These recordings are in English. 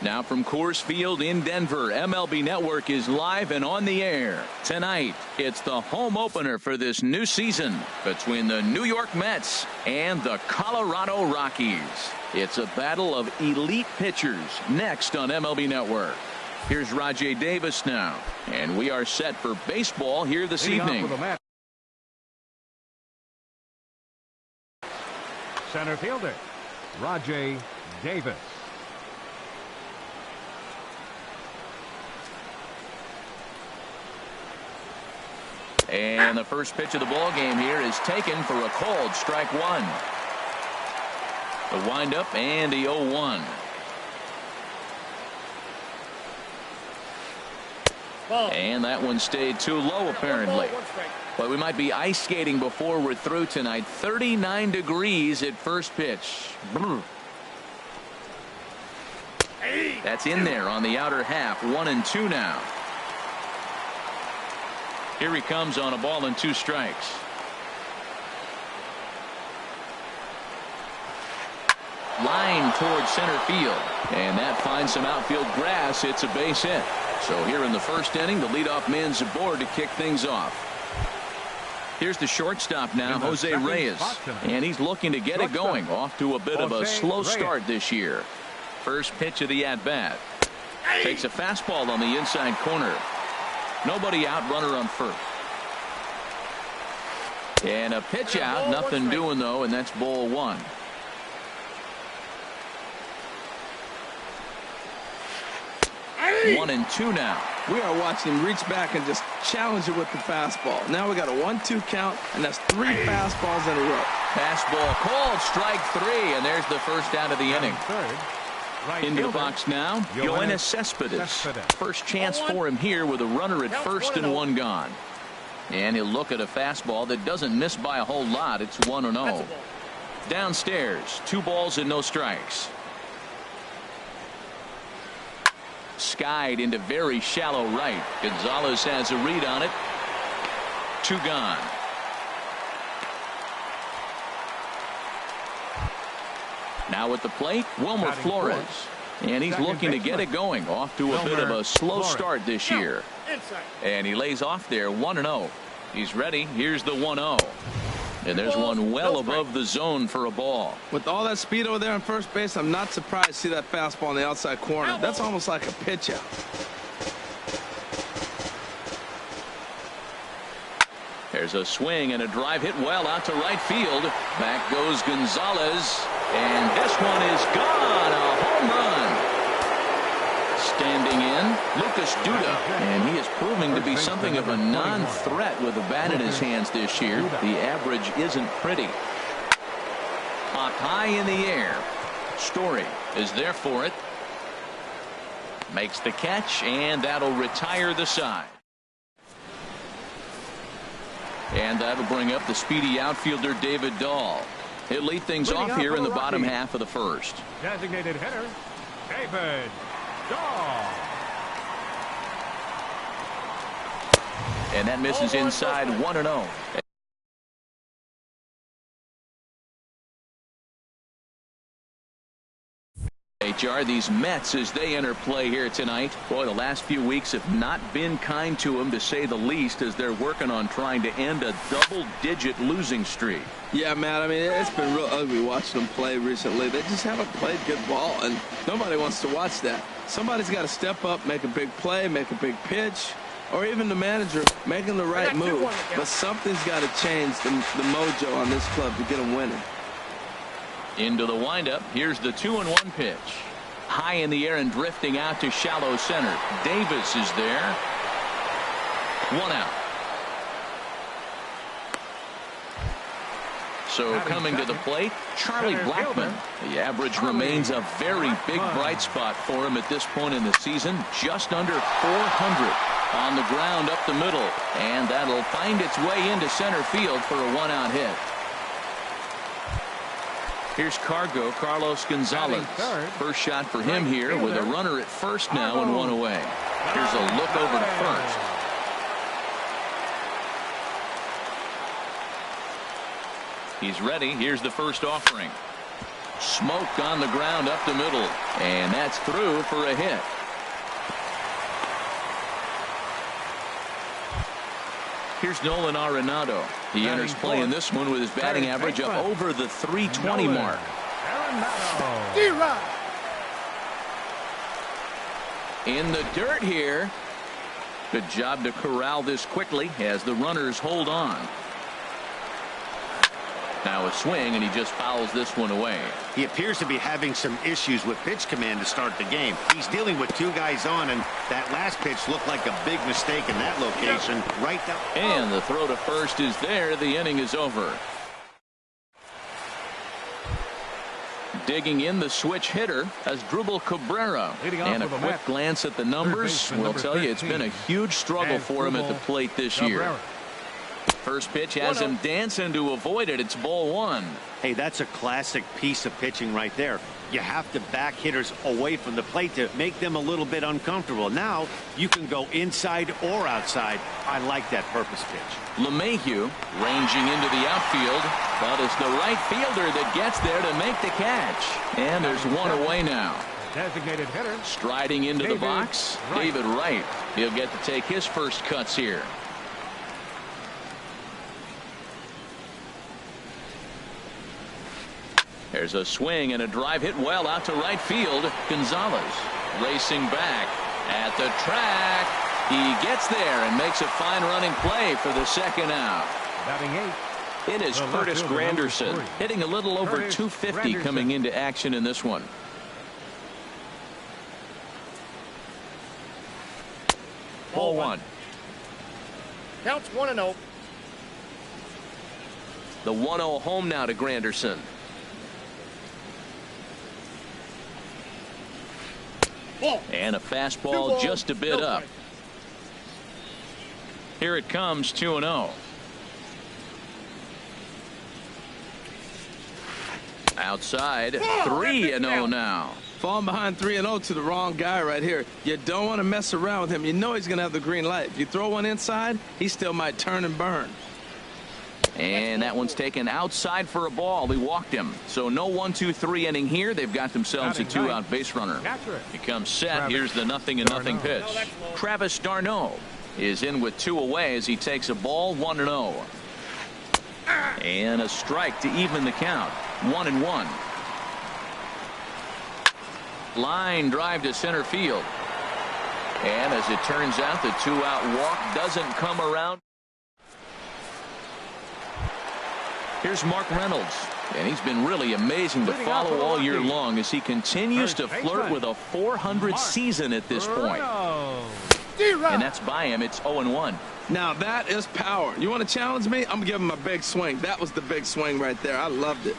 Now from Coors Field in Denver, MLB Network is live and on the air. Tonight, it's the home opener for this new season between the New York Mets and the Colorado Rockies. It's a battle of elite pitchers next on MLB Network. Here's Rajay Davis now, and we are set for baseball here this evening. Center fielder, Rajay Davis. And the first pitch of the ball game here is taken for a called strike one. The windup and the 0-1. And that one stayed too low apparently. But we might be ice skating before we're through tonight. 39 degrees at first pitch. That's in there on the outer half. 1-2 now. Here he comes on a ball and 2 strikes. Line towards center field. And that finds some outfield grass. It's a base hit. So here in the first inning, the leadoff man's aboard to kick things off. Here's the shortstop now, Jose Reyes. And he's looking to get it going. Off to a bit of a slow start this year. First pitch of the at-bat. Takes a fastball on the inside corner. Nobody out, runner on first. And a pitch out, nothing doing though, and that's ball 1. Hey. 1-2 now. We are watching him reach back and just challenge it with the fastball. Now we got a 1-2 count, and that's 3 fastballs in a row. Fastball called, strike 3, and there's the first out of the inning. Into the box now, Yoenis Cespedes. First chance for him here with a runner at first and 1 gone. And he'll look at a fastball that doesn't miss by a whole lot. It's 1-0. Downstairs, 2 balls and no strikes. Skied into very shallow right. Gonzalez has a read on it. 2 gone. Now at the plate, Wilmer Flores. And he's looking to get it going. Off to a bit of a slow start this year. And he lays off there 1-0. He's ready. Here's the 1-0. And there's one well above the zone for a ball. With all that speed over there on first base, I'm not surprised to see that fastball in the outside corner. That's almost like a pitch out. There's a swing and a drive hit well out to right field. Back goes Gonzalez. And this one is gone. A home run. Standing in, Lucas Duda. And he is proving to be something of a non-threat with a bat in his hands this year. The average isn't pretty. Up high in the air. Story is there for it. Makes the catch, and that'll retire the side. And that'll bring up the speedy outfielder David Dahl. He'll lead things off here in the bottom half of the first. Designated hitter, David Dahl. And that misses inside 1-0. HR, these Mets as they enter play here tonight. Boy, the last few weeks have not been kind to them, to say the least, as they're working on trying to end a double-digit losing streak. Yeah, Matt, I mean, it's been real ugly watching them play recently. They just haven't played good ball, and nobody wants to watch that. Somebody's got to step up, make a big play, make a big pitch, or even the manager making the right move. But something's got to change the mojo on this club to get them winning. Into the windup. Here's the 2-1 pitch. High in the air and drifting out to shallow center. Davis is there. 1 out. So coming to the plate, Charlie Blackmon. The average remains a very big bright spot for him at this point in the season. Just under 400 on the ground up the middle. And that'll find its way into center field for a 1-out hit. Here's Carlos Gonzalez. First shot for him here with a runner at first now and 1 away. Here's a look over to first. He's ready. Here's the first offering. Smoked on the ground up the middle. And that's through for a hit. Here's Nolan Arenado. He enters play in this one with his batting average up over the .320 mark. In the dirt here. Good job to corral this quickly as the runners hold on. Now a swing, and he just fouls this one away. He appears to be having some issues with pitch command to start the game. He's dealing with two guys on, and that last pitch looked like a big mistake in that location. Right down. And the throw to first is there. The inning is over. Digging in the switch hitter as Drupal Cabrera. And a quick glance at the numbers will tell you it's been a huge struggle for him at the plate this year. First pitch has him dancing to avoid it. It's ball one. Hey, that's a classic piece of pitching right there. You have to back hitters away from the plate to make them a little bit uncomfortable. Now you can go inside or outside. I like that purpose pitch. LeMahieu ranging into the outfield, but it's the right fielder that gets there to make the catch. And there's one away now. Designated hitter. Striding into the box, David Wright. He'll get to take his first cuts here. There's a swing and a drive hit well out to right field. Gonzalez racing back at the track. He gets there and makes a fine running play for the second out. Batting eighth. It is Curtis Granderson hitting a little over .250 coming into action in this one. Ball one. Counts 1-0. The 1-0 home now to Granderson. And a fastball just a bit up. Here it comes, 2-0. Outside, 3-0 now. Falling behind 3-0 to the wrong guy right here. You don't want to mess around with him. You know he's going to have the green light. If you throw one inside, he still might turn and burn. And that one's taken outside for a ball. He walked him. So no 1-2-3 inning here. They've got themselves a two-out base runner. He comes set. Here's the 0-0 pitch. Travis d'Arnaud is in with two away as he takes a ball, 1-0. And a strike to even the count, 1-1. Line drive to center field. And as it turns out, the two-out walk doesn't come around. Here's Mark Reynolds, and he's been really amazing to follow all year long as he continues to flirt with a .400 season at this point. And that's by him. It's 0-1. Now that is power. You want to challenge me? I'm going to give him a big swing. That was the big swing right there. I loved it.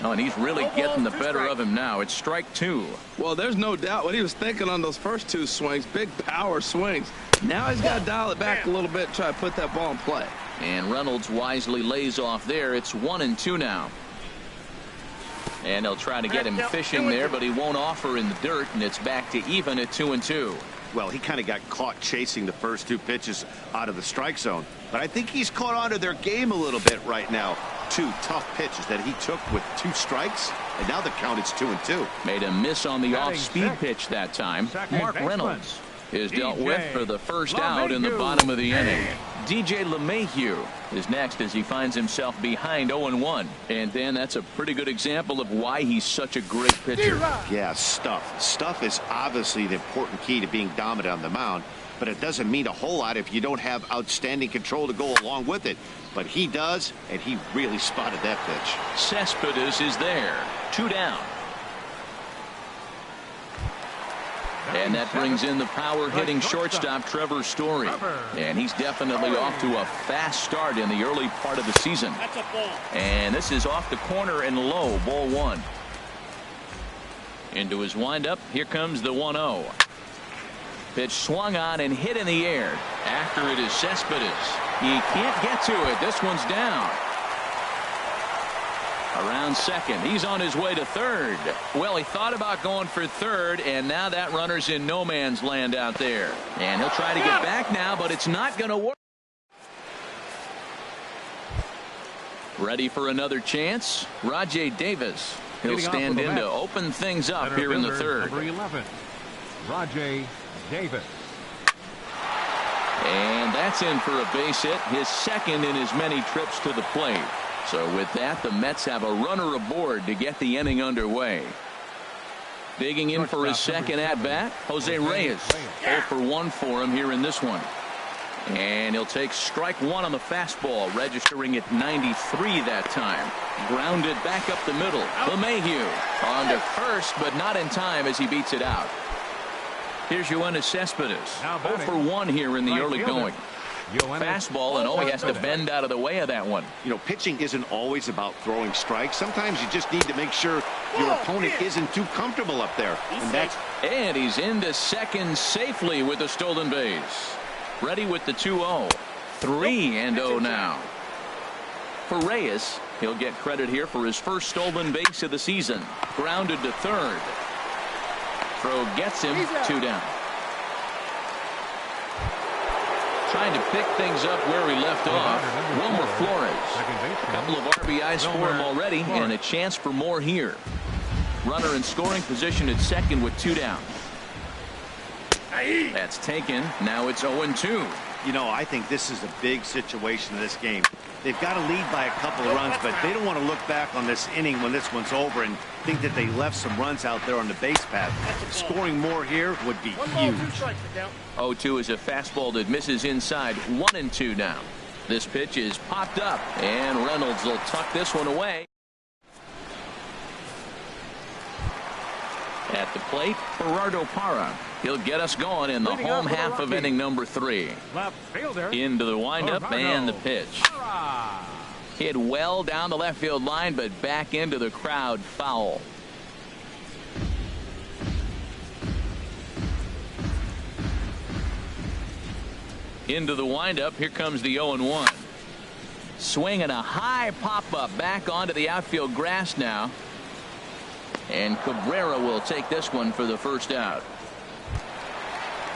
Oh, and he's really getting the better of him now. It's strike two. Well, there's no doubt what he was thinking on those first two swings. Big power swings. Now he's got to dial it back a little bit and try to put that ball in play. And Reynolds wisely lays off there. It's 1-2 now. And they'll try to get him fishing there, but he won't offer in the dirt, and it's back to even at 2-2. Well, he kind of got caught chasing the first two pitches out of the strike zone. But I think he's caught on to their game a little bit right now. Two tough pitches that he took with two strikes, and now the count is 2-2. Made a miss on the off-speed pitch that time. Mark Reynolds is dealt with for the first out in the bottom of the inning. DJ LeMahieu is next as he finds himself behind 0-1. And then that's a pretty good example of why he's such a great pitcher. Yeah, stuff. Stuff is obviously the important key to being dominant on the mound, but it doesn't mean a whole lot if you don't have outstanding control to go along with it. But he does, and he really spotted that pitch. Cespedes is there. 2 down. And that brings in the power-hitting shortstop Trevor Story. And he's definitely off to a fast start in the early part of the season. And this is off the corner and low, ball one. Into his windup, here comes the 1-0. Pitch swung on and hit in the air. After it is Cespedes. He can't get to it. This one's down. Around second. He's on his way to third. Well, he thought about going for third, and now that runner's in no man's land out there. And he'll try to get back now, but it's not going to work. Ready for another chance. Rajay Davis. He'll Leading off stand for the in to Mets, open things up center here in the fielder, third. Number 11, Rajay Davis. And that's in for a base hit, his second in as many trips to the plate. So with that, the Mets have a runner aboard to get the inning underway. Digging in for his second at-bat, Jose Reyes. 0 for 1 for him here in this one. And he'll take strike one on the fastball, registering at 93 that time. Grounded back up the middle. LeMahieu on to first, but not in time as he beats it out. Here's Yoenis Cespedes. 0 for 1 here in the early going. Fastball, and he has to bend out of the way of that one. You know, pitching isn't always about throwing strikes. Sometimes you just need to make sure your opponent isn't too comfortable up there. And he's into second safely with the stolen base. Ready with the 2-0. 3-0 now. For Reyes, he'll get credit here for his first stolen base of the season. Grounded to third. Throw gets him 2 down. Trying to pick things up where he left off. Wilmer Flores. A couple of RBIs for him already, and a chance for more here. Runner in scoring position at second with 2 down. That's taken. Now it's 0-2. You know, I think this is a big situation in this game. They've got to lead by a couple of runs, but they don't want to look back on this inning when this one's over and think that they left some runs out there on the base path. Scoring more here would be huge. 0-2 is a fastball that misses inside. 1-2 now. This pitch is popped up, and Reynolds will tuck this one away. At the plate, Gerardo Parra. He'll get us going in the home half of inning number 3. Left fielder. Into the windup and the pitch. Hit well down the left field line, but back into the crowd foul. Into the windup. Here comes the 0-1. Swinging a high pop-up back onto the outfield grass now. And Cabrera will take this one for the first out.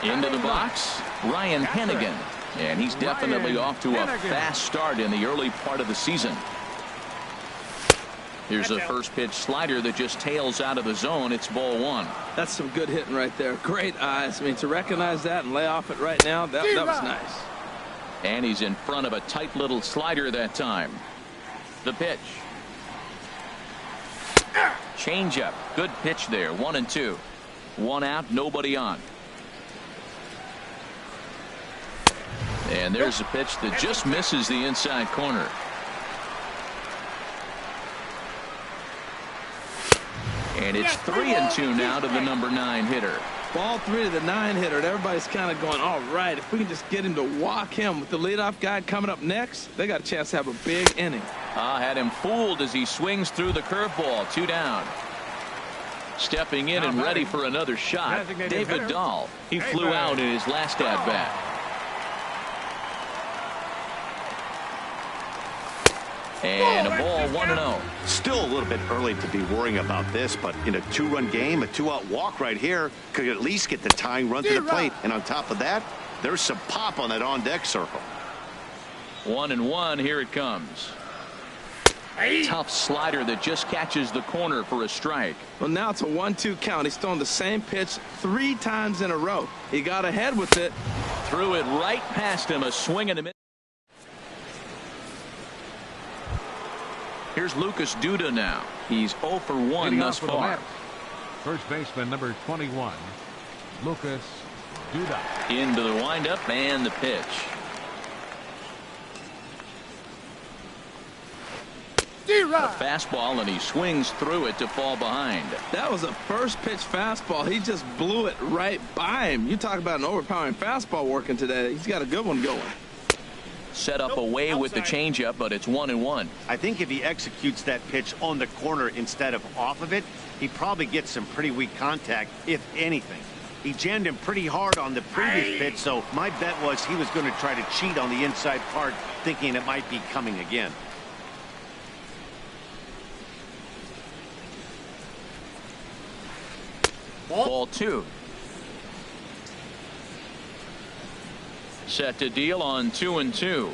Into the box, Ryan Hennigan. And he's definitely off to a fast start in the early part of the season. Here's a first pitch slider that just tails out of the zone. It's ball 1. That's some good hitting right there. Great eyes. I mean, to recognize that and lay off it right now, that was nice. And he's in front of a tight little slider that time. The pitch. Changeup. Good pitch there. 1-2. 1 out, nobody on. And there's a pitch that just misses the inside corner. And it's 3-2 now to the number 9 hitter. Ball 3 to the 9 hitter. And everybody's kind of going, all right, if we can just get him to walk him with the leadoff guy coming up next, they got a chance to have a big inning. Had him fooled as he swings through the curveball. 2 down. Stepping in and ready for another shot, David Dahl. He flew out in his last at-bat. And a ball 1-0. Still a little bit early to be worrying about this, but in a 2-run game, a 2-out walk right here could at least get the tying run to the plate. And on top of that, there's some pop on that on-deck circle. 1-1. Here it comes. Tough slider that just catches the corner for a strike. Well, now it's a 1-2 count. He's thrown the same pitch 3 times in a row. He got ahead with it. Threw it right past him. A swing and a miss. Here's Lucas Duda now. He's 0 for 1 thus far. First baseman number 21, Lucas Duda. Into the windup and the pitch. A fastball, and he swings through it to fall behind. That was a first pitch fastball. He just blew it right by him. You talk about an overpowering fastball working today. He's got a good one going. Set up away with the changeup, but it's 1-1. I think if he executes that pitch on the corner instead of off of it, he probably gets some pretty weak contact, if anything. He jammed him pretty hard on the previous pitch, so my bet was he was going to try to cheat on the inside part, thinking it might be coming again. Ball 2. Set to deal on 2-2.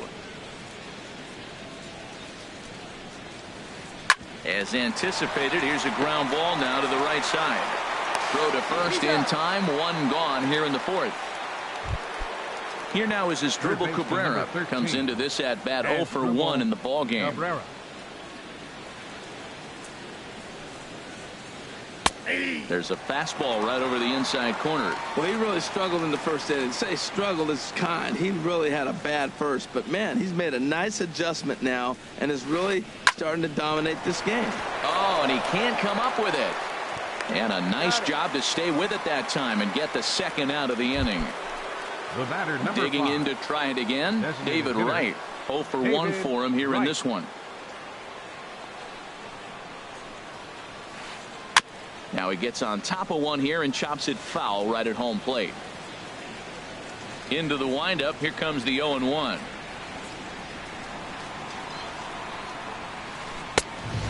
As anticipated, here's a ground ball now to the right side. Throw to first in time. One gone here in the fourth. Here now is Asdrubal Cabrera. Comes into this at bat 0 for 1 in the ball game. Cabrera. There's a fastball right over the inside corner. Well, he really struggled in the first inning. Say struggled is kind. He really had a bad first. But, man, he's made a nice adjustment now and is really starting to dominate this game. Oh, and he can't come up with it. And a nice job to stay with it that time and get the second out of the inning. The batter, number Digging 5. in to try it again, David hitter. Wright. 0 for 1 for him here in this one. Now he gets on top of one here and chops it foul right at home plate. Into the windup. Here comes the 0-1.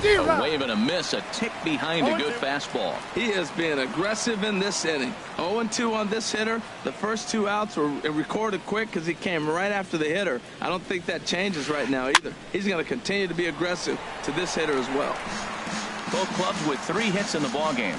A wave and a miss, a tick behind a good fastball. He is being aggressive in this inning. 0-2 on this hitter. The first 2 outs were recorded quick because he came right after the hitter. I don't think that changes right now either. He's going to continue to be aggressive to this hitter as well. Both clubs with 3 hits in the ball game.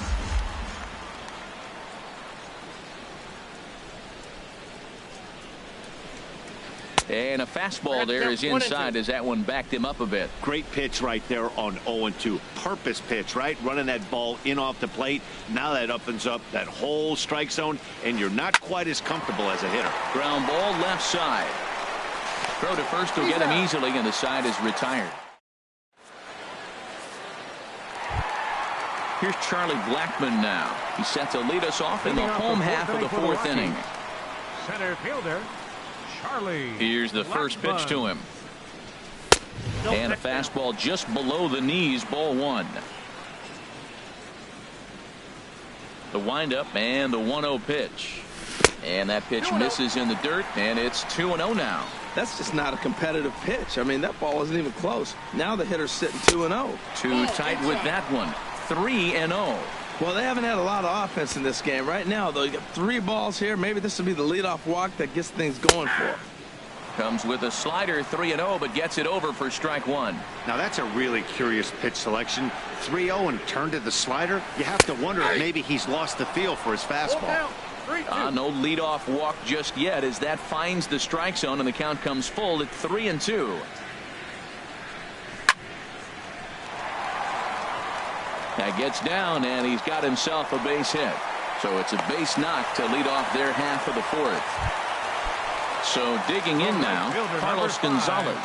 And a fastball there is inside as that one backed him up a bit. Great pitch right there on 0-2. Purpose pitch, right? Running that ball in off the plate. Now that opens up that whole strike zone, and you're not quite as comfortable as a hitter. Ground ball left side. Throw to first will get him easily, and the side is retired. Here's Charlie Blackmon now. He's set to lead us off in the home half of the 4th inning. Center fielder, Charlie. Here's the first pitch to him. And a fastball just below the knees, ball 1. The windup and the 1-0 pitch. And that pitch misses in the dirt, and it's 2-0 now. That's just not a competitive pitch. I mean, that ball wasn't even close. Now the hitter's sitting 2-0. Too tight with that one. 3-0. Well, they haven't had a lot of offense in this game. Right now, though, you got 3 balls here. Maybe this will be the leadoff walk that gets things going for him. Comes with a slider, 3-0, but gets it over for strike 1. Now, that's a really curious pitch selection. 3-0 and turned to the slider. You have to wonder if maybe he's lost the feel for his fastball. No leadoff walk just yet as that finds the strike zone, and the count comes full at 3-2. That gets down, and he's got himself a base hit. So it's a base knock to lead off their half of the 4th. So digging in now, Carlos Gonzalez.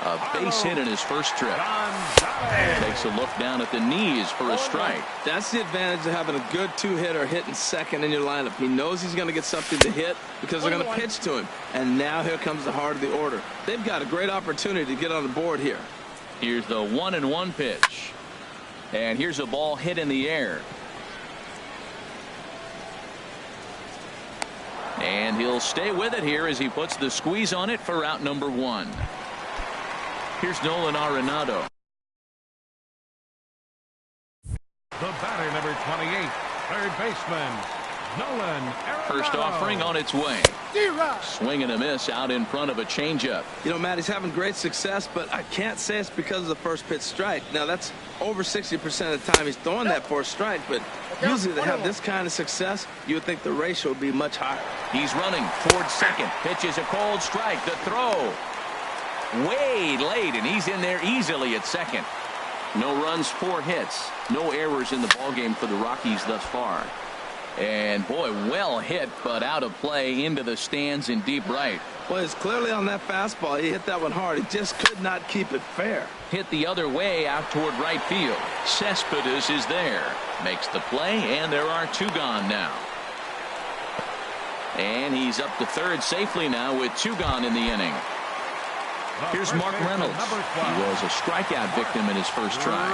A base hit in his first trip. Takes a look down at the knees for a strike. That's the advantage of having a good 2-hitter hitting second in your lineup. He knows he's going to get something to hit because they're going to pitch to him. And now here comes the heart of the order. They've got a great opportunity to get on the board here. Here's the 1-1 pitch. And here's a ball hit in the air. And he'll stay with it here as he puts the squeeze on it for out number 1. Here's Nolan Arenado. The batter, number 28, third baseman, Nolan Arenado. First offering on its way. Swing and a miss out in front of a changeup. You know, Matt, he's having great success, but I can't say it's because of the first pitch strike. Now, that's over 60% of the time he's throwing that for a strike, but usually they have this kind of success, you would think the ratio would be much higher. He's running towards second. Pitches a cold strike. The throw. Way late, and he's in there easily at second. No runs, 4 hits. No errors in the ballgame for the Rockies thus far. And, boy, well hit, but out of play into the stands in deep right. Well, it's clearly on that fastball. He hit that one hard. He just could not keep it fair. Hit the other way out toward right field. Cespedes is there. Makes the play, and there are 2 gone now. And he's up to third safely now with 2 gone in the inning. Here's Mark Reynolds. He was a strikeout victim in his first try.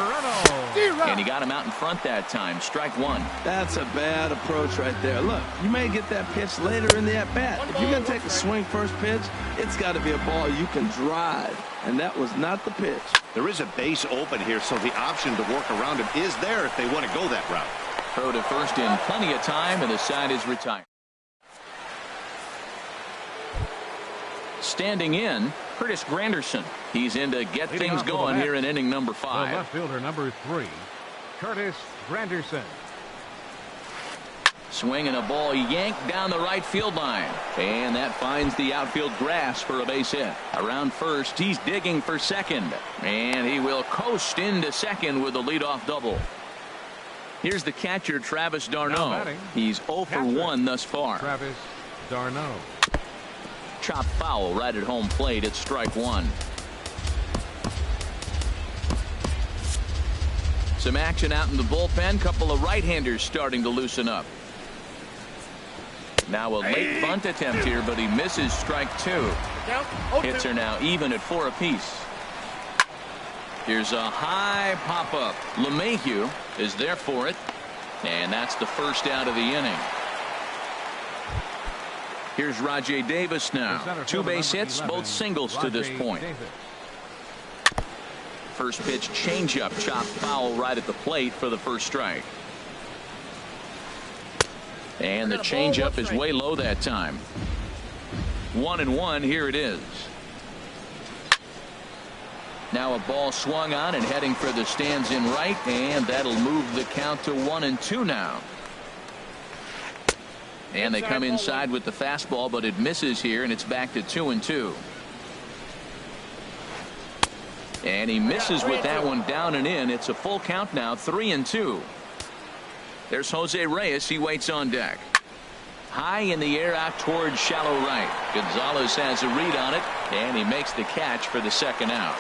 And he got him out in front that time. Strike 1. That's a bad approach right there. Look, you may get that pitch later in the at-bat. If you're going to take a swing first pitch, it's got to be a ball you can drive. And that was not the pitch. There is a base open here, so the option to work around him is there if they want to go that route. Throw to first in plenty of time, and the side is retired. Standing in, Curtis Granderson. He's in to get Leading things off with going the here in inning number The 5. left fielder, number 3, Curtis Granderson. Swinging a ball yanked down the right field line. And that finds the outfield grass for a base hit. Around first, he's digging for second. And he will coast into second with a leadoff double. Here's the catcher, Travis Now d'Arnaud. batting, He's 0 for 1 thus far. Travis d'Arnaud. Chop foul right at home plate at strike 1. Some action out in the bullpen. Couple of right-handers starting to loosen up. Now a late bunt attempt here, but he misses strike 2. Count 0-2. Hits are now even at 4 apiece. Here's a high pop-up. LeMahieu is there for it. And that's the first out of the inning. Here's Rajay Davis now. 2 base hits, 11, both singles to this Rajay point. Davis. First pitch changeup, chopped foul right at the plate for the first strike. And the changeup is way low that time. 1-1, here it is. Now a ball swung on and heading for the stands in right, and that'll move the count to 1-2 now. And they come inside with the fastball, but it misses here, and it's back to 2-2. And he misses with that one down and in. It's a full count now, 3-2. There's Jose Reyes. He waits on deck. High in the air out towards shallow right. Gonzalez has a read on it, and he makes the catch for the second out.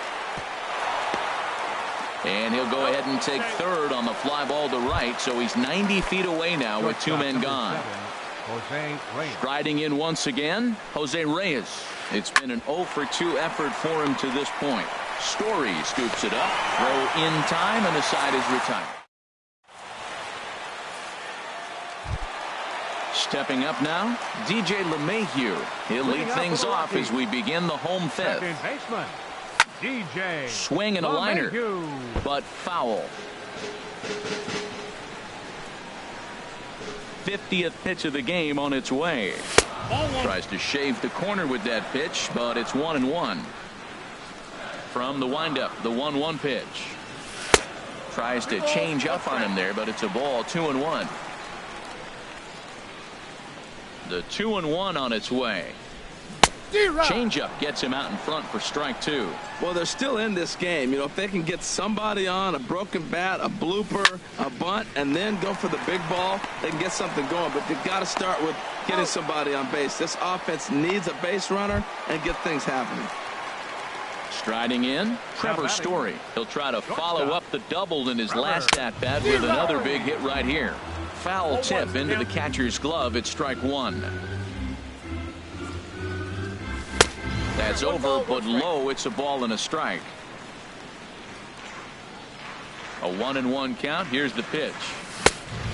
And he'll go ahead and take third on the fly ball to right, so he's 90 feet away now with 2 men gone. Jose Reyes. Striding in once again, Jose Reyes. It's been an 0 for 2 effort for him to this point. Story scoops it up, throw in time, and the side is retired. Stepping up now, DJ LeMahieu. He'll lead things off as we begin the home fifth. Second baseman, DJ. Swing and a liner, LeMahieu. but foul. 50th pitch of the game on its way. Tries to shave the corner with that pitch, but it's 1-1. From the windup, the 1-1 pitch. Tries to change up on him there, but it's a ball. 2-1. The 2-1 on its way. Changeup gets him out in front for strike 2. Well, they're still in this game. You know, if they can get somebody on, a broken bat, a blooper, a bunt, and then go for the big ball, they can get something going. But you've got to start with getting somebody on base. This offense needs a base runner and get things happening. Striding in, Trevor Story. He'll try to follow up the double in his last at-bat with another big hit right here. Foul tip into the catcher's glove at strike 1. That's over, but low. It's a ball and a strike. A 1-1 count. Here's the pitch.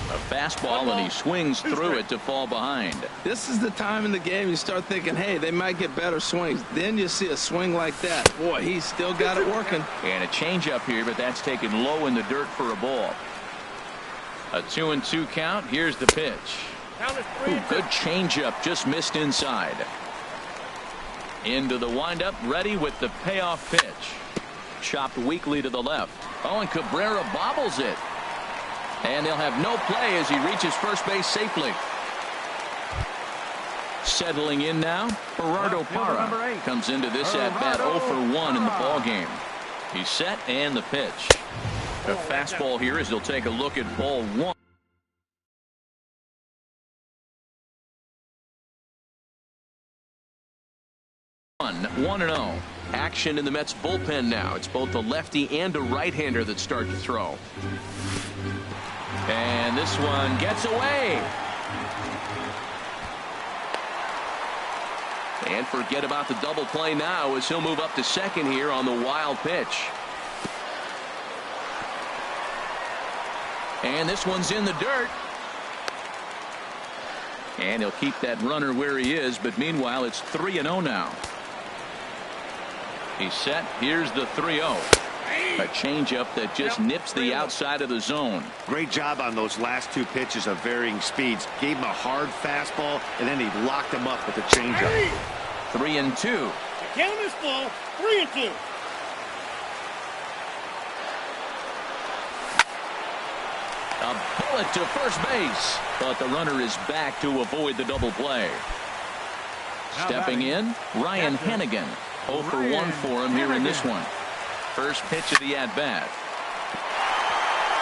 A fastball, and he swings through it to fall behind. This is the time in the game you start thinking, hey, they might get better swings. Then you see a swing like that. Boy, he's still got it working. And a changeup here, but that's taken low in the dirt for a ball. A 2-2 count. Here's the pitch. Ooh, good changeup, just missed inside. Into the windup, ready with the payoff pitch. Chopped weakly to the left. Oh, and Cabrera bobbles it. And they'll have no play as he reaches first base safely. Settling in now, Gerardo Parra comes into this at-bat 0 for 1 in the ballgame. He's set and the pitch. A fastball here as he'll take a look at ball 1. 1-0. Action in the Mets bullpen now. It's both a lefty and a right-hander that start to throw. And this one gets away. And forget about the double play now as he'll move up to second here on the wild pitch. And this one's in the dirt. And he'll keep that runner where he is, but meanwhile it's 3-0 now. He's set. Here's the 3-0. A changeup that just nips the outside of the zone. Great job on those last 2 pitches of varying speeds. Gave him a hard fastball, and then he locked him up with the changeup. 3-2. count is full, 3-2. A bullet to first base, but the runner is back to avoid the double play. Stepping in, Ryan Hennigan. 0 for 1 for him here in this one. First pitch of the at-bat.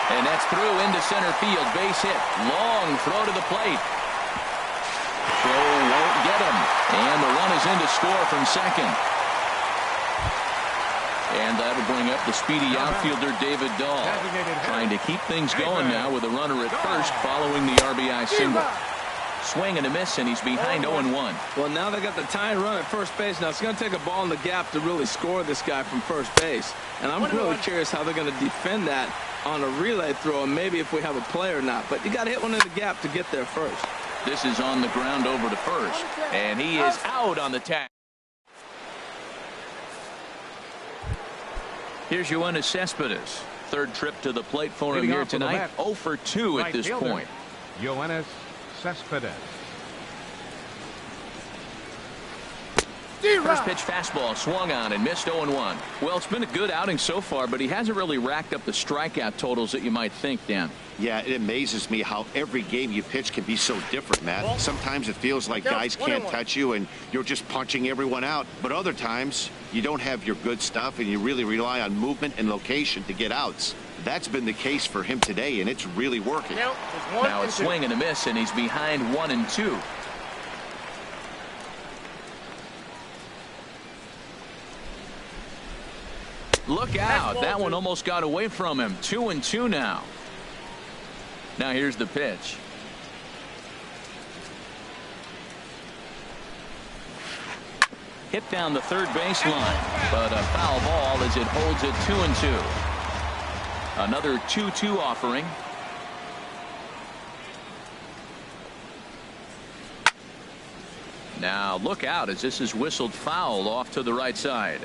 And that's through into center field. Base hit. Long throw to the plate. Throw won't get him. And the run is in to score from second. And that'll bring up the speedy outfielder David Dahl. Trying to keep things going now with a runner at first following the RBI single. Swing and a miss, and he's behind 0-1. Well, now they got the tying run at first base. Now it's going to take a ball in the gap to really score this guy from first base. And I'm really curious how they're going to defend that on a relay throw, and maybe if we have a play or not. But you got to hit one in the gap to get there first. This is on the ground over to first, and he is out on the tag. Here's Yoenis Cespedes. Third trip to the plate for him here tonight. 0 for 2 at this point. Yoenis Cespedes. First pitch fastball swung on and missed 0-1. Well, it's been a good outing so far, but he hasn't really racked up the strikeout totals that you might think, Dan. Yeah, it amazes me how every game you pitch can be so different, Matt. Sometimes it feels like guys can't touch you and you're just punching everyone out. But other times you don't have your good stuff and you really rely on movement and location to get outs. That's been the case for him today, and it's really working. Now a swing and a miss, and he's behind 1-2. Look out. That one almost got away from him. 2-2 now. Now here's the pitch. Hit down the third baseline, but a foul ball as it holds it 2-2. Another 2-2 offering. Now look out as this is whistled foul off to the right side.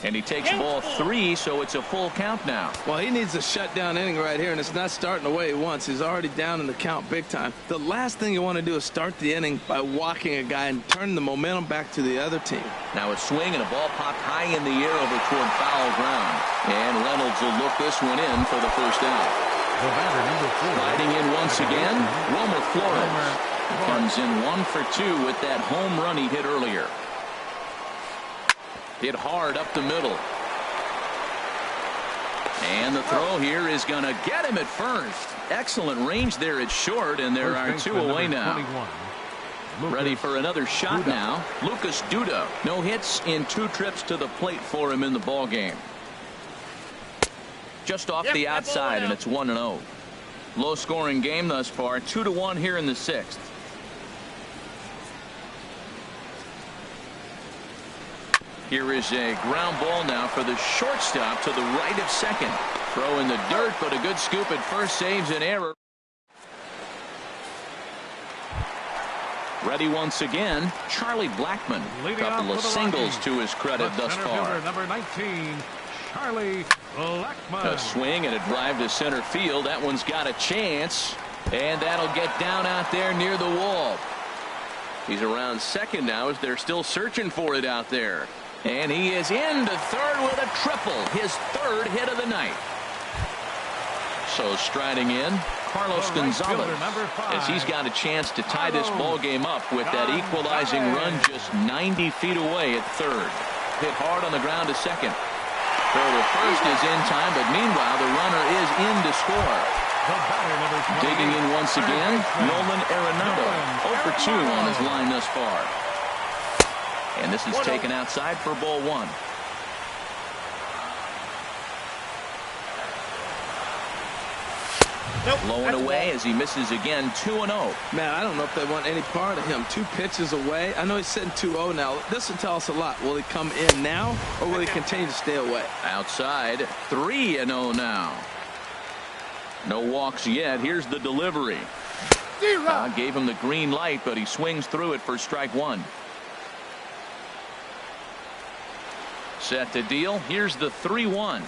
And he takes ball 3, so it's a full count now. Well, he needs a shutdown inning right here, and it's not starting the way he wants. He's already down in the count big time. The last thing you want to do is start the inning by walking a guy and turn the momentum back to the other team. Now a swing and a ball popped high in the air over toward foul ground. And Reynolds will look this one in for the first out. Riding in once again, Wilmer Flores. Comes in 1 for 2 with that home run he hit earlier. Hit hard up the middle. And the throw here is going to get him at first. Excellent range there at short, and there are 2 away now. Ready for another shot now. Lucas Duda. No hits in 2 trips to the plate for him in the ball game. Just off the outside, and it's 1-0. Low scoring game thus far. 2-1 here in the 6th. Here is a ground ball now for the shortstop to the right of second. Throw in the dirt, but a good scoop at first saves an error. Ready once again, Charlie Blackmon. Couple of singles to his credit thus far. Number 19, Charlie Blackmon. A swing and a drive to center field. That one's got a chance, and that'll get down out there near the wall. He's around second now as they're still searching for it out there. And he is into third with a triple, his 3rd hit of the night. So striding in, Carlos Gonzalez, as he's got a chance to tie this ball game up with that equalizing run just 90 feet away at third. Hit hard on the ground to second. Throw to first is in time, but meanwhile the runner is in to score. Digging in once again, Nolan Arenado. 0 for 2 on his line thus far. And this is taken outside for ball 1. Blowing away as he misses again. 2-0. Man, I don't know if they want any part of him. 2 pitches away. I know he's sitting 2-0 now. This will tell us a lot. Will he come in now, or will he continue to stay away? Outside, 3-0 now. No walks yet. Here's the delivery. Gave him the green light, but he swings through it for strike 1. Set to deal. Here's the 3-1.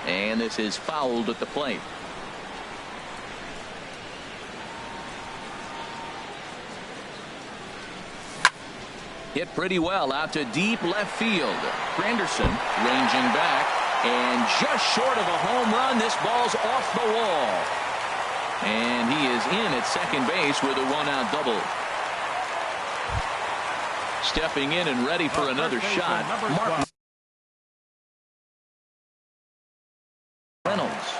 And this is fouled at the plate. Hit pretty well out to deep left field. Granderson ranging back, and just short of a home run. This ball's off the wall. And he is in at second base with a one-out double. Stepping in and ready for another shot, Mark Reynolds.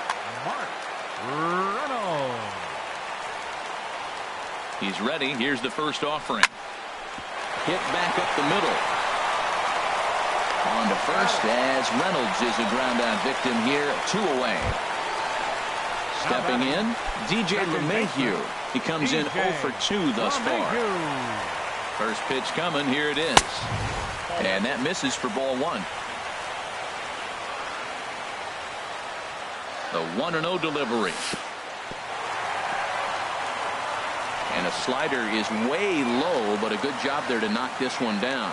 He's ready. Here's the first offering. Hit back up the middle. On to first as Reynolds is a ground out victim here. 2 away. Stepping in, DJ LeMahieu. He comes in 0 for 2 thus far. First pitch coming. Here it is. And that misses for ball 1. The 1-0 delivery. And a slider is way low, but a good job there to knock this one down.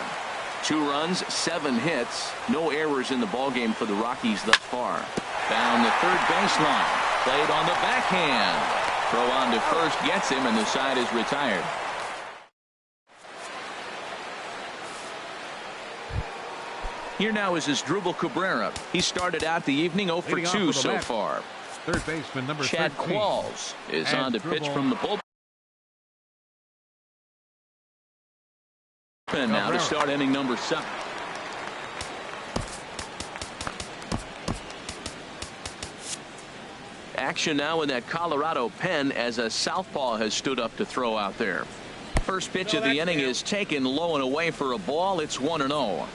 2 runs, 7 hits, no errors in the ballgame for the Rockies thus far. Down the third baseline. Played on the backhand. Throw on to first gets him, and the side is retired. Here now is Asdrubal Cabrera. He started out the evening 0 for 2 so far. Third baseman number Chad 13. Qualls is on to pitch from the bullpen now to start inning number 7. Action now in that Colorado pen as a southpaw has stood up to throw out there. First pitch of the inning is taken low and away for a ball. It's 1-0.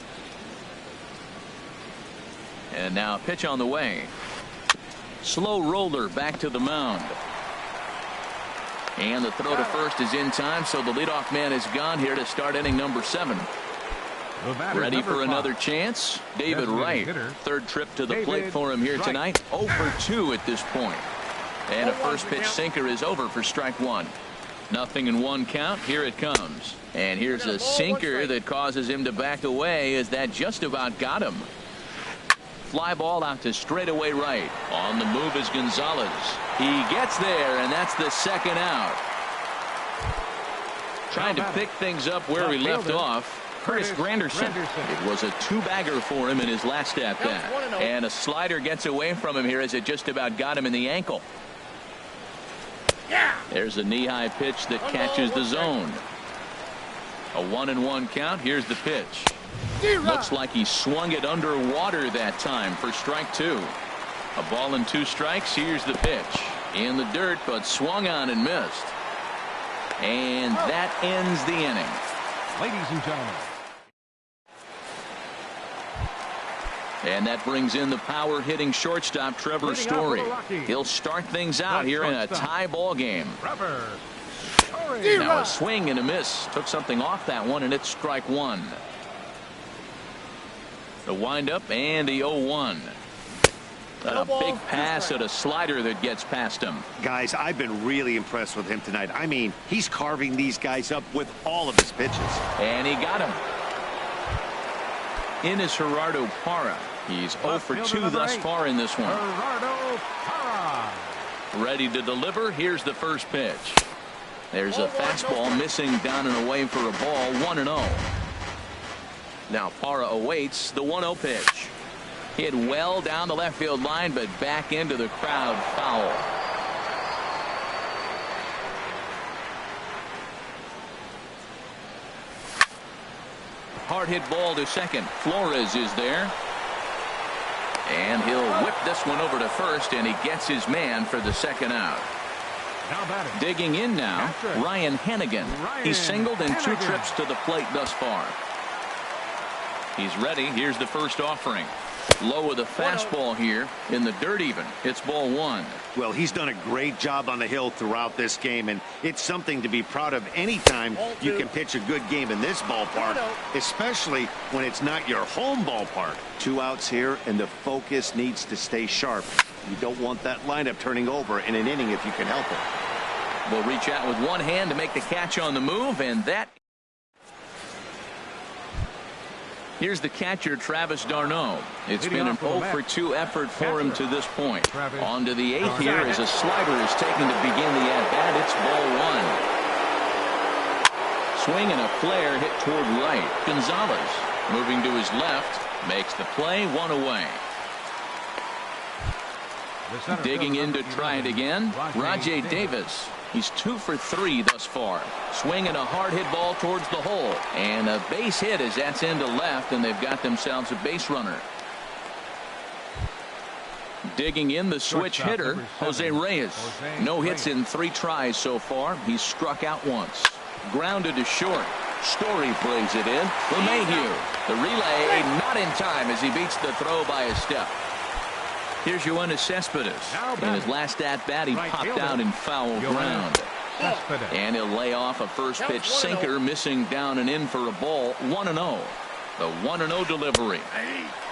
And now pitch on the way. Slow roller back to the mound. And the throw to first is in time, so the leadoff man is gone here to start inning number 7. Ready for another chance. David Wright. Third trip to the plate for him here tonight. 0 for 2 at this point. And a first pitch sinker is over for strike 1. 0-1 count. Here it comes. And here's a sinker that causes him to back away as that just about got him. Fly ball out to straightaway right. On the move is Gonzalez. He gets there, and that's the second out. Trying to pick things up where he left off. Curtis Granderson. It was a 2-bagger for him in his last at-bat. And a slider gets away from him here as it just about got him in the ankle. There's a knee-high pitch that catches the zone. A 1-1 count. Here's the pitch. Looks like he swung it underwater that time for strike 2. A ball and 2 strikes. Here's the pitch. In the dirt, but swung on and missed. And that ends the inning. Ladies and gentlemen. And that brings in the power hitting shortstop Trevor Story. He'll start things out here in a tie ball game. Now a swing and a miss. Took something off that one, and it's strike 1. The windup and the 0-1. A big pass at a slider that gets past him. Guys, I've been really impressed with him tonight. I mean, he's carving these guys up with all of his pitches. And he got him. In is Gerardo Parra. He's 0 for 2 thus far in this one. Ready to deliver. Here's the first pitch. There's a fastball missing down and away for a ball. 1-0. Now Parra awaits the 1-0 pitch. Hit well down the left field line, but back into the crowd foul. Hard hit ball to second. Flores is there. And he'll whip this one over to first, and he gets his man for the second out. Digging in now, Ryan Hennigan. He's singled in 2 trips to the plate thus far. He's ready. Here's the first offering. Low with a fastball here in the dirt even. It's ball 1. Well, he's done a great job on the hill throughout this game, and it's something to be proud of anytime you can pitch a good game in this ballpark, especially when it's not your home ballpark. 2 outs here, and the focus needs to stay sharp. You don't want that lineup turning over in an inning if you can help it. Will reach out with one hand to make the catch on the move, and that. Here's the catcher, Travis d'Arnaud. It's been an 0 for 2 effort for him to this point. On to the 8th here as a slider is taken to begin the at-bat. It's ball 1. Swing and a flare hit toward right. Gonzalez moving to his left. Makes the play, 1 away. Digging in to try it again, Rajay Davis. He's 2 for 3 thus far. Swinging a hard hit ball towards the hole. And a base hit as that's into left, and they've got themselves a base runner. Digging in the switch hitter, Jose Reyes. No hits in 3 tries so far. He's struck out once. Grounded to short. Story brings it in. LeMahieu. The relay not in time as he beats the throw by a step. Here's Yoenis Cespedes. In his last at-bat, he popped out in foul ground. And he'll lay off a first pitch sinker, missing down and in for a ball. 1-0. The 1-0 delivery.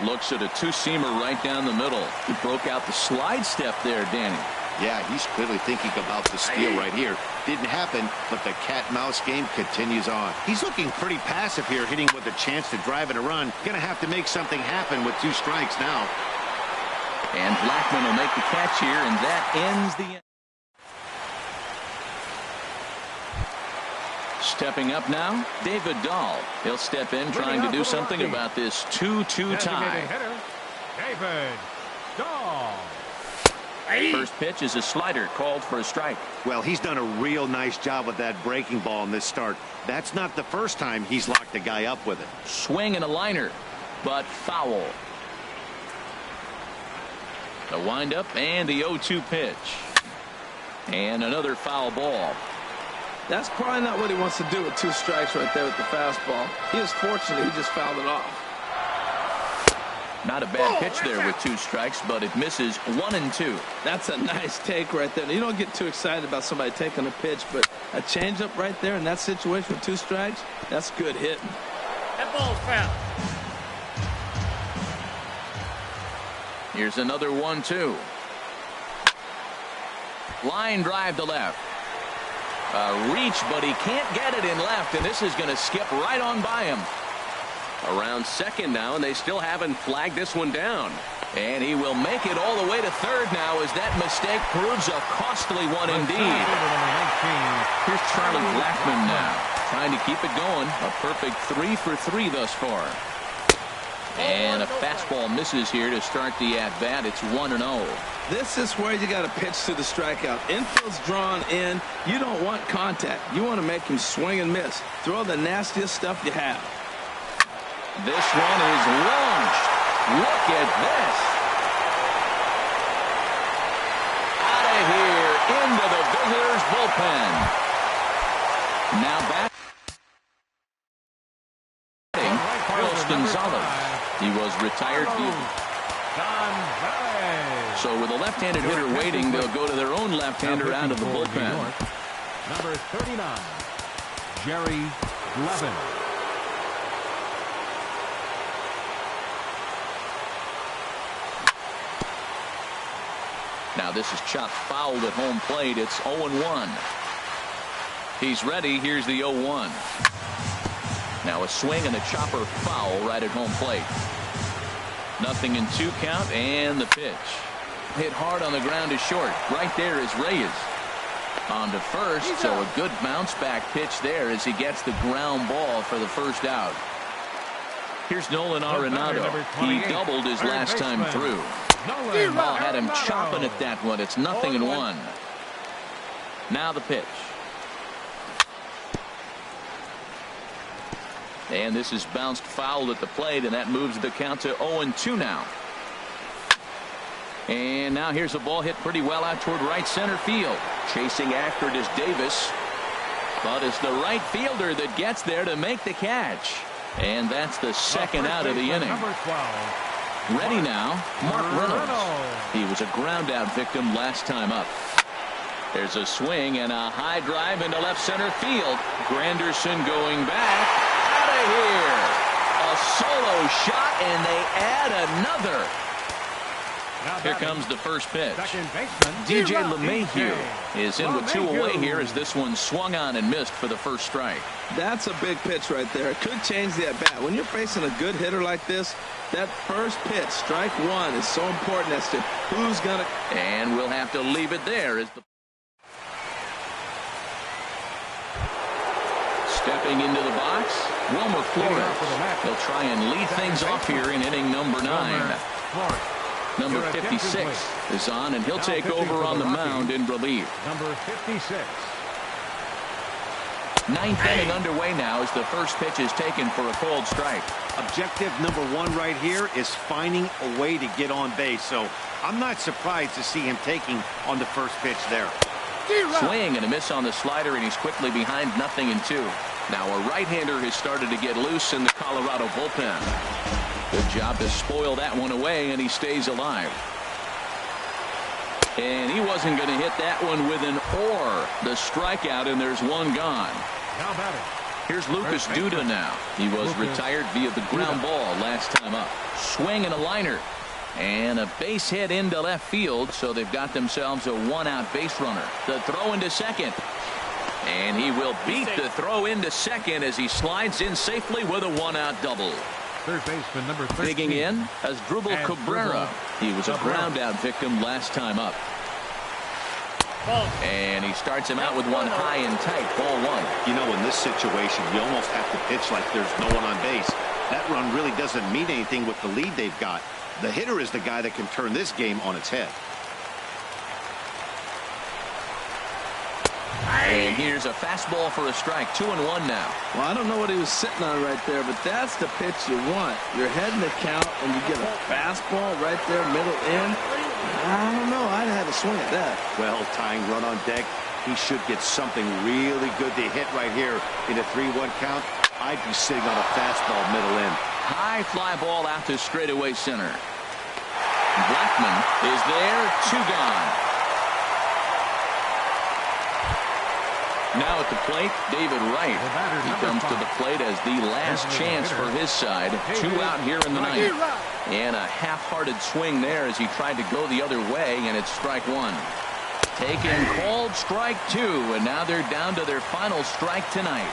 Looks at a two-seamer right down the middle. He broke out the slide step there, Danny. Yeah, he's clearly thinking about the steal right here. Didn't happen, but the cat-mouse game continues on. He's looking pretty passive here, hitting with a chance to drive in a run. Gonna have to make something happen with 2 strikes now. And Blackman will make the catch here, and that ends the inning. Stepping up now, David Dahl. He'll step in trying to do something about this 2-2 tie. David Dahl. First pitch is a slider called for a strike. Well, he's done a real nice job with that breaking ball in this start. That's not the first time he's locked the guy up with it. Swing and a liner, but foul. The windup and the 0-2 pitch. And another foul ball. That's probably not what he wants to do with 2 strikes right there with the fastball. He is fortunate he just fouled it off. Not a bad pitch there with 2 strikes, but it misses 1-2. That's a nice take right there. You don't get too excited about somebody taking a pitch, but a changeup right there in that situation with 2 strikes, that's good hitting. That ball's foul. Here's another 1-2. Line drive to left. A reach, but he can't get it in left, and this is going to skip right on by him. Around second now, and they still haven't flagged this one down. And he will make it all the way to third now as that mistake proves a costly one indeed. Here's Charlie Blackman now, trying to keep it going. A perfect 3 for 3 thus far. And a fastball misses here to start the at-bat. It's 1-0. This is where you got to pitch to the strikeout. Infield's drawn in. You don't want contact. You want to make him swing and miss. Throw the nastiest stuff you have. This one is launched. Look at this. Out of here into the visitors' bullpen. Now back. Carlos Gonzalez. He was retired. So with a left-handed hitter waiting, they'll go to their own left-hander out of the bullpen. Number 39, Jerry Levin. Now this is chopped fouled at home plate. It's 0-1. He's ready. Here's the 0-1. Now a swing and a chopper foul right at home plate. 0-2 count, and the pitch. Hit hard on the ground to short. Right there is Reyes. On to first, so a good bounce back pitch there as he gets the ground ball for the first out. Here's Nolan Arenado. He doubled his last time through. Ball had him chopping at that one. It's 0-1. Now the pitch. And this is bounced foul at the plate, and that moves the count to 0-2 now. And now here's a ball hit pretty well out toward right center field. Chasing after it is Davis. But it's the right fielder that gets there to make the catch. And that's the second out of the inning. Ready now, Mark Reynolds. He was a ground out victim last time up. There's a swing and a high drive into left center field. Granderson going back. Out of here. A solo shot, and they add another. Here comes the first pitch. DJ LeMahieu is in with 2 away here as this one swung on and missed for the first strike. That's a big pitch right there. It could change the at-bat. When you're facing a good hitter like this, that first pitch, strike 1, is so important as to who's going to. And we'll have to leave it there as the Stepping into the box, Wilmer Flores. He'll try and lead things off here in inning number 9. Number 56 is on, and he'll take over on the mound in relief. Number 56. Ninth inning underway now as the first pitch is taken for a cold strike. Objective number 1 right here is finding a way to get on base. So I'm not surprised to see him taking on the first pitch there. Swing and a miss on the slider, and he's quickly behind 0-2. Now a right-hander has started to get loose in the Colorado bullpen. Good job to spoil that one away, and he stays alive. And he wasn't going to hit that one with an or. The strikeout, and there's one gone. How about it? Here's Lucas Duda now. He was retired via the ground ball last time up. Swing and a liner. And a base hit into left field, so they've got themselves a one-out base runner. The throw into second. And he will beat the throw into second as he slides in safely with a one-out double. Third baseman number 13. Digging in as Dribble Cabrera. He was a ground-out victim last time up. And he starts him out with one high and tight, ball 1. You know, in this situation, you almost have to pitch like there's no one on base. That run really doesn't mean anything with the lead they've got. The hitter is the guy that can turn this game on its head. And here's a fastball for a strike. 2-1 now. Well, I don't know what he was sitting on right there, but that's the pitch you want. You're heading the count, and you get a fastball right there, middle in. I don't know. I'd have had a swing at that. Well, tying run on deck. He should get something really good to hit right here in a 3-1 count. I'd be sitting on a fastball middle in. High fly ball out to straightaway center. Blackman is there. 2 gone. Now at the plate, David Wright. He comes to the plate as the last chance for his side. 2 out here in the 9th. And a half-hearted swing there as he tried to go the other way, and it's strike 1. Taken, called strike 2, and now they're down to their final strike tonight.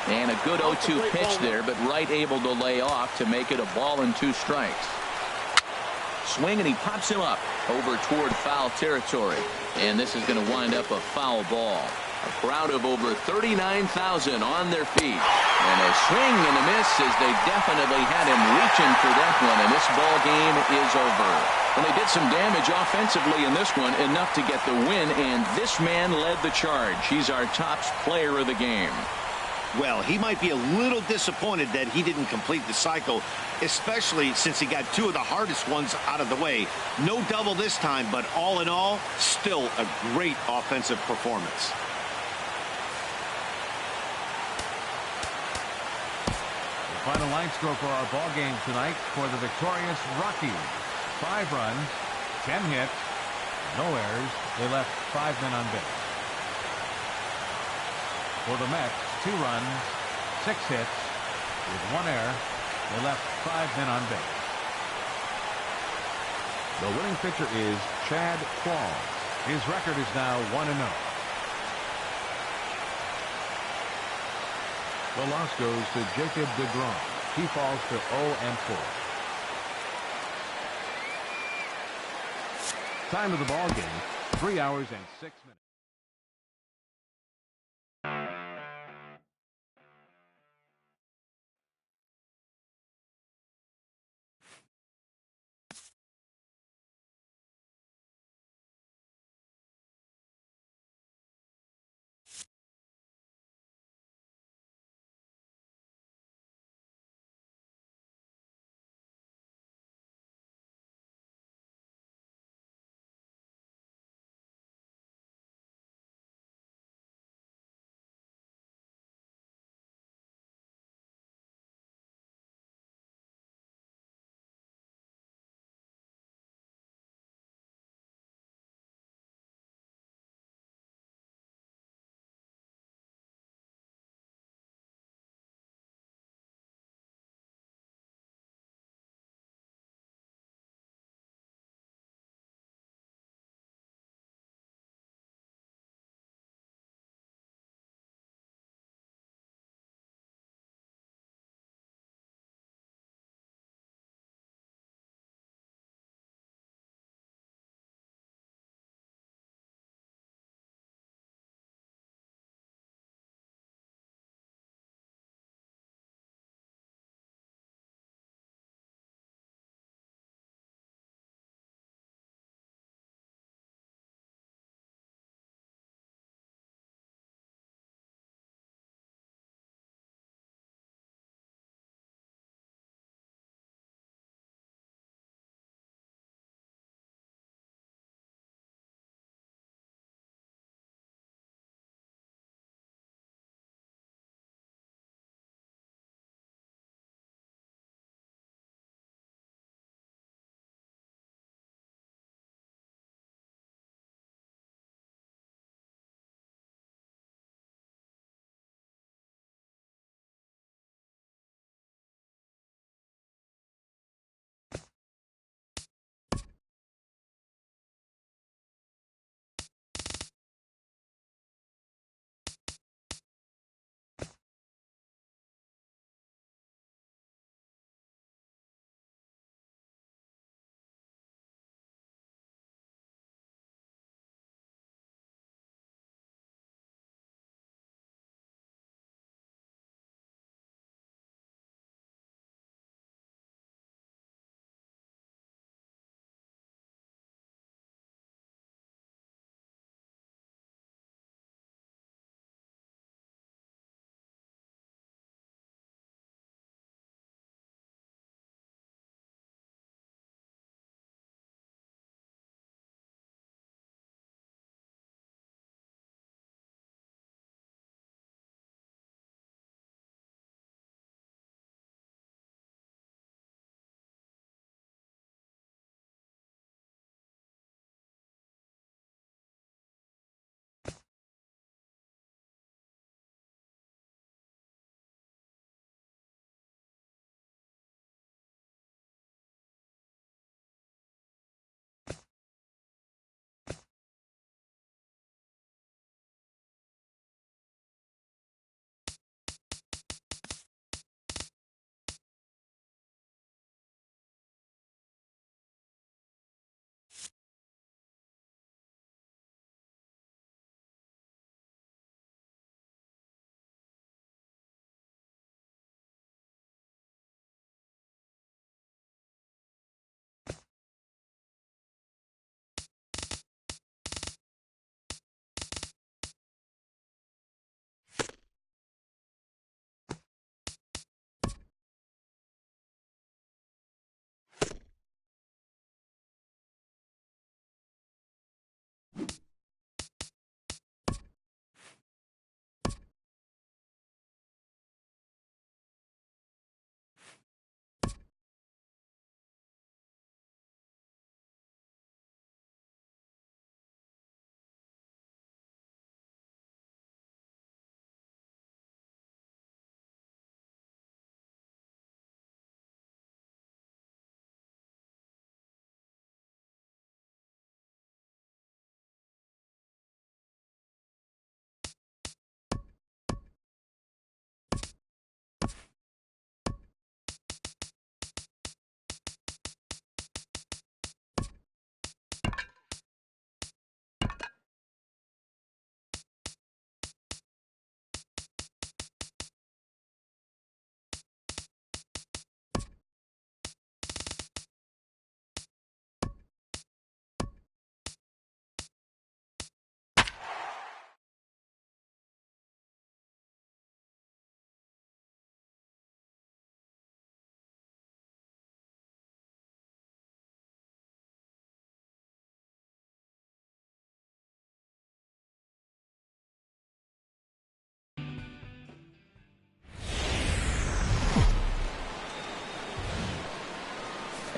And a good 0-2 pitch there, but Wright able to lay off to make it a ball and 2 strikes. Swing, and he pops him up over toward foul territory. And this is going to wind up a foul ball. A crowd of over 39,000 on their feet. And a swing and a miss as they definitely had him reaching for that one. And this ball game is over. And they did some damage offensively in this one, enough to get the win. And this man led the charge. He's our top player of the game. Well, he might be a little disappointed that he didn't complete the cycle, especially since he got 2 of the hardest ones out of the way. No double this time, but all in all, still a great offensive performance. The final line score for our ball game tonight for the victorious Rockies. 5 runs, 10 hits, no errors. They left 5 men on base. For the Mets, 2 runs, 6 hits, with 1 error. They left 5 men on base. The winning pitcher is Chad Qualls. His record is now 1-0. The loss goes to Jacob DeGrom. He falls to 0-4. Time of the ball game, 3 hours and 6 minutes.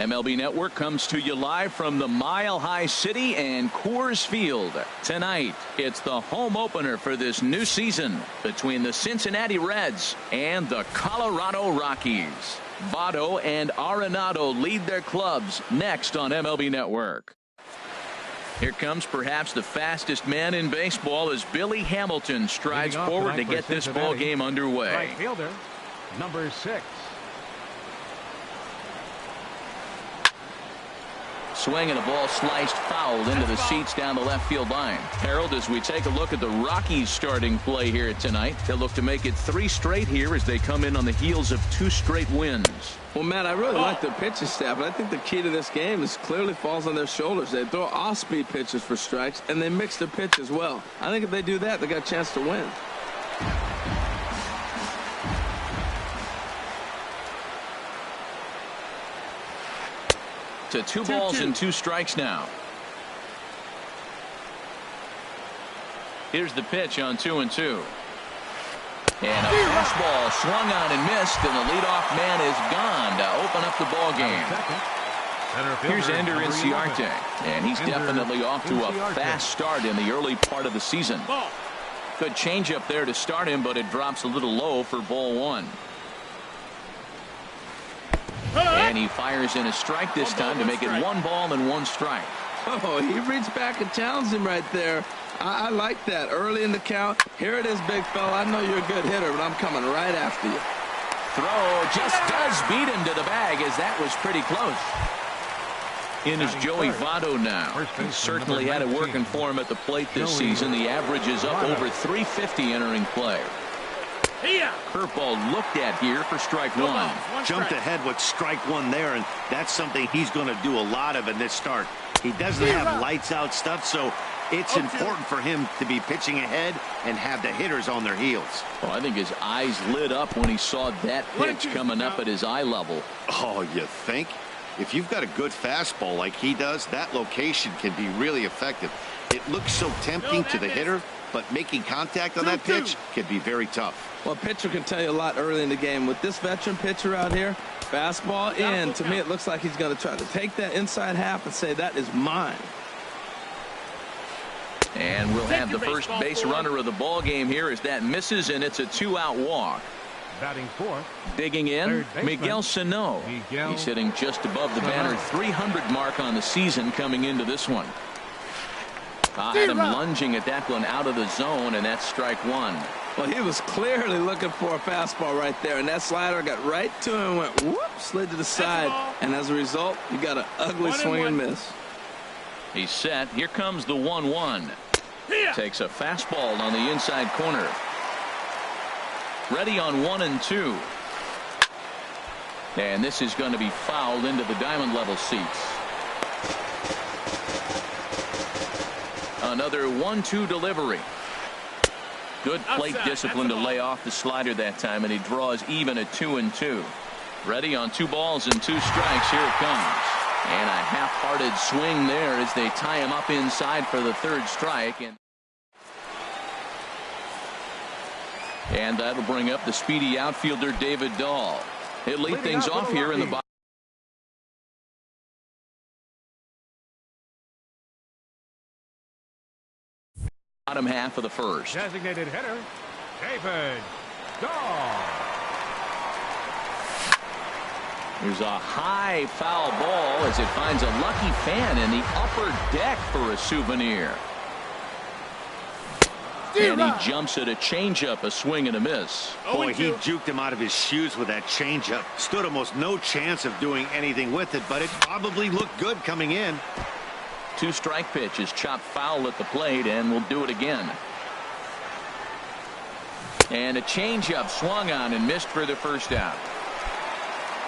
MLB Network comes to you live from the Mile High City and Coors Field. Tonight, it's the home opener for this new season between the Cincinnati Reds and the Colorado Rockies. Votto and Arenado lead their clubs next on MLB Network. Here comes perhaps the fastest man in baseball as Billy Hamilton strides forward to get this ball game underway. Right fielder, number 6. Swing and a ball sliced foul into the seats down the left field line. Harold, as we take a look at the Rockies starting play here tonight, they'll look to make it 3 straight here as they come in on the heels of 2 straight wins. Well, Matt, I really like their pitching staff, but I think the key to this game is clearly falls on their shoulders. They throw off-speed pitches for strikes, and they mix their pitch as well. I think if they do that, they got a chance to win. To 2 balls and 2 strikes now. Here's the pitch on 2-2. And a fastball swung on and missed, and the leadoff man is gone to open up the ball game. Here's Ender Inciarte, and he's definitely off to a fast start in the early part of the season. Good changeup there to start him, but it drops a little low for ball 1. And he fires in a strike this time to make it 1 ball and 1 strike. Oh, he reached back and challenged him right there. I like that. Early in the count. Here it is, big fella. I know you're a good hitter, but I'm coming right after you. Throw just does beat him to the bag, as that was pretty close. In is Joey Votto now. He certainly had it working for him at the plate this season. The average is up over 350 entering play. Curveball looked at here for strike 1. Jumped ahead with strike 1 there, and that's something he's going to do a lot of in this start. He doesn't have lights out stuff, so it's important for him to be pitching ahead and have the hitters on their heels. Well, I think his eyes lit up when he saw that pitch coming up at his eye level. Oh, you think? If you've got a good fastball like he does, that location can be really effective. It looks so tempting to the hitter, but making contact on that pitch can be very tough. Well, a pitcher can tell you a lot early in the game. With this veteran pitcher out here, fastball in, to me it looks like he's going to try to take that inside half and say, that is mine. And we'll have the first base runner of the ball game here as that misses, and it's a 2-out walk. Batting 4th. Digging in, Miguel Sano. He's hitting just above the banner 300 mark on the season coming into this one. Had him lunging at that one out of the zone, and that's strike 1. Well, he was clearly looking for a fastball right there, and that slider got right to him and went whoop, slid to the side, and as a result, you got an ugly swing and miss. He's set. Here comes the 1-1. Takes a fastball on the inside corner. Ready on 1-2. And this is going to be fouled into the diamond level seats. Another 1-2 delivery. Good plate discipline to lay off the slider that time, and he draws even at 2-2. Ready on 2 balls and 2 strikes. Here it comes. And a half-hearted swing there as they tie him up inside for the 3rd strike. And that'll bring up the speedy outfielder David Dahl. He'll lead things off here in the bottom half of the 1st. Designated hitter, David Dahl. There's a high foul ball as it finds a lucky fan in the upper deck for a souvenir. And he jumps at a changeup, a swing and a miss. Boy, he juked him out of his shoes with that changeup. Stood almost no chance of doing anything with it, but it probably looked good coming in. 2-strike pitch is chopped foul at the plate, and we'll do it again. And a changeup swung on and missed for the 1st out.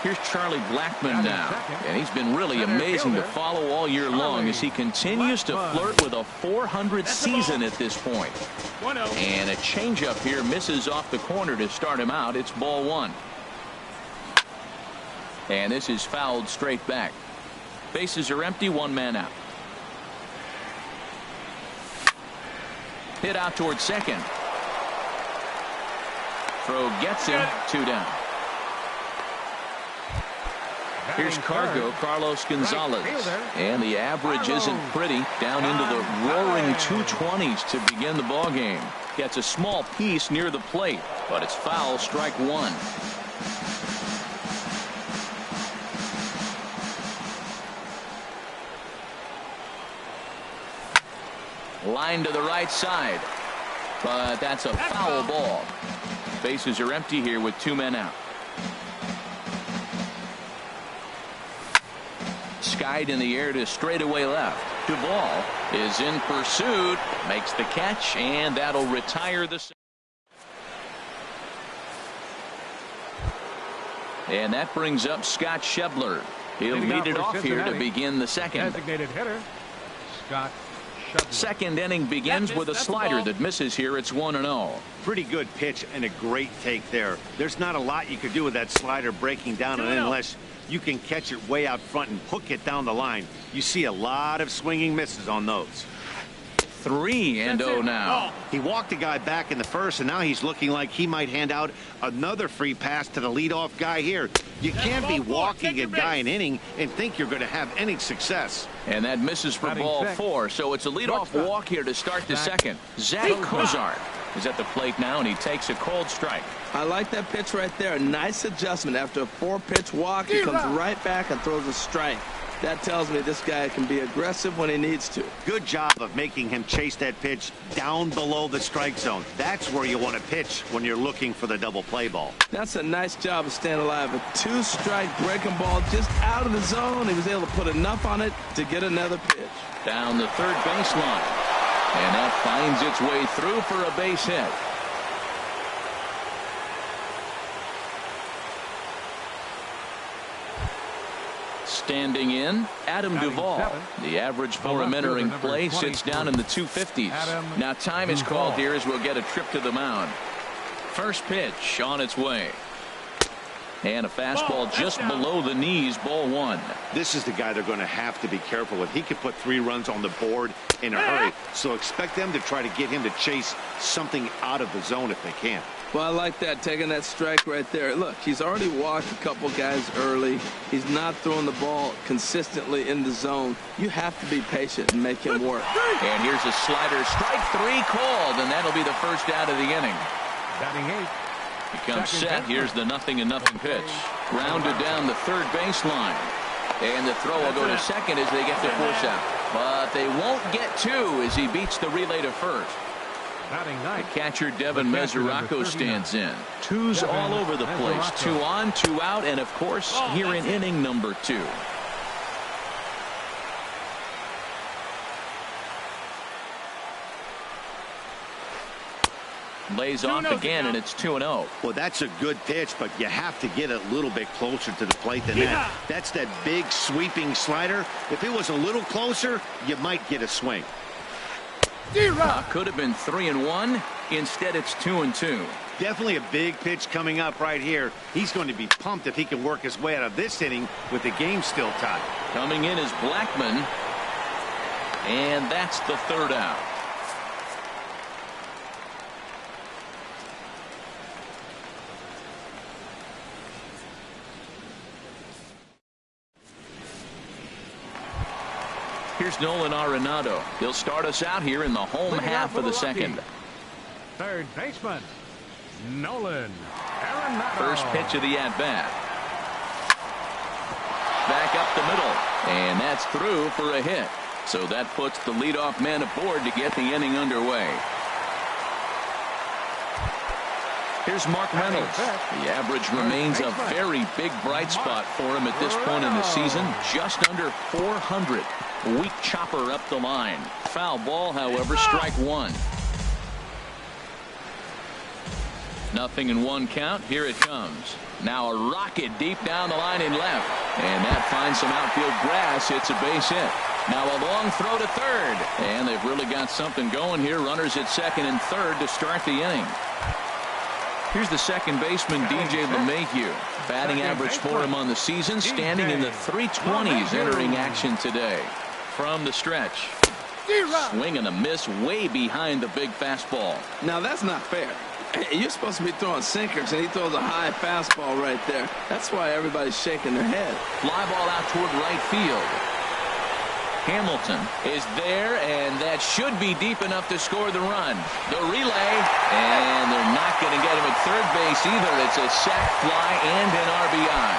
Here's Charlie Blackmon now, and he's been really amazing to follow all year long as he continues to flirt with a .400 season at this point. And a changeup here misses off the corner to start him out. It's ball 1. And this is fouled straight back. Bases are empty, 1 man out. Hit out towards second. Throw gets him, 2 down. Here's Carlos Gonzalez. And the average isn't pretty. Down into the roaring 220s to begin the ball game. Gets a small piece near the plate, but it's foul, strike one. Line to the right side, but that's a foul ball. Bases are empty here with 2 men out. Skied in the air to straightaway left. Duvall is in pursuit, makes the catch, and that'll retire the. And that brings up Scott Schebler. He'll lead it off here to begin the second. Designated hitter, Scott Schebler. Second inning begins with a slider that misses here. It's 1-0. Pretty good pitch and a great take there. There's not a lot you could do with that slider breaking down on it unless you can catch it way out front and hook it down the line. You see a lot of swinging misses on those. 3-0 now. He walked the guy back in the first, and now he's looking like he might hand out another free pass to the leadoff guy here. You can't be walking a guy an inning and think you're going to have any success. And that misses for ball 4, so it's a leadoff walk here to start the second. Zach Cozart is at the plate now, and he takes a cold strike. I like that pitch right there. A nice adjustment. After a 4-pitch walk, he comes right back and throws a strike. That tells me this guy can be aggressive when he needs to. Good job of making him chase that pitch down below the strike zone. That's where you want to pitch when you're looking for the double play ball. That's a nice job of staying alive. A 2-strike breaking ball just out of the zone. He was able to put enough on it to get another pitch. Down the third baseline. And that finds its way through for a base hit. Standing in, Adam Duvall. The average for him entering play sits down in the 250s. Now time is called here as we'll get a trip to the mound. First pitch on its way. And a fastball just below the knees, ball 1. This is the guy they're going to have to be careful with. He could put 3 runs on the board in a hurry. So expect them to try to get him to chase something out of the zone if they can. Well, I like that, taking that strike right there. Look, he's already walked a couple guys early. He's not throwing the ball consistently in the zone. You have to be patient and make him work. And here's a slider, strike 3 called, and that'll be the first out of the inning. Batting 8. He comes set. Here's the 0-0 pitch. Grounded down the third baseline. And the throw will go to second as they get the force out. But they won't get 2 as he beats the relay to first. The catcher Devin Mesoraco stands in. 2s all over the place. 2 on, 2 out, and of course here in inning number 2. Lays off again, and it's 2-0. Well, that's a good pitch, but you have to get a little bit closer to the plate than that. That's that big sweeping slider. If it was a little closer, you might get a swing. Could have been 3-1. Instead, it's 2-2. Definitely a big pitch coming up right here. He's going to be pumped if he can work his way out of this inning with the game still tied. Coming in is Blackman. And that's the 3rd out. Here's Nolan Arenado. He'll start us out here in the home half of the second. Third baseman, Nolan Arenado. First pitch of the at-bat. Back up the middle. And that's through for a hit. So that puts the leadoff man aboard to get the inning underway. Here's Mark Reynolds. The average remains a very big bright spot for him at this point in the season. Just under 400. Weak chopper up the line. Foul ball, however, strike 1. 0-1 count. Here it comes. Now a rocket deep down the line in left. And that finds some outfield grass. It's a base hit. Now a long throw to third. And they've really got something going here. Runners at second and third to start the inning. Here's the second baseman, DJ LeMahieu. Batting average for him on the season, standing in the 320s entering action today. From the stretch. Swing and a miss way behind the big fastball. Now that's not fair. You're supposed to be throwing sinkers, and he throws a high fastball right there. That's why everybody's shaking their head. Fly ball out toward right field. Hamilton is there, and that should be deep enough to score the run. The relay, and they're not going to get him at third base either. It's a sac fly and an RBI.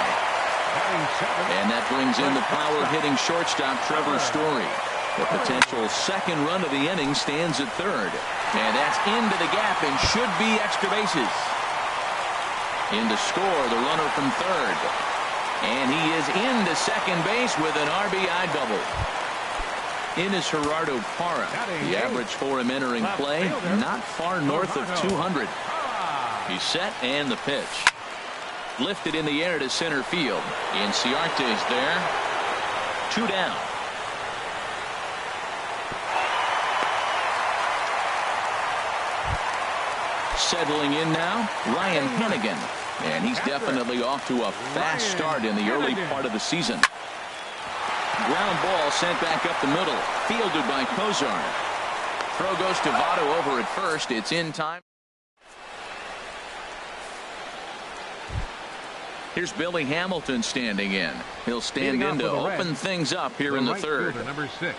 And that brings in the power-hitting shortstop, Trevor Story. The potential second run of the inning stands at third. And that's into the gap and should be extra bases. In to score, the runner from third. And he is into second base with an RBI double. In is Gerardo Parra. The average for him entering play, not far north of 200. He's set, and the pitch. Lifted in the air to center field. Inciarte is there. 2 down. Settling in now, Ryan Hennigan. And he's definitely off to a fast start in the early part of the season. Ground ball sent back up the middle. Fielded by Kozar. Throw goes to Votto over at first. It's in time. Here's Billy Hamilton standing in. He'll stand in to open things up here in the third. Number 6.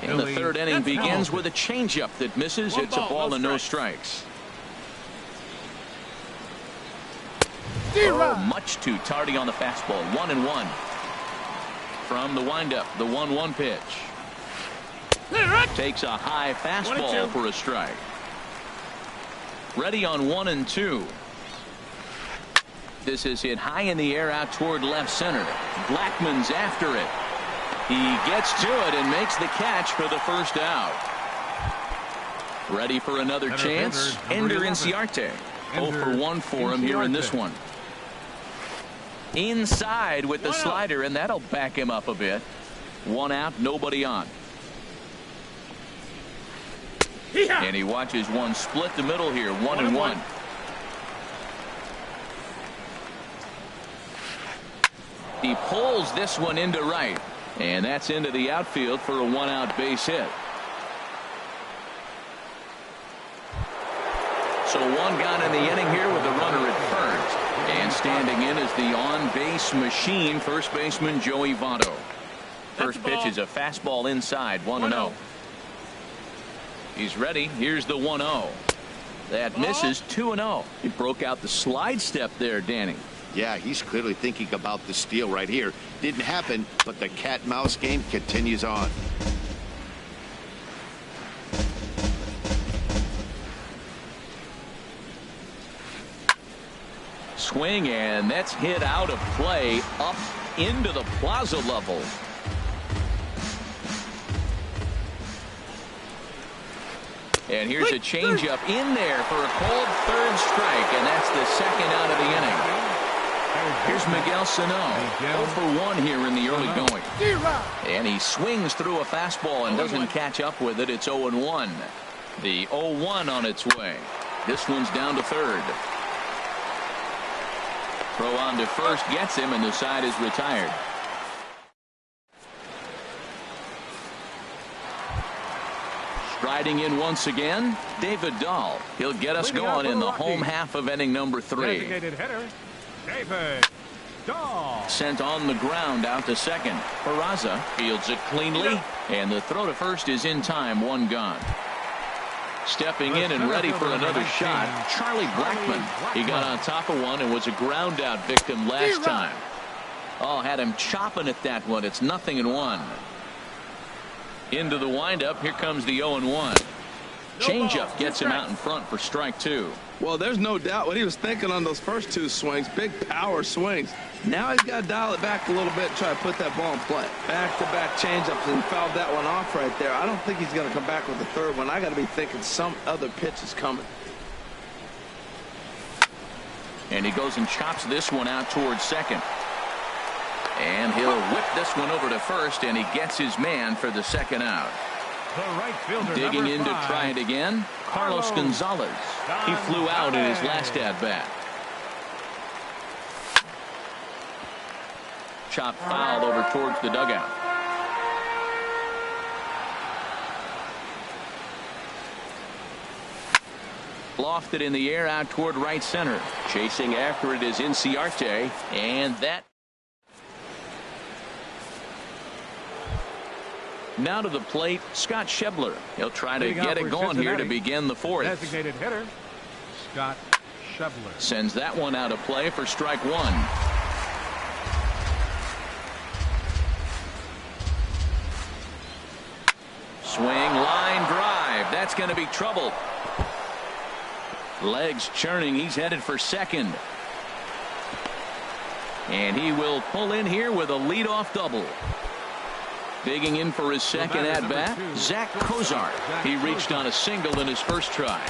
And the third inning begins with a changeup that misses. It's a ball and no strikes. Oh, much too tardy on the fastball. 1-1. From the windup, the 1-1 pitch. Takes a high fastball for a strike. Ready on 1-2. This is hit high in the air out toward left center. Blackmon's after it. He gets to it and makes the catch for the first out. Ready for another chance. Ender Inciarte. 0 for 1 for him here in this one. Inside with the slider, and that'll back him up a bit. 1 out, nobody on. And he watches one split the middle here. 1-1. He pulls this one into right, and that's into the outfield for a 1-out base hit. So 1 gone in the inning here with the runner at first. And standing in is the on-base machine, first baseman Joey Votto. First pitch is a fastball inside, 1-0. He's ready. Here's the 1-0. That misses, 2-0. He broke out the slide step there, Danny. Yeah, he's clearly thinking about the steal right here. Didn't happen, but the cat-mouse game continues on. Swing, and that's hit out of play up into the plaza level. And here's a changeup in there for a called third strike, and that's the second out of the inning. Here's Miguel Sano. 0 for 1 here in the early going. And he swings through a fastball and doesn't catch up with it. It's 0-1. The 0-1 on its way. This one's down to third. Throw on to first gets him, and the side is retired. Striding in once again, David Dahl. He'll get us going in the home half of inning number 3. Designated hitter, David Dahl. Sent on the ground out to second. Peraza fields it cleanly, and the throw to first is in time. 1 gone. Stepping in and ready for another shot, Charlie Blackmon. He got on top of one and was a ground out victim last time. Oh, had him chopping at that one. It's 0-1. Into the windup. Here comes the 0-1. Changeup gets him out in front for strike 2. Well, there's no doubt what he was thinking on those first 2 swings. Big power swings. Now he's got to dial it back a little bit and try to put that ball in play. Back-to-back changeups, and fouled that one off right there. I don't think he's going to come back with the third one. I got to be thinking some other pitch is coming. And he goes and chops this one out towards second. And he'll whip this one over to first, and he gets his man for the second out. The right fielder, digging in to try it again, Carlos Gonzalez. He flew out in his last at-bat. Chop foul over towards the dugout. Lofted in the air out toward right center. Chasing after it is Inciarte, and that. Now to the plate, Scott Schebler. He'll try to get it going here to begin the fourth. Designated hitter, Scott Schebler. Sends that one out of play for strike one. Swing, line drive. That's going to be trouble. Legs churning. He's headed for second. And he will pull in here with a leadoff double. Digging in for his second at-bat, Zach Kozart. He reached on a single in his first try.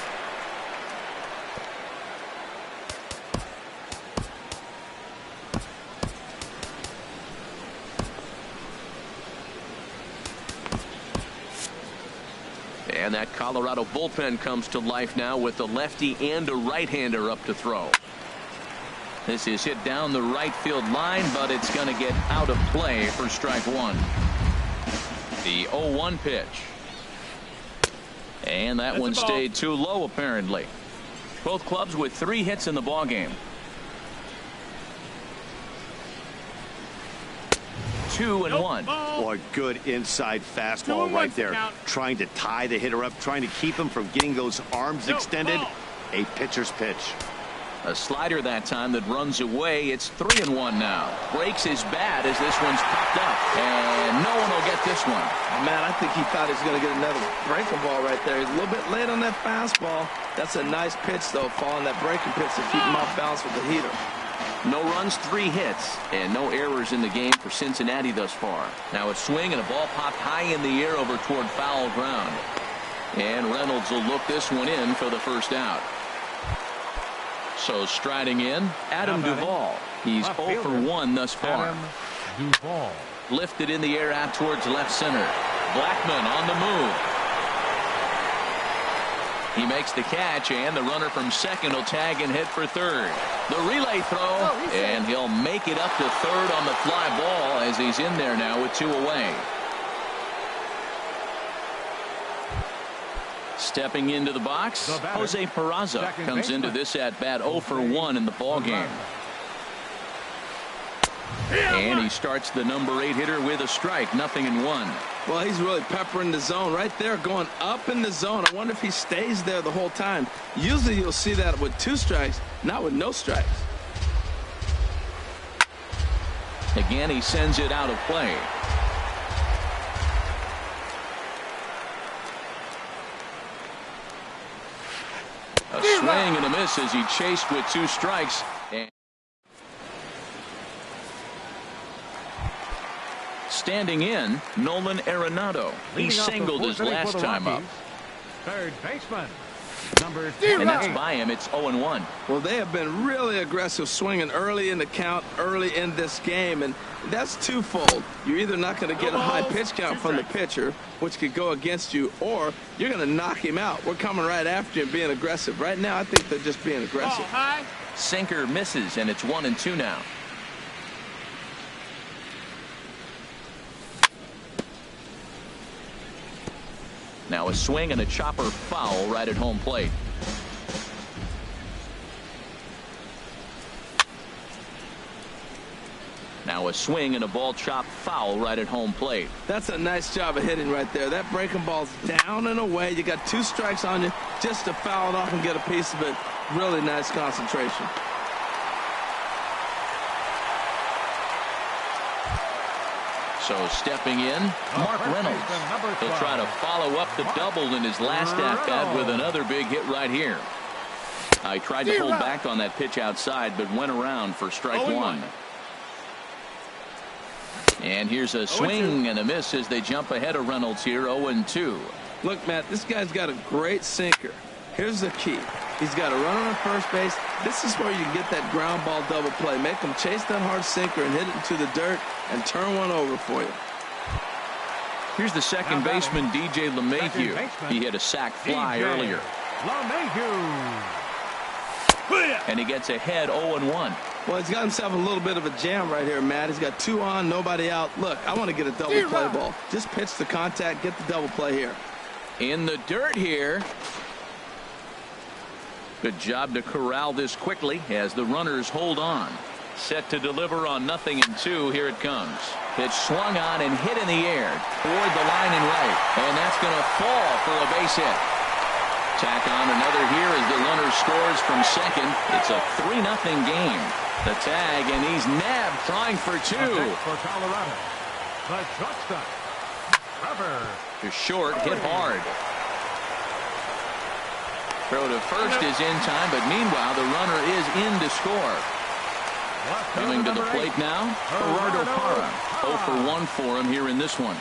And that Colorado bullpen comes to life now with a lefty and a right-hander up to throw. This is hit down the right field line, but it's going to get out of play for strike one. The 0-1 pitch. And that one stayed too low, apparently. Both clubs with 3 hits in the ballgame. 2-1. Boy, good inside fastball right there. Trying to tie the hitter up, trying to keep him from getting those arms extended. A pitcher's pitch. A slider that time that runs away. It's 3-1 now. Breaks his bat as this one's popped up. And no one will get this one. Oh, man, I think he thought he was going to get another breaking ball right there. He's a little bit late on that fastball. That's a nice pitch, though, following that breaking pitch to keep him off balance with the heater. No runs, 3 hits, and no errors in the game for Cincinnati thus far. Now a swing and a ball popped high in the air over toward foul ground. And Reynolds will look this one in for the first out. So striding in, Adam Duvall. He's 0 for 1 thus far. Adam Duvall. Lifted in the air out towards left center. Blackman on the move. He makes the catch, and the runner from second will tag and hit for third. The relay throw, and he'll make it up to third on the fly ball as he's in there now with 2 away. Stepping into the box, Jose Peraza comes into this at-bat 0 for 1 in the ballgame. And he starts the number 8 hitter with a strike, 0-1. Well, he's really peppering the zone right there, going up in the zone. I wonder if he stays there the whole time. Usually you'll see that with 2 strikes, not with no strikes. Again, he sends it out of play. A swing and a miss as he chased with 2 strikes. And standing in, Nolan Arenado. He singled his last time up. Third baseman, number and that's by him. It's 0-1. Well, they have been really aggressive swinging early in the count, early in this game, and that's twofold. You're either not going to get a high pitch count from the pitcher, which could go against you, or you're going to knock him out. We're coming right after you and being aggressive. Right now, I think they're just being aggressive. Sinker misses, and it's 1-2 now. Now a swing and a chopper foul right at home plate. Now a swing and a ball chop foul right at home plate. That's a nice job of hitting right there. That breaking ball's down and away. You got 2 strikes on you just to foul it off and get a piece of it. Really nice concentration. So stepping in, Mark Reynolds. He'll try to follow up the double in his last at-bat with another big hit right here. I tried to pull back on that pitch outside, but went around for strike 1. And here's a swing and a miss as they jump ahead of Reynolds here, 0-2. Look, Matt, this guy's got a great sinker. Here's the key. He's got a runner on first base. This is where you get that ground ball double play. Make him chase that hard sinker and hit it into the dirt and turn one over for you. Here's the second baseman, DJ LeMahieu. He hit a sac fly earlier. And he gets ahead 0-1. Well, he's got himself a little bit of a jam right here, Matt. He's got 2 on, nobody out. Look, I want to get a double play ball. Just pitch the contact, get the double play here. In the dirt here. Good job to corral this quickly as the runners hold on. Set to deliver on 0-2. Here it comes. Pitch swung on and hit in the air toward the line and right. And that's going to fall for a base hit. Tack on another here as the runner scores from second. It's a 3-0 game. The tag, and he's nabbed trying for two. For Colorado, the shortstop, Trevor. To short, hit hard. Throw to first is in time, but meanwhile the runner is in to score. Coming to the plate now, Gerardo Parra. 0 for 1 for him here in this one.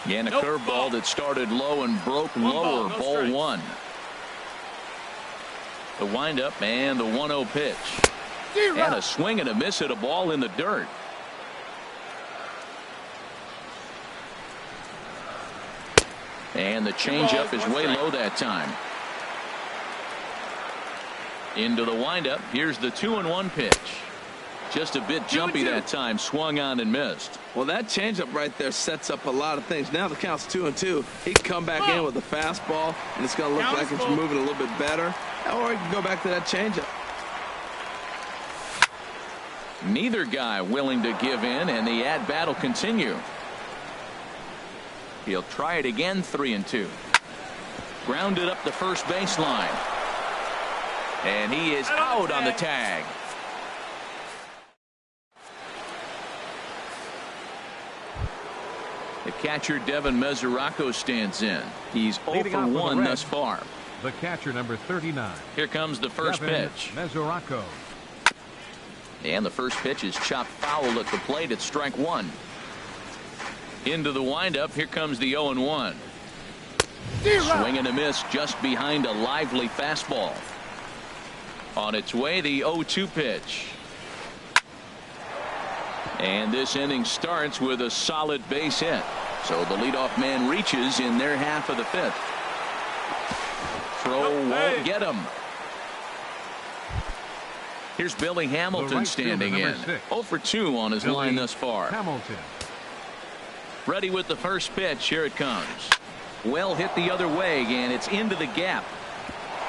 And a curveball that started low and broke lower. Ball 1. The windup and the 1-0 pitch. And a swing and a miss at a ball in the dirt. And the changeup is way low that time. Into the windup. Here's the 2-1 pitch. Just a bit jumpy that time. Swung on and missed. Well, that changeup right there sets up a lot of things. Now the count's 2-2. He can come back in with a fastball, and it's going to look like it's moving a little bit better. Or he can go back to that changeup. Neither guy willing to give in, and the at-bat will continue. He'll try it again. 3-2. Grounded up the first baseline. And he is out on the tag. The catcher Devin Mesoraco stands in. He's 0 for 1 thus far. The catcher, number 39. Here comes the first pitch. Mesoraco. And the first pitch is chopped foul at the plate at strike 1. Into the windup. Here comes the 0-1. Swing and a miss just behind a lively fastball. On its way, the 0-2 pitch. And this inning starts with a solid base hit. So the leadoff man reaches in their half of the 5th. Throw won't get him. Here's Billy Hamilton standing in. 0 for 2 on his line thus far. Hamilton. Ready with the first pitch. Here it comes. Well hit the other way, and it's into the gap.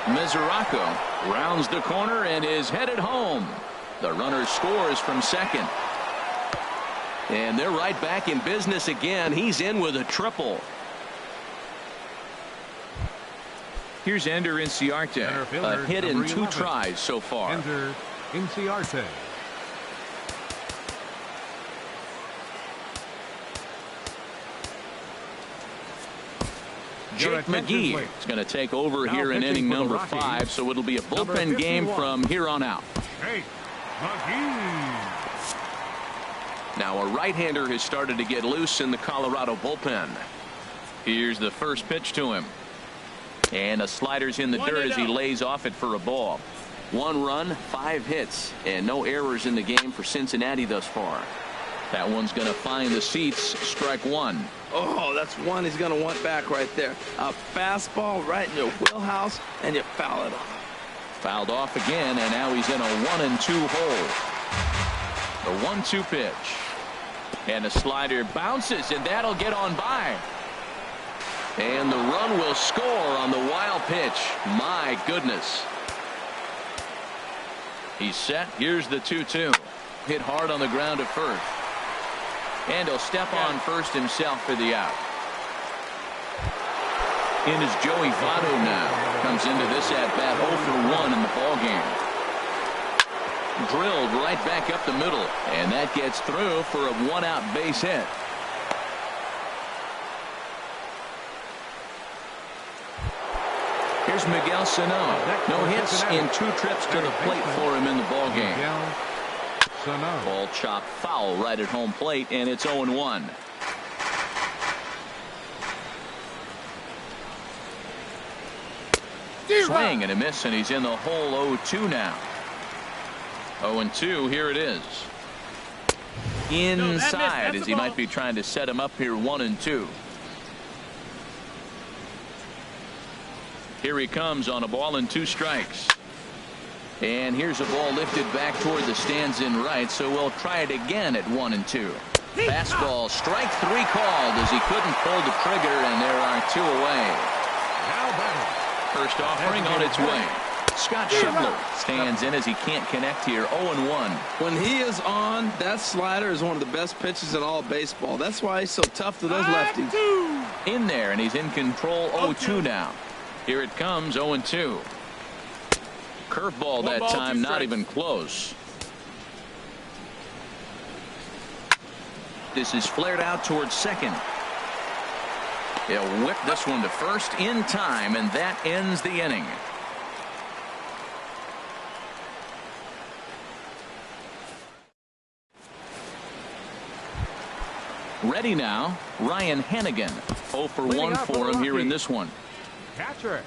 Mesoraco rounds the corner and is headed home. The runner scores from second. And they're right back in business again. He's in with a triple. Here's Ender Inciarte. A hit in 2 tries so far. Ender Inciarte. Jake McGee is going to take over here in inning number 5, so it'll be a bullpen game from here on out. Jake McGee. Now a right-hander has started to get loose in the Colorado bullpen. Here's the first pitch to him. And a slider's in the dirt as he lays off it for a ball. 1 run, 5 hits, and no errors in the game for Cincinnati thus far. That one's going to find the seats. Strike 1. Oh, that's one he's going to want back right there. A fastball right in your wheelhouse, and you foul it off. Fouled off again, and now he's in a 1-2 hole. The 1-2 pitch. And a slider bounces, and that'll get on by. And the run will score on the wild pitch. My goodness. He's set. Here's the 2-2. Hit hard on the ground at first. And he'll step on first himself for the out. In is Joey Votto now. Comes into this at-bat 0 for 1 in the ballgame. Drilled right back up the middle. And that gets through for a 1-out base hit. Here's Miguel Sano. No hits in 2 trips to the plate for him in the ballgame. Ball chopped foul right at home plate, and it's 0-1. Swing and a miss, and he's in the hole. 0-2 now. 0-2. Here it is. Inside as he might be trying to set him up here. 1-2. Here he comes on a ball and 2 strikes. And here's a ball lifted back toward the stands in right, so we'll try it again at 1-2. Fastball, strike 3 called as he couldn't pull the trigger, and there are 2 away. Now batting. first offering on its way. Scott Scheffler stands in as he can't connect here. 0-1. When he is on, that slider is one of the best pitches in all baseball. That's why he's so tough to those lefties. In there, and he's in control. 0-2 now. Here it comes. 0-2. Curveball that time, not even close. This is flared out towards second. He'll whip this one to first in time, and that ends the inning. Ready now, Ryan Hannigan. 0 for 1 for him here in this one. Catcher,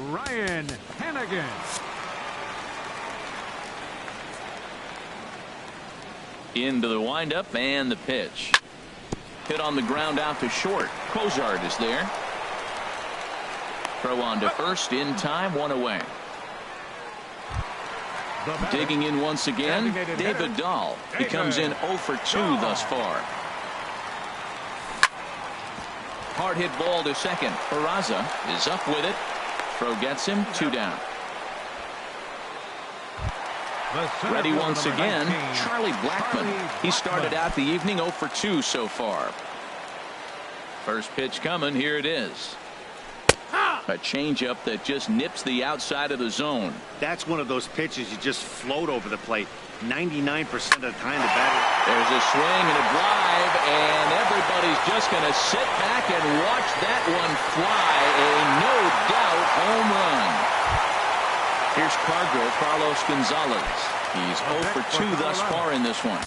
Ryan Hannigan. Into the windup and the pitch. Hit on the ground out to short. Cozart is there. Throw on to first in time, 1 away. Digging in once again, David Dahl. He comes in 0 for 2 thus far. Hard hit ball to second. Peraza is up with it. Throw gets him, 2 down. Ready once again, Charlie Blackmon. He started out the evening 0 for 2 so far. First pitch coming, here it is. A changeup that just nips the outside of the zone. That's one of those pitches you just float over the plate. 99% of the time the batter. There's a swing and a drive, and everybody's just going to sit back and watch that one fly. A no-doubt home run. Here's Carlos Gonzalez. He's 0 for 2 thus far in this one.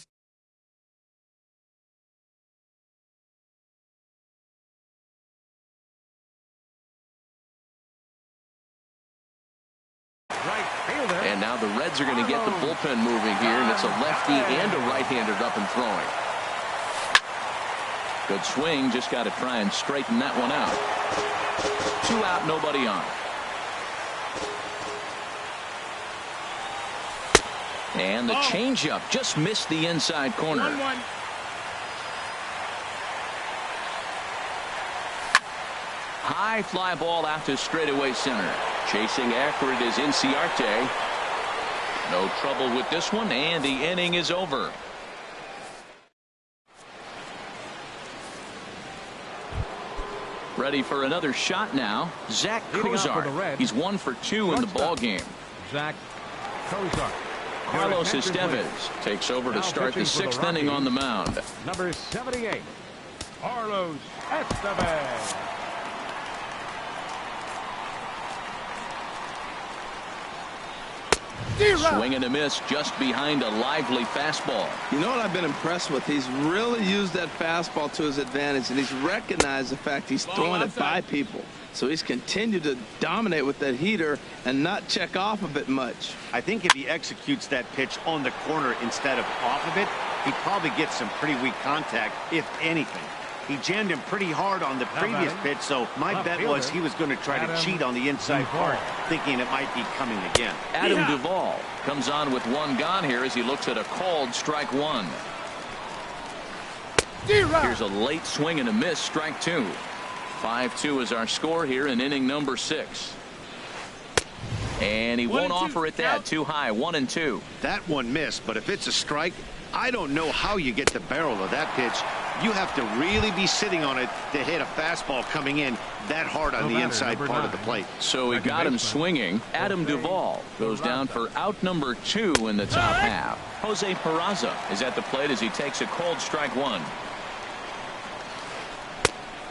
And now the Reds are going to get the bullpen moving here, and it's a lefty and a right-hander up and throwing. Good swing, just got to try and straighten that one out. 2 out, nobody on. And the changeup just missed the inside corner. 1-1. High fly ball out to straightaway center. Chasing after it is Inciarte. No trouble with this one, and the inning is over. Ready for another shot now. Zach Cozart. He's 1 for 2 in the ball game. Zach Cozart. Carlos Estevez takes over to start the 6th inning on the mound. Number 78, Carlos Estevez. Swing and a miss just behind a lively fastball. You know what I've been impressed with? He's really used that fastball to his advantage, and he's recognized the fact he's throwing it by people. So he's continued to dominate with that heater and not check off of it much. I think if he executes that pitch on the corner instead of off of it, he probably gets some pretty weak contact, if anything. He jammed him pretty hard on the previous pitch, so my bet was he was going to try to cheat on the inside part, thinking it might be coming again. Adam Duvall comes on with 1 gone here as he looks at a called strike 1. Here's a late swing and a miss, strike 2. 5-2 is our score here in inning number 6. And he won't offer it that. Too high. 1-2. That one missed, but if it's a strike, I don't know how you get the barrel of that pitch. You have to really be sitting on it to hit a fastball coming in that hard on the inside part of the plate. So he got him swinging. Adam Duvall goes down for out number 2 in the top half. Jose Peraza is at the plate as he takes a cold strike 1.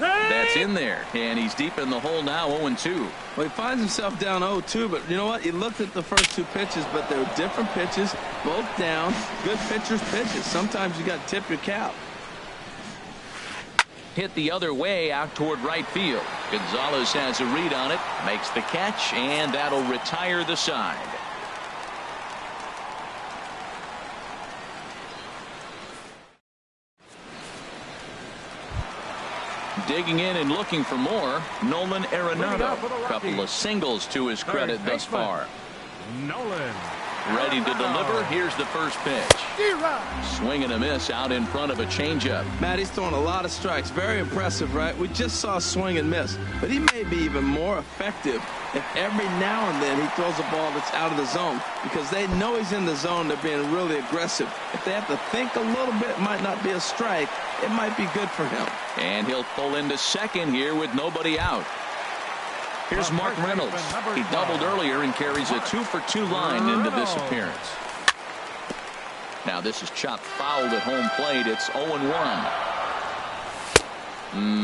That's in there, and he's deep in the hole now. 0-2. Well, he finds himself down 0-2, but you know what? He looked at the first 2 pitches, but they were different pitches, both down. Good pitchers' pitches. Sometimes you got to tip your cap. Hit the other way out toward right field. Gonzalez has a read on it, makes the catch, and that'll retire the side. Digging in and looking for more, Nolan Arenado. A couple of singles to his credit thus far. Nolan Ready to deliver. Here's the first pitch. Swing and a miss out in front of a changeup. Matt, he's throwing a lot of strikes. Very impressive, right? We just saw swing and miss. But he may be even more effective if every now and then he throws a ball that's out of the zone. Because they know he's in the zone. They're being really aggressive. If they have to think a little bit, it might not be a strike. It might be good for him. And he'll pull into second here with nobody out. Here's Mark Reynolds. He doubled earlier and carries a 2-for-2 line into this appearance. Now this is chopped foul at home plate. It's 0-1.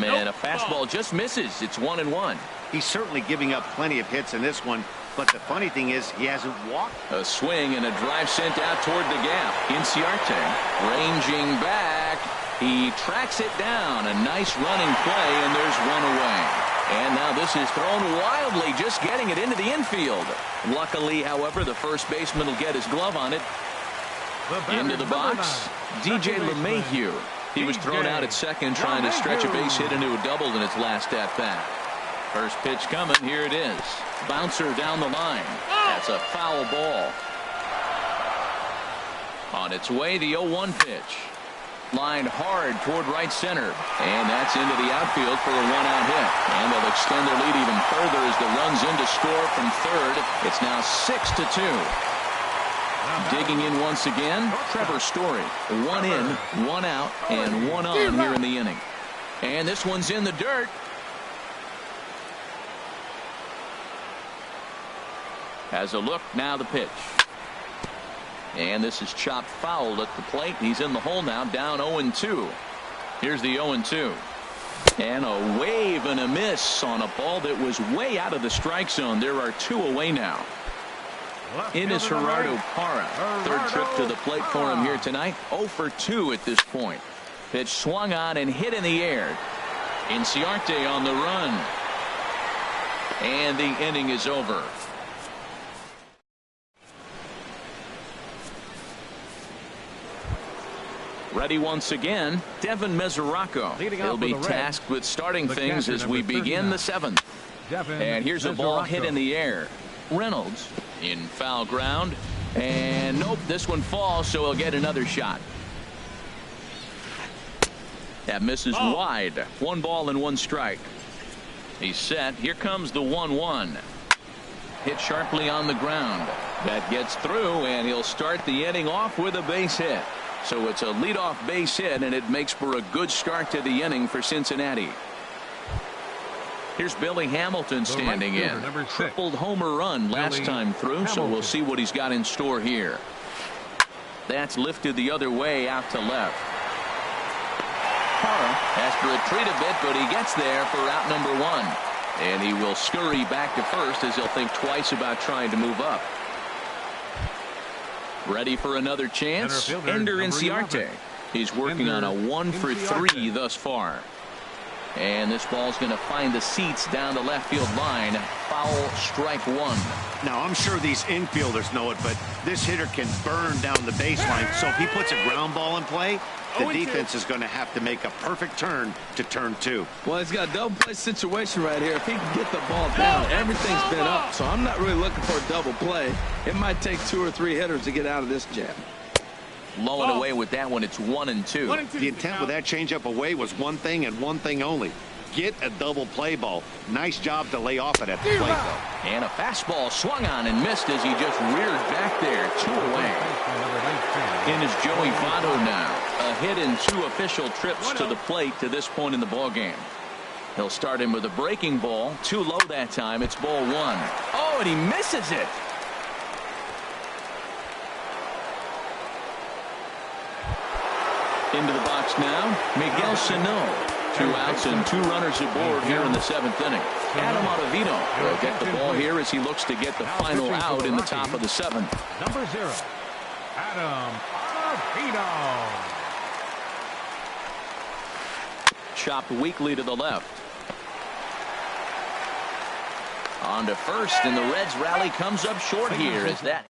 And a fastball just misses. It's 1-1. He's certainly giving up plenty of hits in this one. But the funny thing is he hasn't walked. A swing and a drive sent out toward the gap. Inciarte ranging back. He tracks it down. A nice running play, and there's one away. And now this is thrown wildly, just getting it into the infield. Luckily, however, the first baseman will get his glove on it. Into the box, DJ LeMahieu. He was thrown out at second trying to stretch a base hit into a double in its last at-bat. First pitch coming. Here it is. Bouncer down the line. That's a foul ball. On its way, the 0-1 pitch. Lined hard toward right center. And that's into the outfield for a one-out hit. And they'll extend their lead even further as the runs in to score from third. It's now 6-2. Digging in once again, Trevor Story. One in, one out, and one on here in the inning. And this one's in the dirt. Has a look, now the pitch. And this is chopped foul at the plate. He's in the hole now, down 0-2. Here's the 0-2. And a wave and a miss on a ball that was way out of the strike zone. There are two away now. In is Gerardo Parra. Third trip to the plate for him here tonight. 0-for-2 at this point. Pitch swung on and hit in the air. Inciarte on the run. And the inning is over. Ready once again, Devin Mesoraco. He'll be tasked with starting things as we begin the seventh. And here's a ball hit in the air. Reynolds in foul ground. And nope, this one falls, so he'll get another shot. That misses wide. 1 ball and 1 strike. He's set. Here comes the 1-1. Hit sharply on the ground. That gets through, and he'll start the inning off with a base hit. So it's a leadoff base hit, and it makes for a good start to the inning for Cincinnati. Here's Billy Hamilton standing in. Tripled homer run last time through, so we'll see what he's got in store here. That's lifted the other way out to left. Parra has to retreat a bit, but he gets there for out number 1. And he will scurry back to first as he'll think twice about trying to move up. Ready for another chance? Ender Inciarte. He's working on a 1-for-3 thus far. And this ball's going to find the seats down the left field line. Foul, strike 1. Now, I'm sure these infielders know it, but this hitter can burn down the baseline. So if he puts a ground ball in play, the defense is going to have to make a perfect turn to turn 2. Well, he's got a double play situation right here. If he can get the ball down, everything's been up. So I'm not really looking for a double play. It might take 2 or 3 hitters to get out of this jam. Low and away with that one. It's 1-2. The intent with that changeup away was one thing and one thing only. Get a double play ball. Nice job to lay off it at the plate, though. And a fastball swung on and missed as he just reared back there. 2 away. In is Joey Votto now. A hit in 2 official trips to the plate to this point in the ball game. He'll start him with a breaking ball. Too low that time. It's ball 1. Oh, and he misses it. Into the box now, Miguel Sano. 2 outs and 2 runners aboard here in the 7th inning. Adam Ottavino will get the ball here as he looks to get the final out in the top of the 7th. Number 0, Adam Ottavino. Chopped weakly to the left. On to first, and the Reds rally comes up short here as that.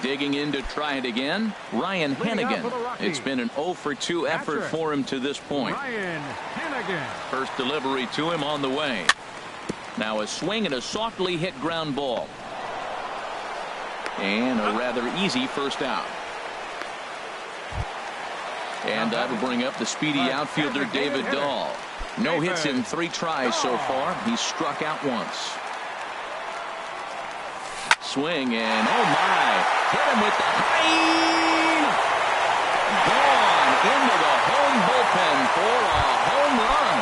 Digging in to try it again, Ryan Hennigan. It's been an 0-for-2 effort for him to this point. Ryan Hennigan. First delivery to him on the way. Now a swing and a softly hit ground ball. And a rather easy first out. And that'll bring up the speedy outfielder David Dahl. No hits in 3 tries so far. He's struck out once. Swing and oh my. Hit him with the high. Gone into the home bullpen for a home run.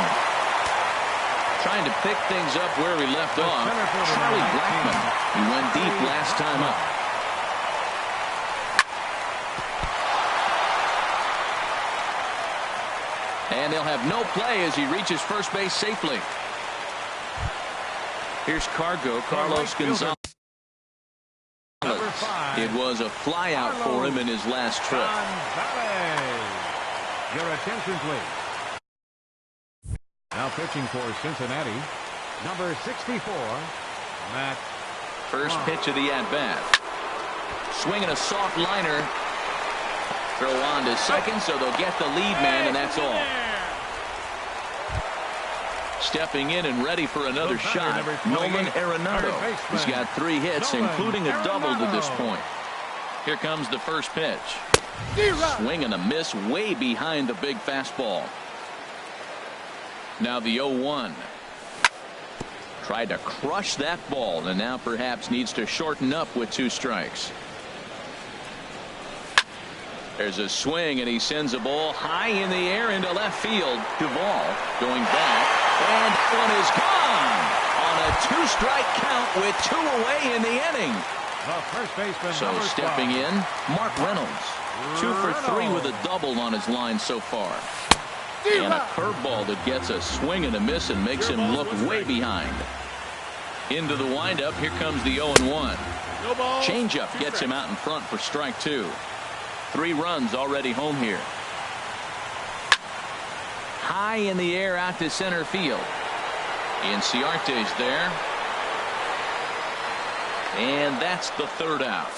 Trying to pick things up where we left off. Charlie Blackmon. He went deep last time up. And they'll have no play as he reaches first base safely. Here's Carlos Gonzalez. It was a fly out for him in his last trip. Your attention, please. Now pitching for Cincinnati, number 64, Matt. First pitch of the at-bat. Swinging a soft liner. Throw on to second, so they'll get the lead man, and that's all. Stepping in and ready for another shot, Nolan Arenado. He's got 3 hits, including a double to this point. Here comes the first pitch. Swing and a miss way behind the big fastball. Now the 0-1. Tried to crush that ball, and now perhaps needs to shorten up with 2 strikes. There's a swing, and he sends a ball high in the air into left field. Duvall going back, and one is gone on a 2-strike count with 2 away in the inning. First baseman, so stepping in, Mark Reynolds. 2 for 3 with a double on his line so far. And a curveball that gets a swing and a miss and makes him look way behind. Into the windup, here comes the 0-1. Changeup gets him out in front for strike 2. 3 runs already home here. High in the air out to center field. Inciarte's there. And that's the 3rd out.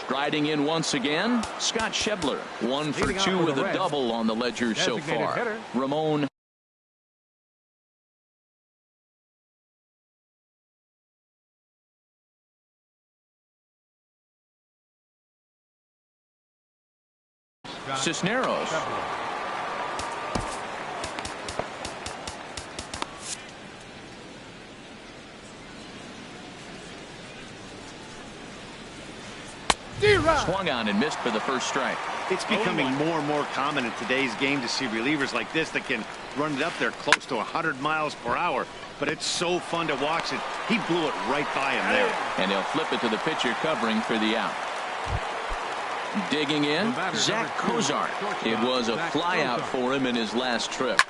Striding in once again, Scott Schebler. 1 for 2 with a double on the ledger so far. Ramon Cisneros. Swung on and missed for the first strike. It's becoming more and more common in today's game to see relievers like this that can run it up there close to 100 miles per hour. But it's so fun to watch it. He blew it right by him there. And he'll flip it to the pitcher covering for the out. Digging in, Zach Cozart. It was a flyout for him in his last trip.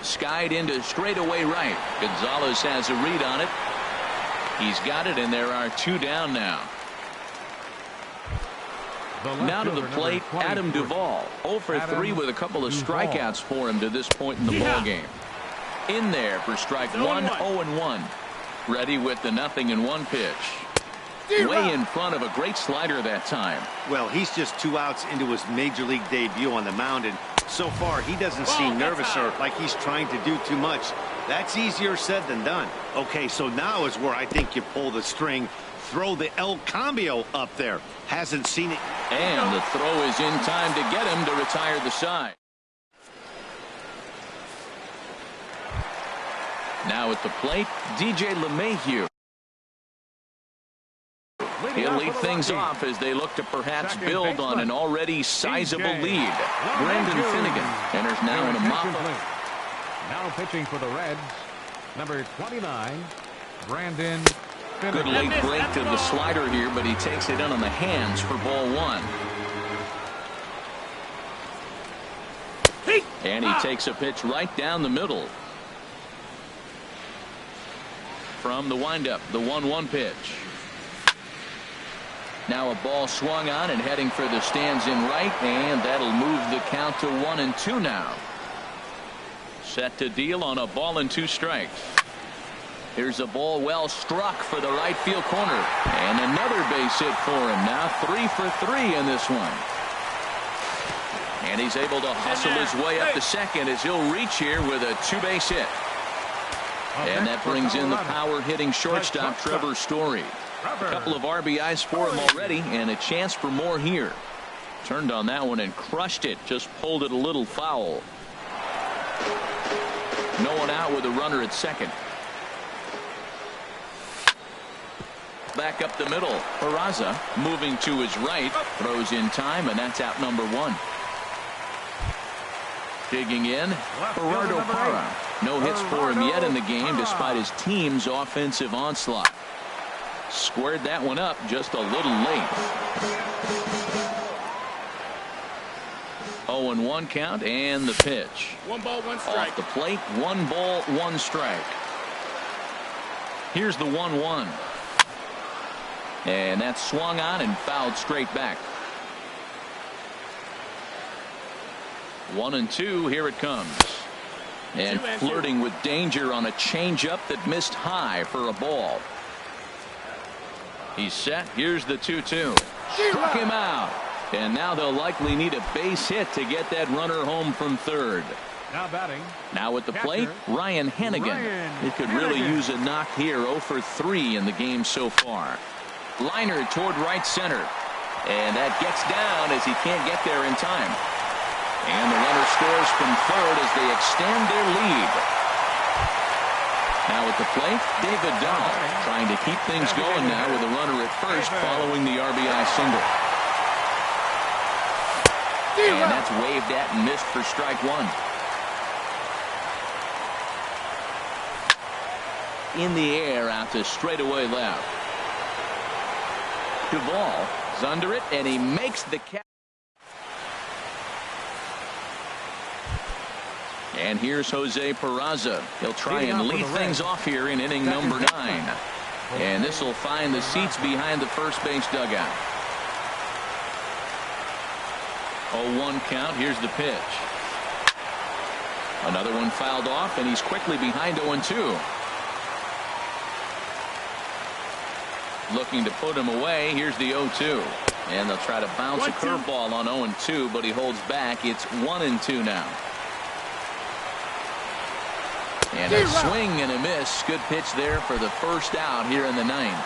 Skied into straightaway right. Gonzalez has a read on it. He's got it, and there are 2 down now. Now to the plate, Adam Duvall. 0 for 3 with a couple of strikeouts for him to this point in the ballgame. In there for strike 1, 0-1. Ready with the 0-1 pitch. Way in front of a great slider that time. Well, he's just 2 outs into his major league debut on the mound, and so far he doesn't seem nervous or like he's trying to do too much. That's easier said than done. Okay, so now is where I think you pull the string. Throw the El Cambio up there. Hasn't seen it. And the throw is in time to get him to retire the side. Now at the plate, DJ LeMahieu. He'll lead things off as they look to perhaps build on an already sizable lead. Brandon Finnegan enters now in a mop-up. Now pitching for the Reds, number 29, Brandon Finnegan. Good late break to the slider here, but he takes it in on the hands for ball 1. And he takes a pitch right down the middle. From the windup, the 1-1 pitch. Now a ball swung on and heading for the stands in right, and that'll move the count to 1-2 now. Set to deal on a ball and 2 strikes. Here's a ball well struck for the right field corner, and another base hit for him. Now 3 for 3 in this one. And he's able to hustle his way up to second as he'll reach here with a two-base hit. And that brings in the power-hitting shortstop, Trevor Story. A couple of RBIs for him already, and a chance for more here. Turned on that one and crushed it. Just pulled it a little foul. No one out with a runner at second. Back up the middle. Peraza moving to his right. Throws in time, and that's out number one. Digging in, Gerardo Parra. No hits for him yet in the game despite his team's offensive onslaught. Squared that one up just a little late. 0-1 count and the pitch. 1 ball, 1 strike. Off the plate, 1 ball, 1 strike. Here's the 1-1. And that's swung on and fouled straight back. 1-2, here it comes. And flirting with danger on a changeup that missed high for a ball. He's set. Here's the 2-2. Struck him out. And now they'll likely need a base hit to get that runner home from third. Now batting. Now at the plate, Ryan Hannigan. It could really use a knock here. 0 for 3 in the game so far. Liner toward right center. And that gets down as he can't get there in time. And the runner scores from third as they extend their lead. Now at the plate, David Dahl trying to keep things going now with a runner at first following the RBI single. And that's waved at and missed for strike one. In the air out to straightaway left. Duvall is under it, and he makes the catch. And here's Jose Peraza. He'll try and lead things off here in inning number 9. And this will find the seats behind the first base dugout. 0-1 count. Here's the pitch. Another one fouled off, and he's quickly behind 0-2. Looking to put him away. Here's the 0-2. And they'll try to bounce a curveball on 0-2, but he holds back. It's 1-2 now. And a swing and a miss. Good pitch there for the first out here in the 9th.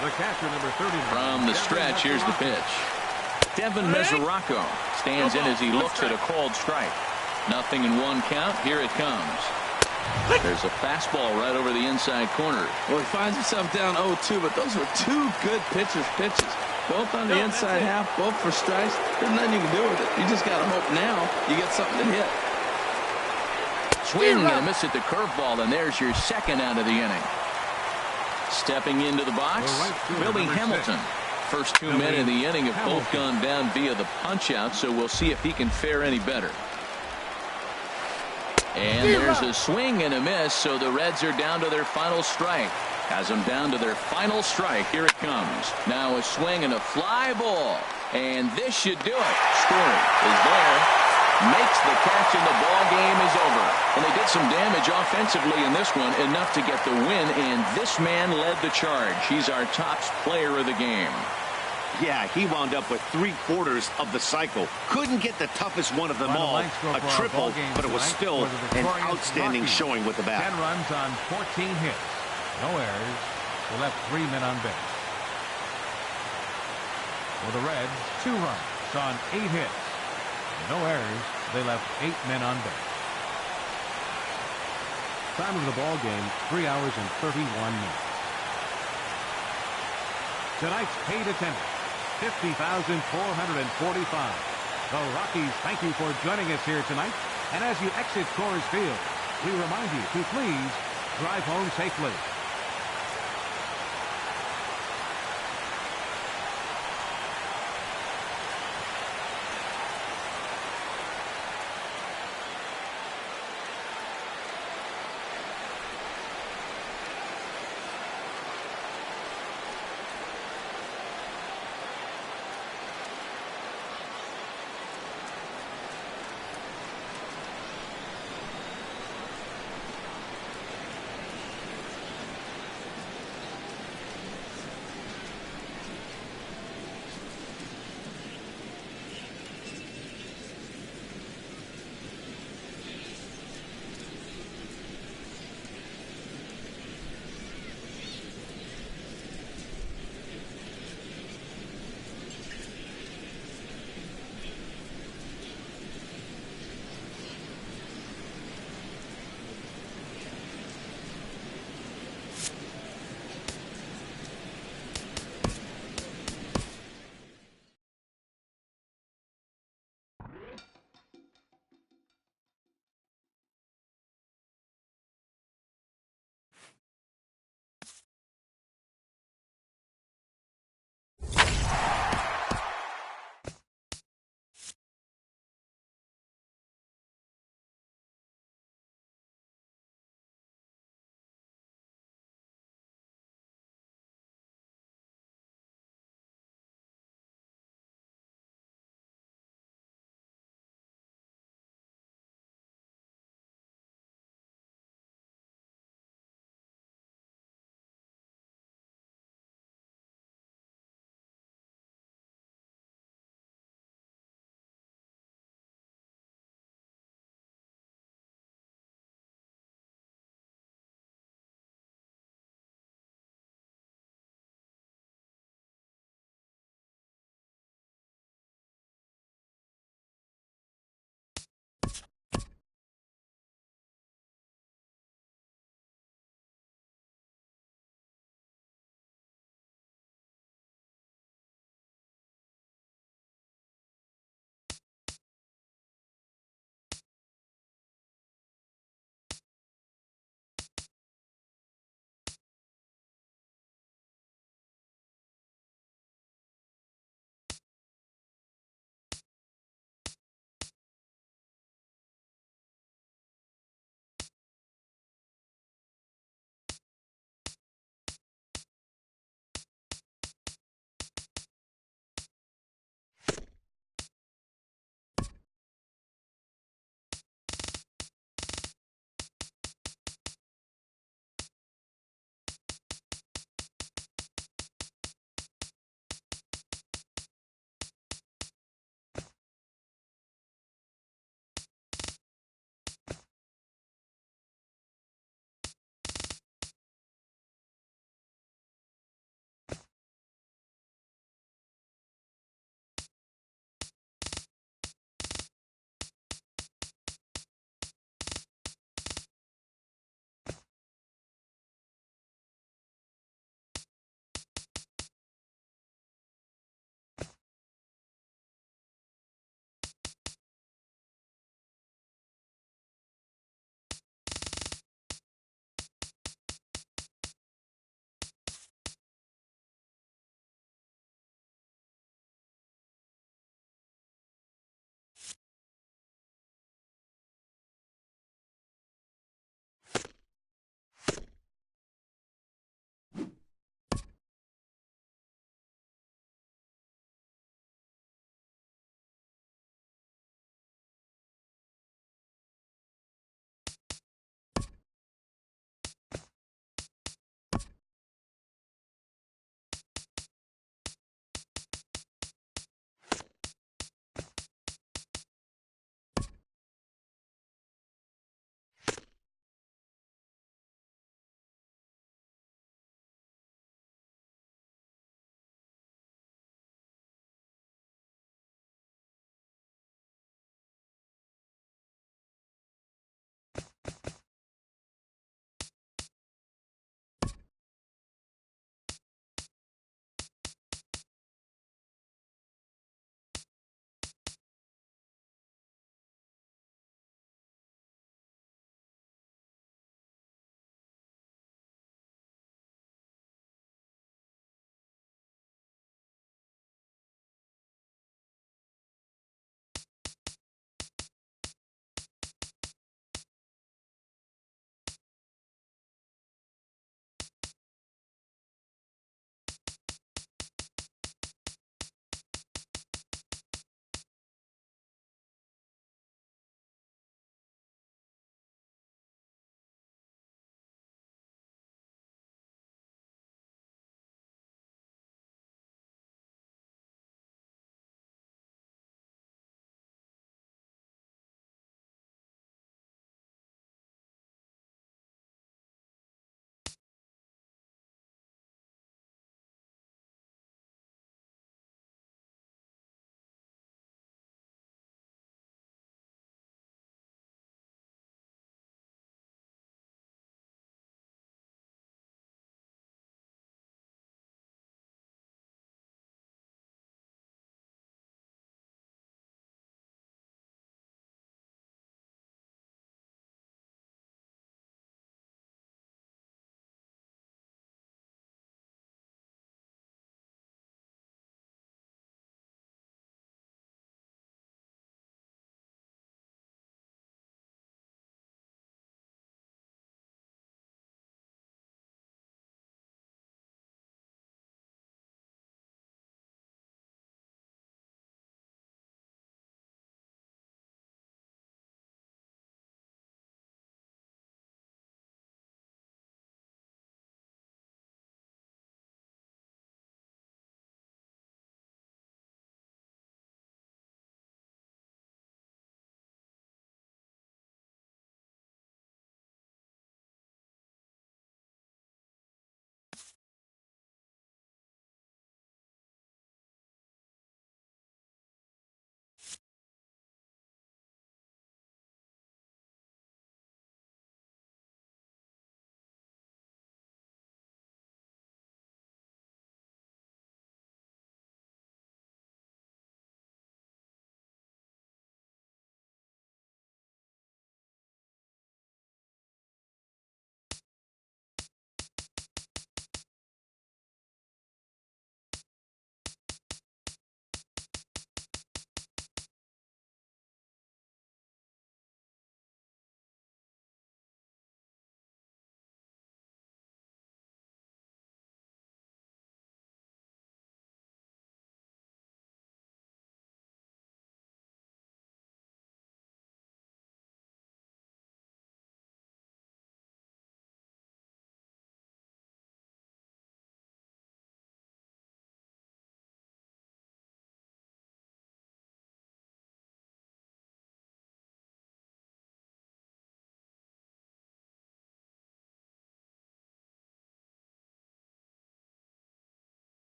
The catcher, number 30. From the stretch, here's the pitch. Devin Mesoraco stands in as he looks at a called strike. 0-1 count. Here it comes. There's a fastball right over the inside corner. Well, he finds himself down 0-2, but those were 2 good pitches. Both on the inside half, both for strikes. There's nothing you can do with it. You just got to hope now you get something to hit. Swing and a miss at the curveball, and there's your second out of the inning. Stepping into the box, Billy Hamilton. First 2 men in the inning have both gone down via the punch-out, so we'll see if he can fare any better. And there's a swing and a miss, so the Reds are down to their final strike. Has them down to their final strike. Here it comes. Now a swing and a fly ball. And this should do it. Story is there. Makes the catch, and the ball game is over. And they did some damage offensively in this one, enough to get the win, and this man led the charge. He's our top player of the game. Yeah, he wound up with 3/4 of the cycle. Couldn't get the toughest one of them all, a triple, but it was still an outstanding showing with the bat. 10 runs on 14 hits. No errors. They left 3 men on base. For the Reds, 2 runs on 8 hits. No errors. They left 8 men on base. Time of the ball game, 3 hours and 31 minutes. Tonight's paid attendance, 50,445. The Rockies thank you for joining us here tonight. And as you exit Coors Field, we remind you to please drive home safely.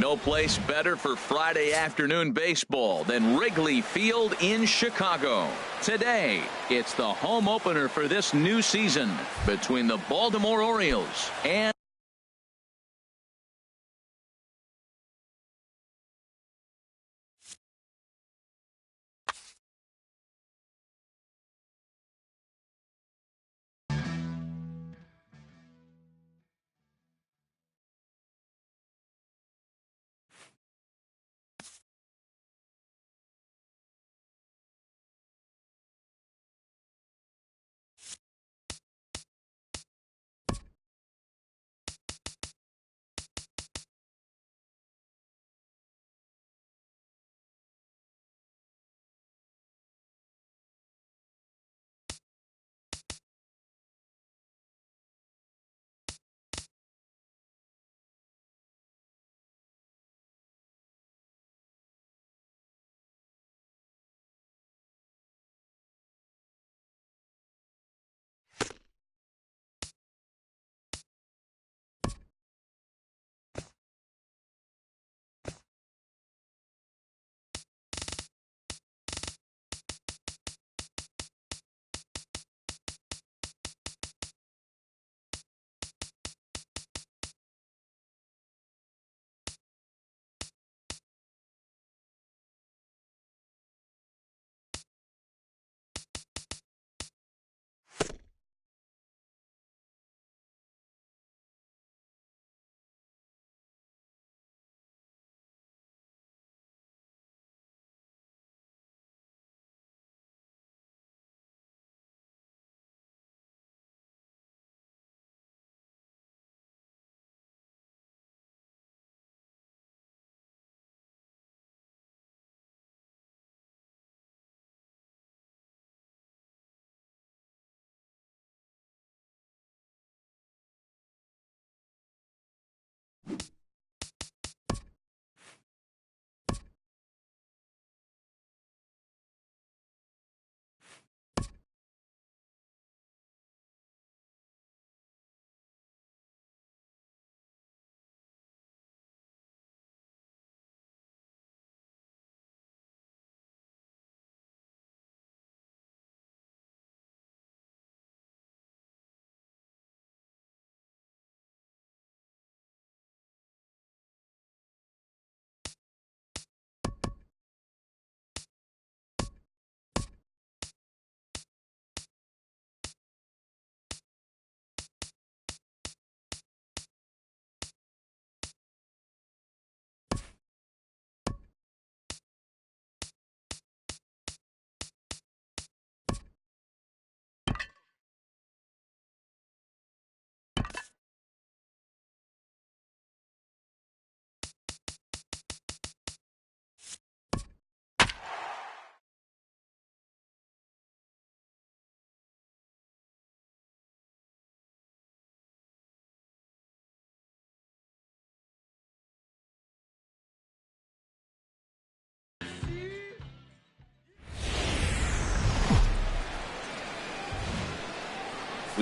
No place better for Friday afternoon baseball than Wrigley Field in Chicago. Today, it's the home opener for this new season between the Baltimore Orioles and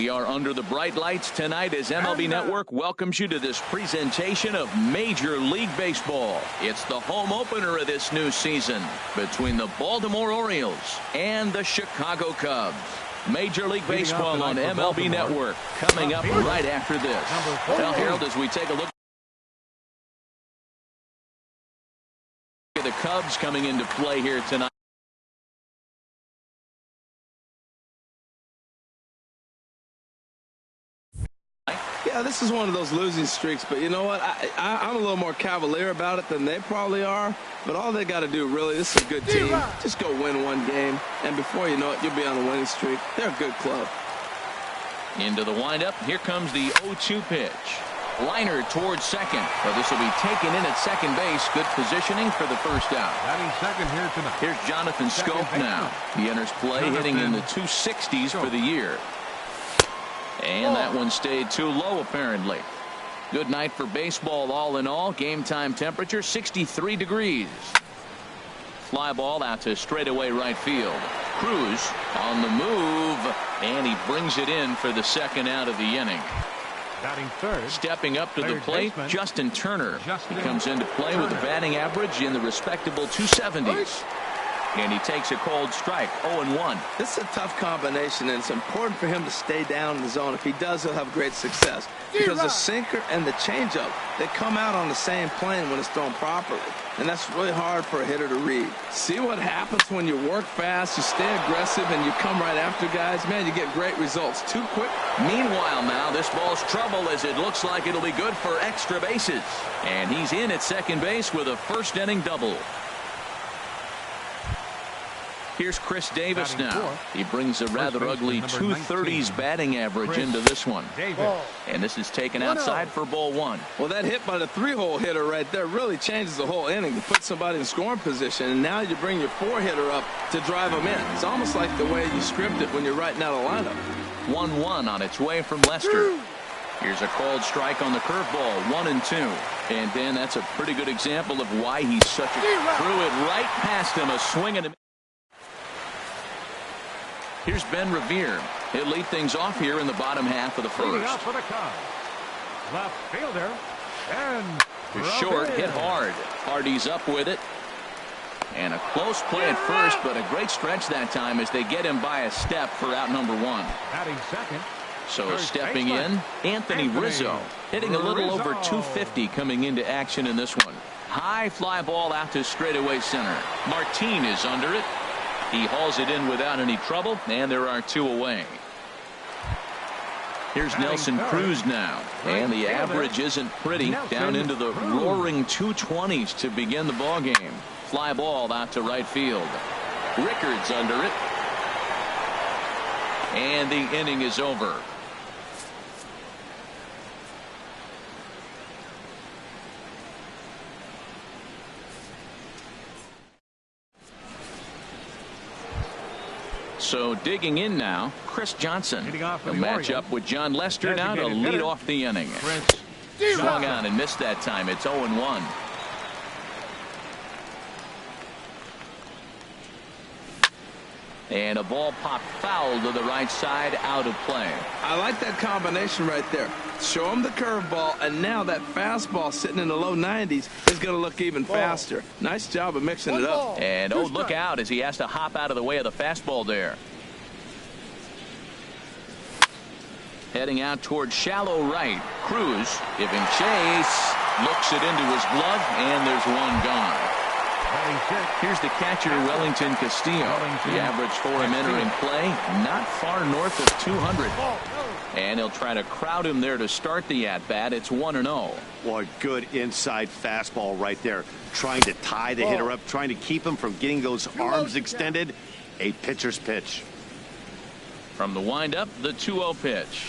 we are under the bright lights tonight as MLB Network welcomes you to this presentation of Major League Baseball. It's the home opener of this new season between the Baltimore Orioles and the Chicago Cubs. Major League Baseball on MLB Network coming up right after this. Well, Harold, as we take a look at the Cubs coming into play here tonight. Yeah, this is one of those losing streaks, but you know what? I'm a little more cavalier about it than they probably are, but all they got to do, really, this is a good team. Just go win one game, and before you know it, you'll be on a winning streak. They're a good club. Into the windup, here comes the 0-2 pitch. Liner towards second, but this will be taken in at second base. Good positioning for the first out. Batting second here tonight. Here's Jonathan Scope now. He enters play hitting in the 260s for the year. And that one stayed too low, apparently. Good night for baseball all in all. Game time temperature 63 degrees. Fly ball out to straightaway right field. Cruz on the move, and he brings it in for the second out of the inning. Batting third. Stepping up to the Third plate, baseman. Justin Turner. Justin He comes into play with a Turner. batting average in the respectable 270s. And he takes a cold strike, 0-1. This is a tough combination, and it's important for him to stay down in the zone. If he does, he'll have great success. Because the sinker and the changeup, they come out on the same plane when it's thrown properly. And that's really hard for a hitter to read. See what happens when you work fast, you stay aggressive, and you come right after guys? Man, you get great results. Too quick. Meanwhile now, this ball's trouble as it looks like it'll be good for extra bases. And he's in at second base with a first inning double. Here's Chris Davis Batting now. fourth. He brings a rather baseman, ugly number 230s 19. batting average Chris into this one. Davis. And this is taken outside for ball one. Well, that hit by the three-hole hitter right there really changes the whole inning to put somebody in scoring position. And now you bring your four-hitter up to drive them in. It's almost like the way you script it when you're writing out a lineup. 1-1 on its way from Lester. Here's a called strike on the curveball, 1-2. And Ben, that's a pretty good example of why he's such a... Threw it right past him, a swing and a... Here's Ben Revere. He'll lead things off here in the bottom half of the Leading first. up for the Cubs. Left fielder. And To short, hit hard. Hardy's up with it. And a close play at first, but a great stretch that time as they get him by a step for out number one. Batting second. So Third stepping baseman. in, Anthony Rizzo. Hitting a little over 250 coming into action in this one. High fly ball out to straightaway center. Martin is under it. He hauls it in without any trouble, and there are two away. Here's Nelson Cruz now, and the average isn't pretty. Down into the roaring 220s to begin the ball game. Fly ball out to right field. Rickards under it, and the inning is over. So digging in now, Chris Johnson. A matchup with John Lester now to lead off the inning. Swung on and missed that time. It's 0-1. And a ball popped foul to the right side, out of play. I like that combination right there. Show him the curveball, and now that fastball sitting in the low 90s is going to look even faster. Nice job of mixing it up. And oh, look out as he has to hop out of the way of the fastball there. Heading out toward shallow right. Cruz giving chase. Looks it into his glove, and there's one gone. Here's the catcher, Wellington Castillo. The average for him entering play, not far north of 200. And he'll try to crowd him there to start the at-bat. It's 1-0. Boy, good inside fastball right there. Trying to tie the hitter up, trying to keep him from getting those arms extended. A pitcher's pitch. From the windup, the 2-0 pitch.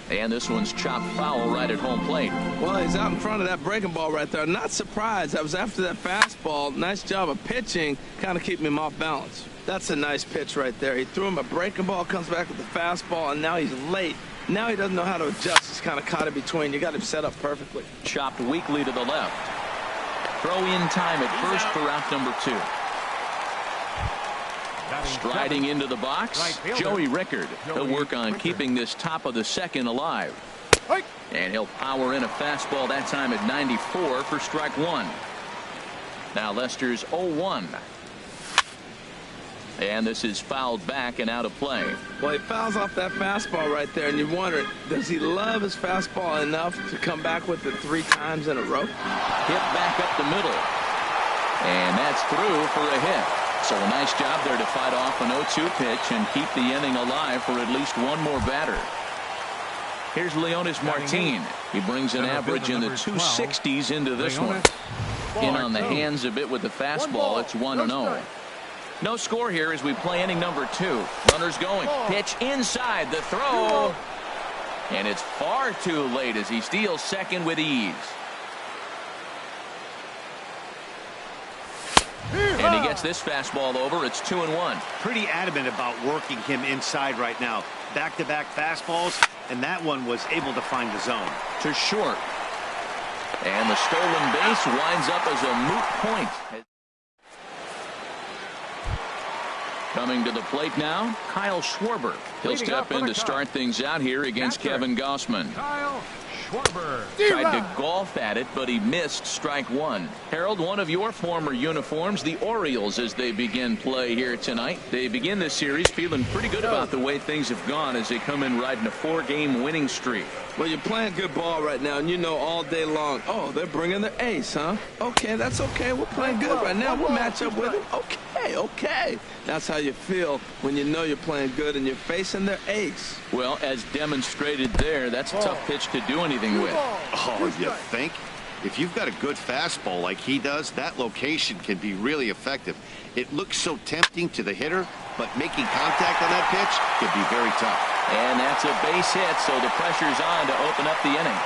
And this one's chopped foul right at home plate. Well, he's out in front of that breaking ball right there. Not surprised. That was after that fastball. Nice job of pitching, kind of keeping him off balance. That's a nice pitch right there. He threw him a breaking ball, comes back with the fastball, and now he's late. Now he doesn't know how to adjust. He's kind of caught in between. You got him set up perfectly. Chopped weakly to the left. Throw in time at first for out number 2. Striding into the box, Joey Rickard. He'll work on keeping this top of the second alive. And he'll power in a fastball that time at 94 for strike 1. Now Lester's 0-1. And this is fouled back and out of play. Well, he fouls off that fastball right there, and you wonder, does he love his fastball enough to come back with it 3 times in a row? Hit back up the middle. And that's through for a hit. So a nice job there to fight off an 0-2 pitch and keep the inning alive for at least one more batter. Here's Leonis Martin. He brings an average in the 260s into this one. In on the hands a bit with the fastball. It's 1-0. No score here as we play inning number 2. Runners going. Pitch inside the throw. And it's far too late as he steals second with ease. And he gets this fastball over. It's 2-1. Pretty adamant about working him inside right now. Back-to-back fastballs, and that one was able to find the zone. To short. And the stolen base winds up as a moot point. Coming to the plate now, Kyle Schwarber. He'll step in to start things out here against Kevin Gossman. Kyle Schwarber. Tried to golf at it, but he missed strike one. Harold, one of your former uniforms, the Orioles, as they begin play here tonight. They begin this series feeling pretty good about the way things have gone as they come in riding a 4-game winning streak. Well, you're playing good ball right now, and you know all day long, oh, they're bringing their ace, huh? Okay, that's okay. We're playing good right now. We'll match up with them. Okay. That's how you feel when you know you're playing good and you're facing their ace. Well, as demonstrated there, that's a tough pitch to do anything with. Oh, you think? If you've got a good fastball like he does, that location can be really effective. It looks so tempting to the hitter, but making contact on that pitch can be very tough. And that's a base hit, so the pressure's on to open up the inning.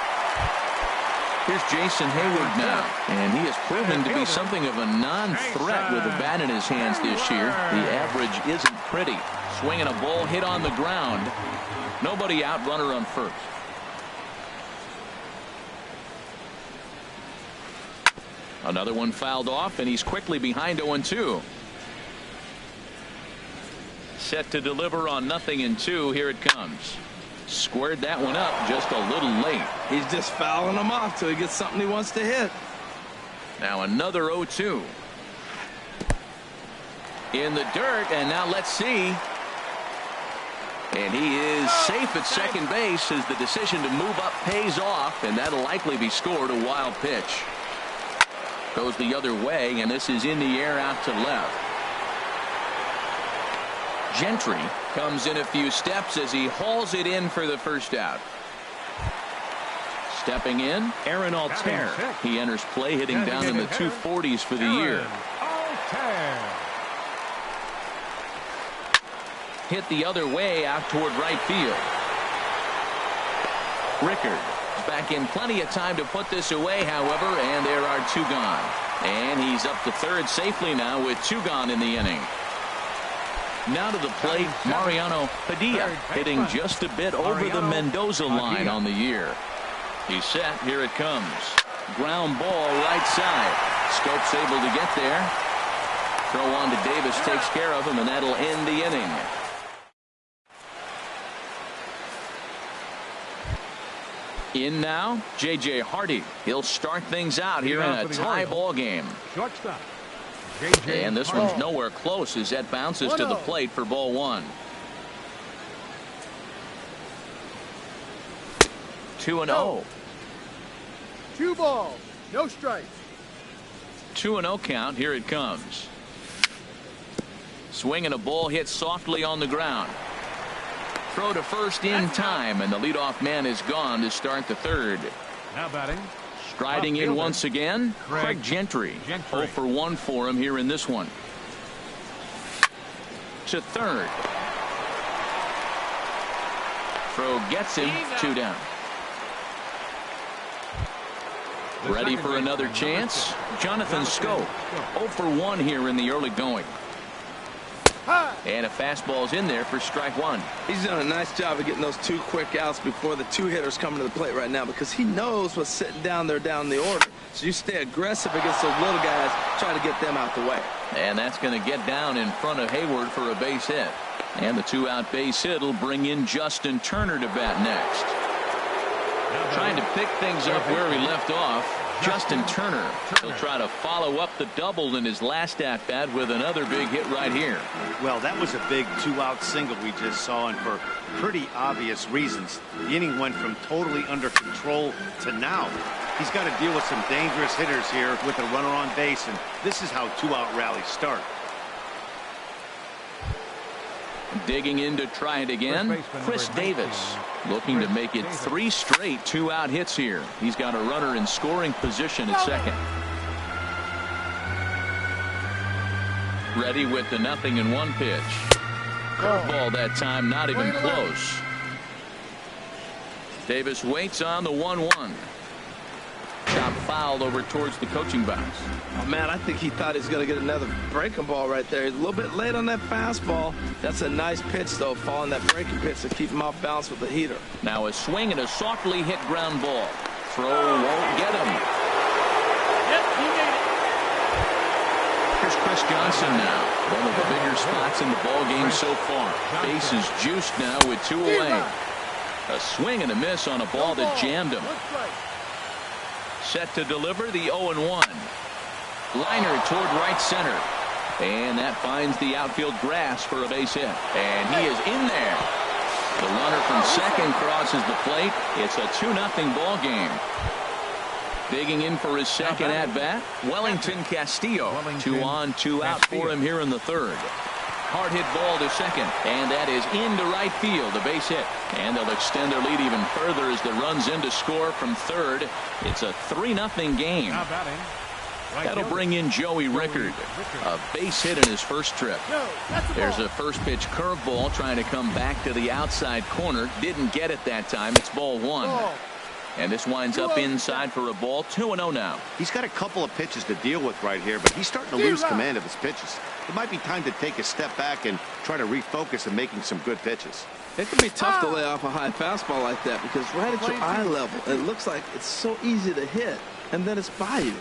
Here's Jason Hayward now, and he has proven to be something of a non-threat with a bat in his hands this year. The average isn't pretty. Swinging a ball hit on the ground. Nobody out, runner on first. Another one fouled off, and he's quickly behind 0-2. Set to deliver on 0-2. Here it comes. Squared that one up just a little late. He's just fouling them off till he gets something he wants to hit. Now another 0-2. In the dirt, and now let's see. And he is safe at second base as the decision to move up pays off, and that'll likely be scored. A wild pitch. Goes the other way, and this is in the air out to left. Gentry comes in a few steps as he hauls it in for the first out. Stepping in, Aaron Altair. He enters play hitting down in the 240s for the year. Hit the other way out toward right field. Rickard is back in plenty of time to put this away, however, and there are 2 gone. And he's up to third safely now with 2 gone in the inning. Now to the plate, Mariano Padilla, hitting just a bit over the Mendoza line on the year. He's set. Here it comes. Ground ball right side. Scope's able to get there. Throw on to Davis takes care of him, and that'll end the inning. In now, J.J. Hardy. He'll start things out here in a tie ball game. Shortstop. And this one's nowhere close as that bounces to the plate for ball 1. 2-0. 2 balls, no strikes. 2-0 count. Here it comes. Swinging a ball hit softly on the ground. Throw to first in time, and the leadoff man is gone to start the third. Now batting. Striding in once again, Craig Gentry. 0 for 1 for him here in this one. To third. Throw gets him. 2 down. Ready for another chance. Jonathan Scope. 0 for 1 here in the early going. And a fastball's in there for strike 1. He's done a nice job of getting those 2 quick outs before the 2 hitters coming to the plate right now, because he knows what's sitting down there down the order. So you stay aggressive against those little guys, try to get them out the way. And that's going to get down in front of Hayward for a base hit. And the 2-out base hit will bring in Justin Turner to bat next. Trying to pick things up where he left off. Justin Turner. He'll try to follow up the double in his last at-bat with another big hit right here. Well, that was a big 2-out single we just saw, and for pretty obvious reasons. The inning went from totally under control to now. He's got to deal with some dangerous hitters here with a runner on base, and this is how 2-out rallies start. Digging in to try it again, Chris Davis. Looking to make it 3 straight 2-out hits here. He's got a runner in scoring position at second. Ready with the 0-1 pitch. Curveball that time, not even close. Davis waits on the 1-1. Chop fouled over towards the coaching box. Oh, man, I think he thought he was going to get another breaking ball right there. He's a little bit late on that fastball. That's a nice pitch, though, following that breaking pitch to keep him off balance with the heater. Now a swing and a softly hit ground ball. Throw won't get him. Yep, he made it. Here's Chris Josh Johnson now. One of the bigger spots in the ball game so far. Base is juiced now with 2 away. A swing and a miss on a ball that jammed him. Set to deliver the 0-1. Liner toward right center. And that finds the outfield grass for a base hit. And he is in there. The runner from second crosses the plate. It's a 2-0 ball game. Digging in for his second at-bat, Wellington Castillo. 2 on, 2 out for him here in the third. Hard hit ball to second, and that is into right field, a base hit. And they'll extend their lead even further as the runs in to score from third. It's a 3-0 game. That'll bring in Joey Rickard. A base hit in his first trip. There's a first pitch curveball trying to come back to the outside corner. Didn't get it that time. It's ball 1. And this winds up inside for a ball. 2-0 now. He's got a couple of pitches to deal with right here, but he's starting to lose command of his pitches. It might be time to take a step back and try to refocus on making some good pitches. It can be tough to lay off a high fastball like that because right at your eye level, it looks like it's so easy to hit, and then it's by you.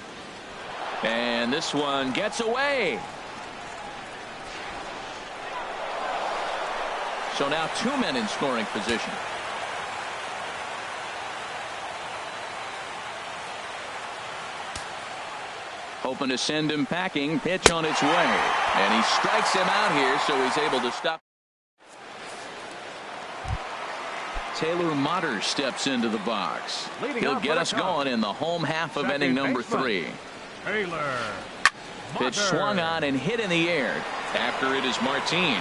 And this one gets away. So now 2 men in scoring position. Hoping to send him packing. Pitch on its way. And he strikes him out here, so he's able to stop. Taylor Motter steps into the box. He'll get us going in the home half of inning number 3. Taylor. Pitch swung on and hit in the air. After it is Martin.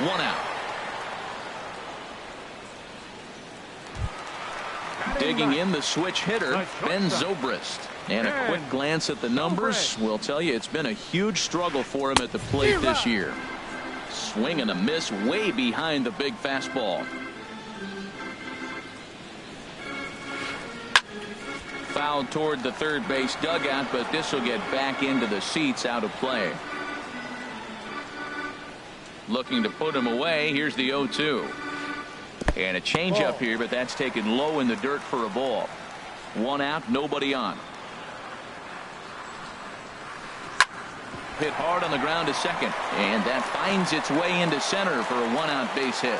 1 out. Digging in the switch hitter, Ben Zobrist. And a quick glance at the numbers will tell you it's been a huge struggle for him at the plate this year. Swing and a miss way behind the big fastball. Fouled toward the third base dugout, but this will get back into the seats out of play. Looking to put him away. Here's the 0-2. And a changeup here, but that's taken low in the dirt for a ball. 1 out, nobody on. Hit hard on the ground to second, and that finds its way into center for a 1-out base hit.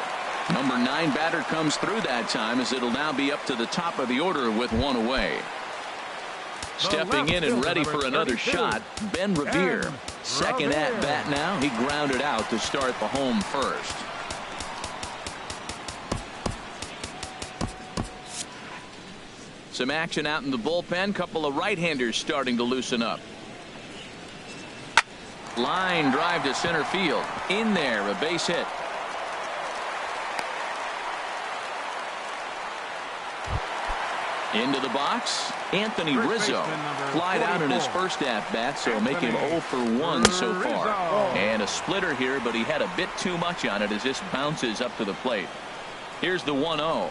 Number 9 batter comes through that time as it'll now be up to the top of the order with 1 away. Stepping in and ready for another shot, Ben Revere. Second at bat now. He grounded out to start the home first. Some action out in the bullpen. Couple of right-handers starting to loosen up. Line drive to center field. In there, a base hit. Into the box, Anthony Rizzo. Flied out in his first at-bat, so make him 0 for 1 so far. And a splitter here, but he had a bit too much on it as this bounces up to the plate. Here's the 1-0.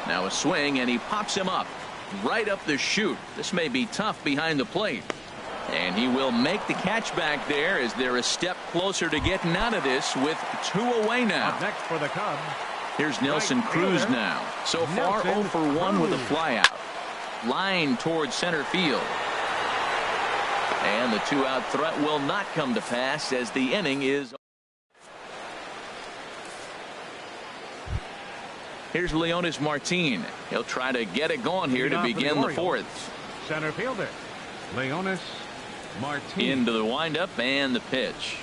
Now a swing, and he pops him up. Right up the chute. This may be tough behind the plate. And he will make the catch back there as they're a step closer to getting out of this with 2 away now. Up next for the Cubs. Here's Nelson Cruz now. So far 0 for 1 with a flyout. Line towards center field. And the 2-out threat will not come to pass as the inning is. Here's Leonis Martin. He'll try to get it going here to begin the 4th. Center fielder Leonis Martin. Into the windup and the pitch.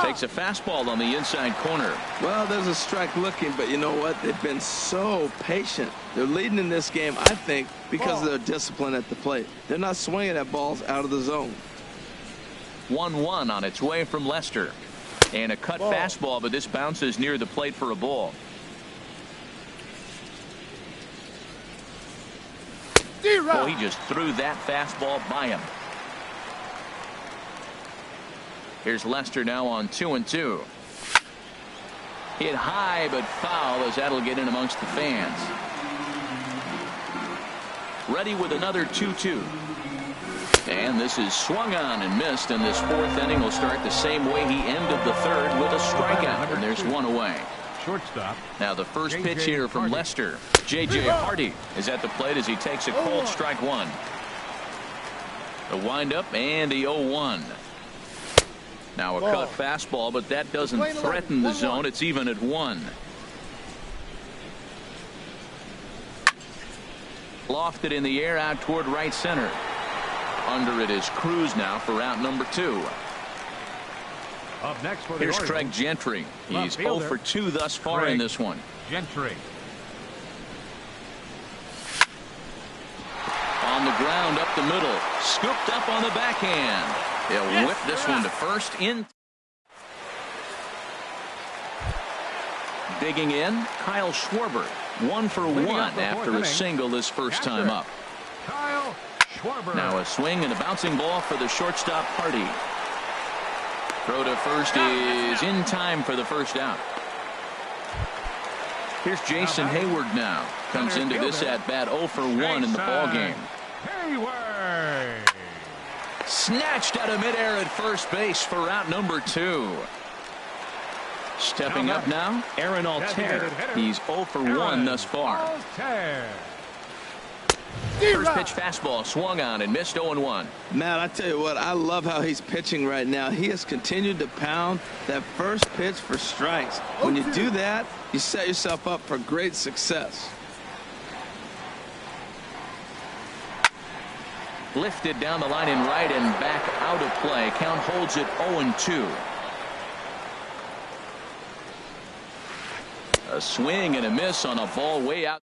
Takes a fastball on the inside corner. Well, there's a strike looking, but you know what? They've been so patient. They're leading in this game, I think, because of their discipline at the plate. They're not swinging at balls out of the zone. 1-1 on its way from Lester. And a cut fastball, but this bounces near the plate for a ball. Oh, he just threw that fastball by him. Here's Lester now on 2-2. Hit high but foul as that'll get in amongst the fans. Ready with another 2-2. And this is swung on and missed, and this 4th inning will start the same way he ended the 3rd with a strikeout, and there's 1 away. Shortstop. Now the first pitch here from Lester. J.J. Hardy is at the plate as he takes a cold strike 1. The windup and the 0-1. Now a cut fastball, but that doesn't threaten the zone. It's even at 1. Lofted in the air out toward right center. Under it is Cruz now for out number 2. Up next for the Here's Orioles, Craig Gentry. He's 0 for 2 thus far Craig in this one. Gentry. On the ground up the middle. Scooped up on the backhand. He'll whip this one to first in. Digging in, Kyle Schwarber. 1 for 1 after a single his first time up. Kyle Schwarber. Now a swing and a bouncing ball for the shortstop Hardy. Throw to first is in time for the first out. Here's Jason Hayward now. Comes into this at bat 0 for 1 in the ball game. Hayward. Snatched out of midair at first base for out number 2. Stepping up now, Aaron Altair. He's 0 for 1 thus far. Altair. First pitch fastball swung on and missed 0-1. Matt, I tell you what, I love how he's pitching right now. He has continued to pound that first pitch for strikes. When you do that, you set yourself up for great success. Lifted down the line in right and back out of play. Count holds it 0-2. A swing and a miss on a ball way out.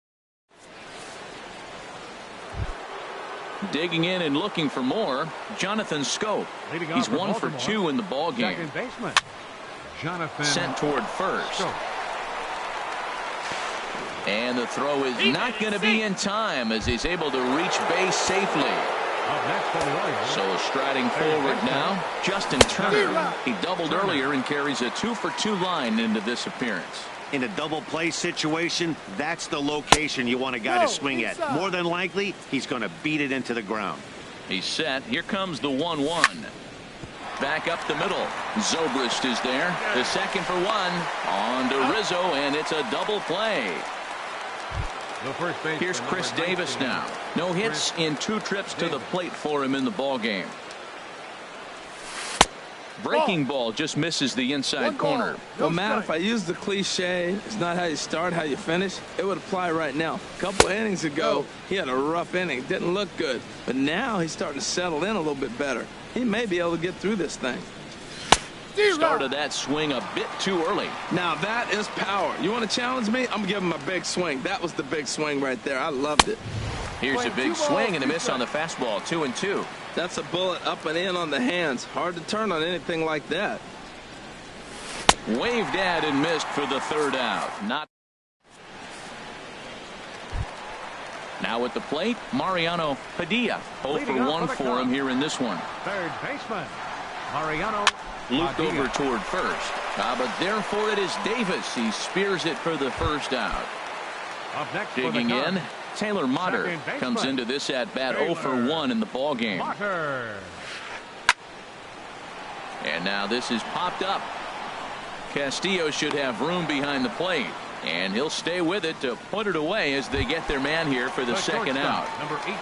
Digging in and looking for more, Jonathan Scope. He's 1 for 2 in the ball game. Second baseman, Jonathan Sent toward first. Scope. And the throw is not going to be in time as he's able to reach base safely. Up next for the Orioles, So striding forward now, Justin Turner. He doubled earlier and carries a 2 for 2 line into this appearance. In a double play situation, that's the location you want a guy to swing at. More than likely, he's going to beat it into the ground. He's set. Here comes the 1-1. Back up the middle. Zobrist is there. The second for 1. On to Rizzo, and it's a double play. the first baseman, Here's Chris number Davis 19. now. No hits in 2 trips to the plate for him in the ball game. Breaking ball just misses the inside corner. Well, Matt, if I use the cliche, it's not how you start, how you finish, it would apply right now. A couple innings ago, he had a rough inning. Didn't look good. But now he's starting to settle in a little bit better. He may be able to get through this thing. Started that swing a bit too early. Now that is power. You want to challenge me? I'm going to give him a big swing. That was the big swing right there. I loved it. Here's a big swing and a miss on the fastball. 2-2. That's a bullet up and in on the hands. Hard to turn on anything like that. Waved at and missed for the third out. Not now at the plate, Mariano Padilla. 0 for 1 for him here in this one. Third baseman, Mariano Looped Padilla. over toward first. But therefore it is Davis. He spears it for the first out. Up next for the Digging Cubs, in, Taylor Motter second baseman. comes into this at bat 0 for 1 in the ball game. Motter. And now this is popped up. Castillo should have room behind the plate, and he'll stay with it to put it away as they get their man here for the second shortstop, out. number 18.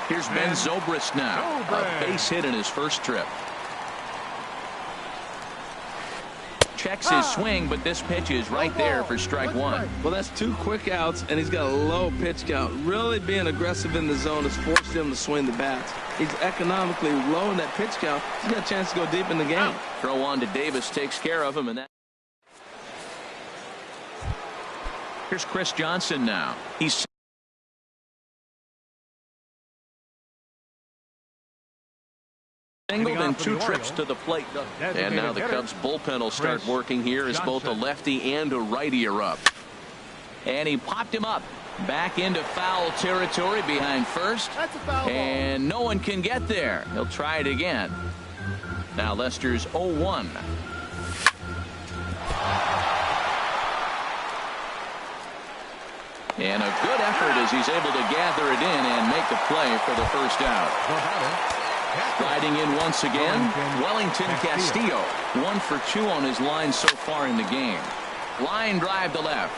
Here's Ben Zobrist now. A base hit in his first trip. Checks his swing, but this pitch is right there for strike 1. Well, that's 2 quick outs, and he's got a low pitch count. Really being aggressive in the zone has forced him to swing the bats. He's economically low in that pitch count. He's got a chance to go deep in the game. Throw on to Davis takes care of him, and that. Here's Chris Johnson now. He's singled in 2 trips to the plate. And now the Cubs bullpen will start working here as both a lefty and a righty are up. And he popped him up. Back into foul territory behind first. That's a foul ball. And no one can get there. He'll try it again. Now Lester's 0-1. And a good effort as he's able to gather it in and make the play for the first out. Riding in once again, Wellington Castillo. 1 for 2 on his line so far in the game. Line drive to left.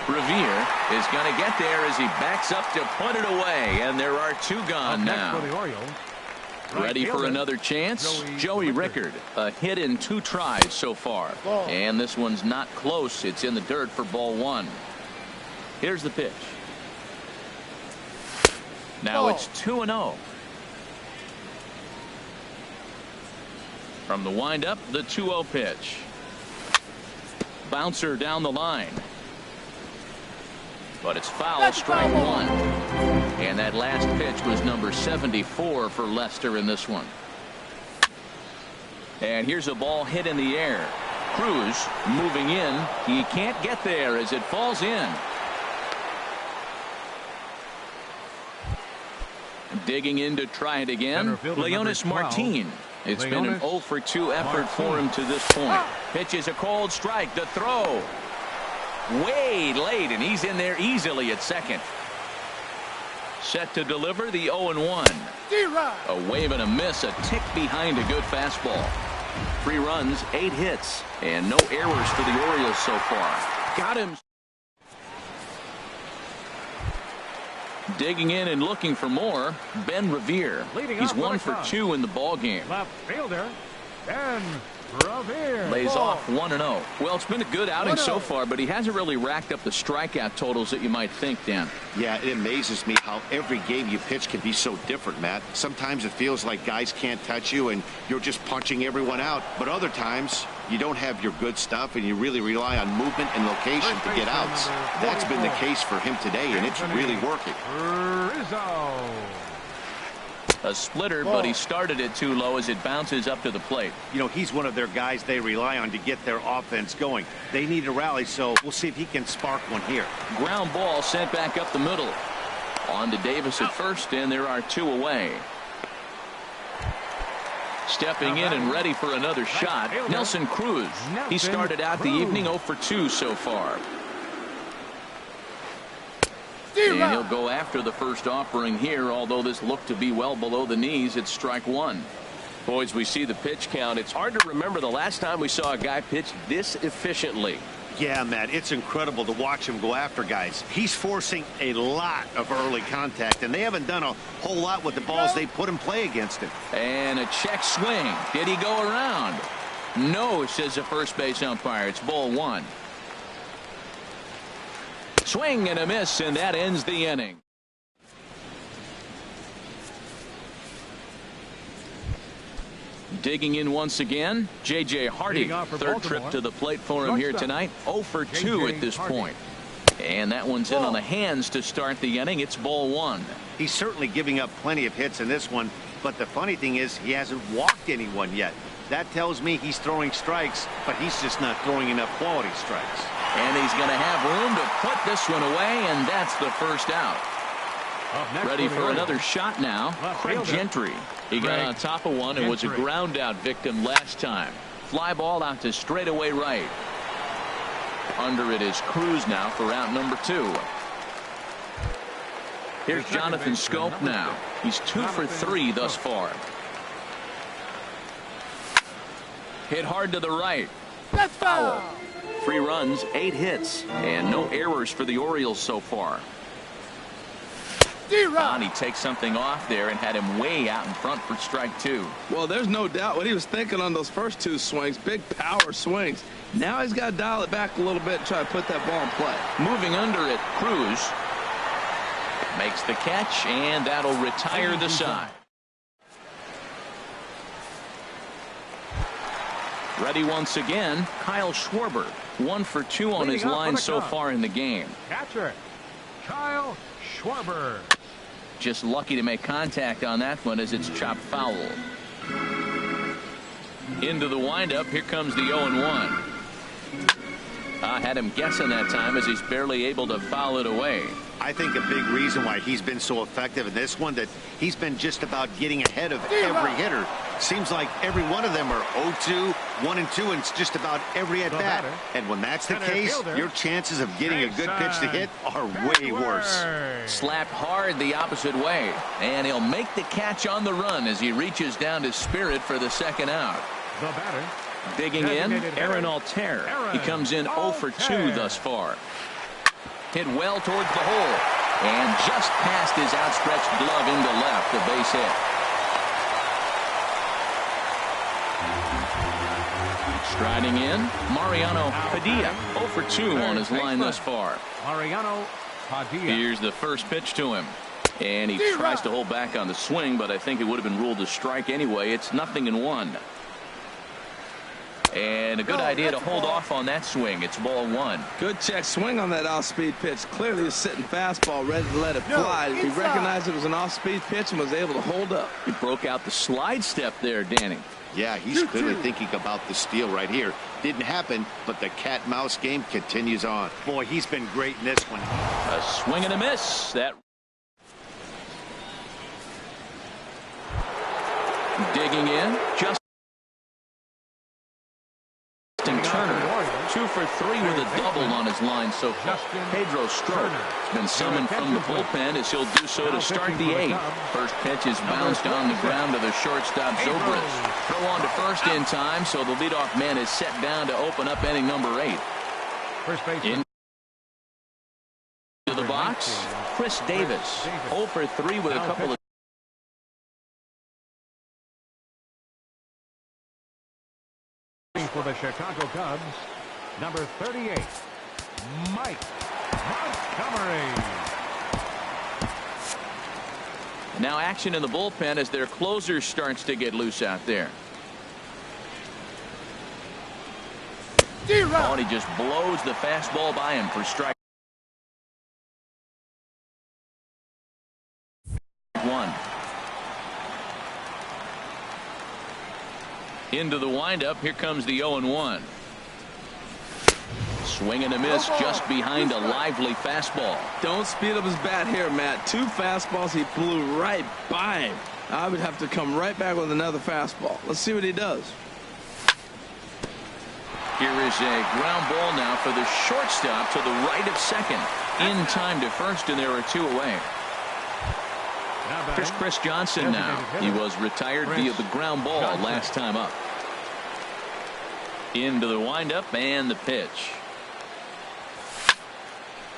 Revere is going to get there as he backs up to put it away, and there are 2 gone Up next now. for the Orioles, Ready for another chance? Joey Rickard. A hit in 2 tries so far. And this one's not close. It's in the dirt for ball 1. Here's the pitch. Now it's 2-0. From the windup, the 2-0 pitch. Bouncer down the line. But it's foul, strike 1. And that last pitch was number 74 for Lester in this one. And here's a ball hit in the air. Cruz moving in. He can't get there as it falls in. Digging in to try it again. Leonis Martin. It's been an 0 for 2 effort for him to this point. Pitches a cold strike. The throw. Way late, and he's in there easily at second. Set to deliver the 0-1. A wave and a miss, a tick behind a good fastball. 3 runs, 8 hits, and no errors for the Orioles so far. Got him. Digging in and looking for more, Ben Revere. He's 1 for 2 in the ball game. Left fielder, Ben Revere. Lays off 1-0. Well, it's been a good outing so far, but he hasn't really racked up the strikeout totals that you might think, Dan. Yeah, it amazes me how every game you pitch can be so different, Matt. Sometimes it feels like guys can't touch you and you're just punching everyone out. But other times you don't have your good stuff and you really rely on movement and location to get outs. That's been the case for him today, and it's really working. A splitter, but he started it too low as it bounces up to the plate. You know, he's one of their guys they rely on to get their offense going. They need a rally, so we'll see if he can spark one here. Ground ball sent back up the middle. On to Davis at first, and there are 2 away. Stepping in and ready for another shot, Nelson Cruz. He started out the evening 0 for 2 so far. And he'll go after the first offering here, although this looked to be well below the knees. It's strike 1. Boys, we see the pitch count. It's hard to remember the last time we saw a guy pitch this efficiently. Yeah, Matt, it's incredible to watch him go after guys. He's forcing a lot of early contact, and they haven't done a whole lot with the balls they put in play against him. And a check swing. Did he go around? No, says the first base umpire. It's ball 1. Swing and a miss, and that ends the inning. Digging in once again, J.J. Hardy. Third trip to the plate for him here tonight. 0 for 2 at this point. And that one's in on the hands to start the inning. It's ball 1. He's certainly giving up plenty of hits in this one, but the funny thing is he hasn't walked anyone yet. That tells me he's throwing strikes, but he's just not throwing enough quality strikes. And he's going to have room to put this one away, and that's the first out. Ready for another shot now. Craig Gentry. He got on top of one and was a ground out victim last time. Fly ball out to straightaway right. Under it is Cruz now for out number 2. Here's Jonathan Scope now. He's 2 for 3 thus far. Hit hard to the right. That's foul. 3 runs, 8 hits, and no errors for the Orioles so far. And he takes something off there and had him way out in front for strike 2. Well, there's no doubt what he was thinking on those first 2 swings. Big power swings. Now he's got to dial it back a little bit and try to put that ball in play. Moving under it, Cruz makes the catch, and that'll retire the side. Ready once again, Kyle Schwarber. 1 for 2 on his line so far in the game. Catcher, Kyle Schwarber. Just lucky to make contact on that one as it's chopped foul. Into the windup. Here comes the 0-1. Had him guessing that time as he's barely able to foul it away. I think a big reason why he's been so effective in this one, that he's been just about getting ahead of every hitter. Seems like every one of them are 0-2, 1-2, and it's just about every at bat. And when that's the case, your chances of getting a good pitch to hit are way worse. Slapped hard the opposite way, and he'll make the catch on the run as he reaches down to Spirit for the second out. The batter. Digging in, Aaron Altair. He comes in 0 for 2 thus far. Hit well towards the hole, and just past his outstretched glove into left, the base hit. Riding in, Mariano Padilla, 0 for 2 on his line thus far. Mariano Padilla. Here's the first pitch to him. And he tries to hold back on the swing, but I think it would have been ruled a strike anyway. It's 0-1. And a good idea to hold off on that swing. It's ball 1. Good check swing on that off-speed pitch. Clearly a sitting fastball, ready to let it fly. He recognized it was an off-speed pitch and was able to hold up. He broke out the slide step there, Danny. Yeah, he's clearly thinking about the steal right here. Didn't happen, but the cat-mouse game continues on. Boy, he's been great in this one. A swing and a miss. That digging in, Justin Turner, 2 for 3 with a double on his line so far. Pedro Strop has been summoned from the bullpen as he'll do so to start the 8th. First pitch is bounced on the ground to the shortstop Zobrist. Throw on to first in time, so the leadoff man is set down to open up inning number 8. First base. Into the box, Chris Davis, 0 for 3 with a couple of for the Chicago Cubs, number 38, Mike Montgomery. Now action in the bullpen as their closer starts to get loose out there. Oh, and he just blows the fastball by him for strike 1. Into the windup. Here comes the 0-1. Swing and a miss just behind a lively fastball. Don't speed up his bat here, Matt. 2 fastballs he blew right by him. I would have to come right back with another fastball. Let's see what he does. Here is a ground ball now for the shortstop to the right of second. In time to first, and there are 2 away. Here's Chris Johnson now. He was retired via the ground ball last time up. Into the windup and the pitch.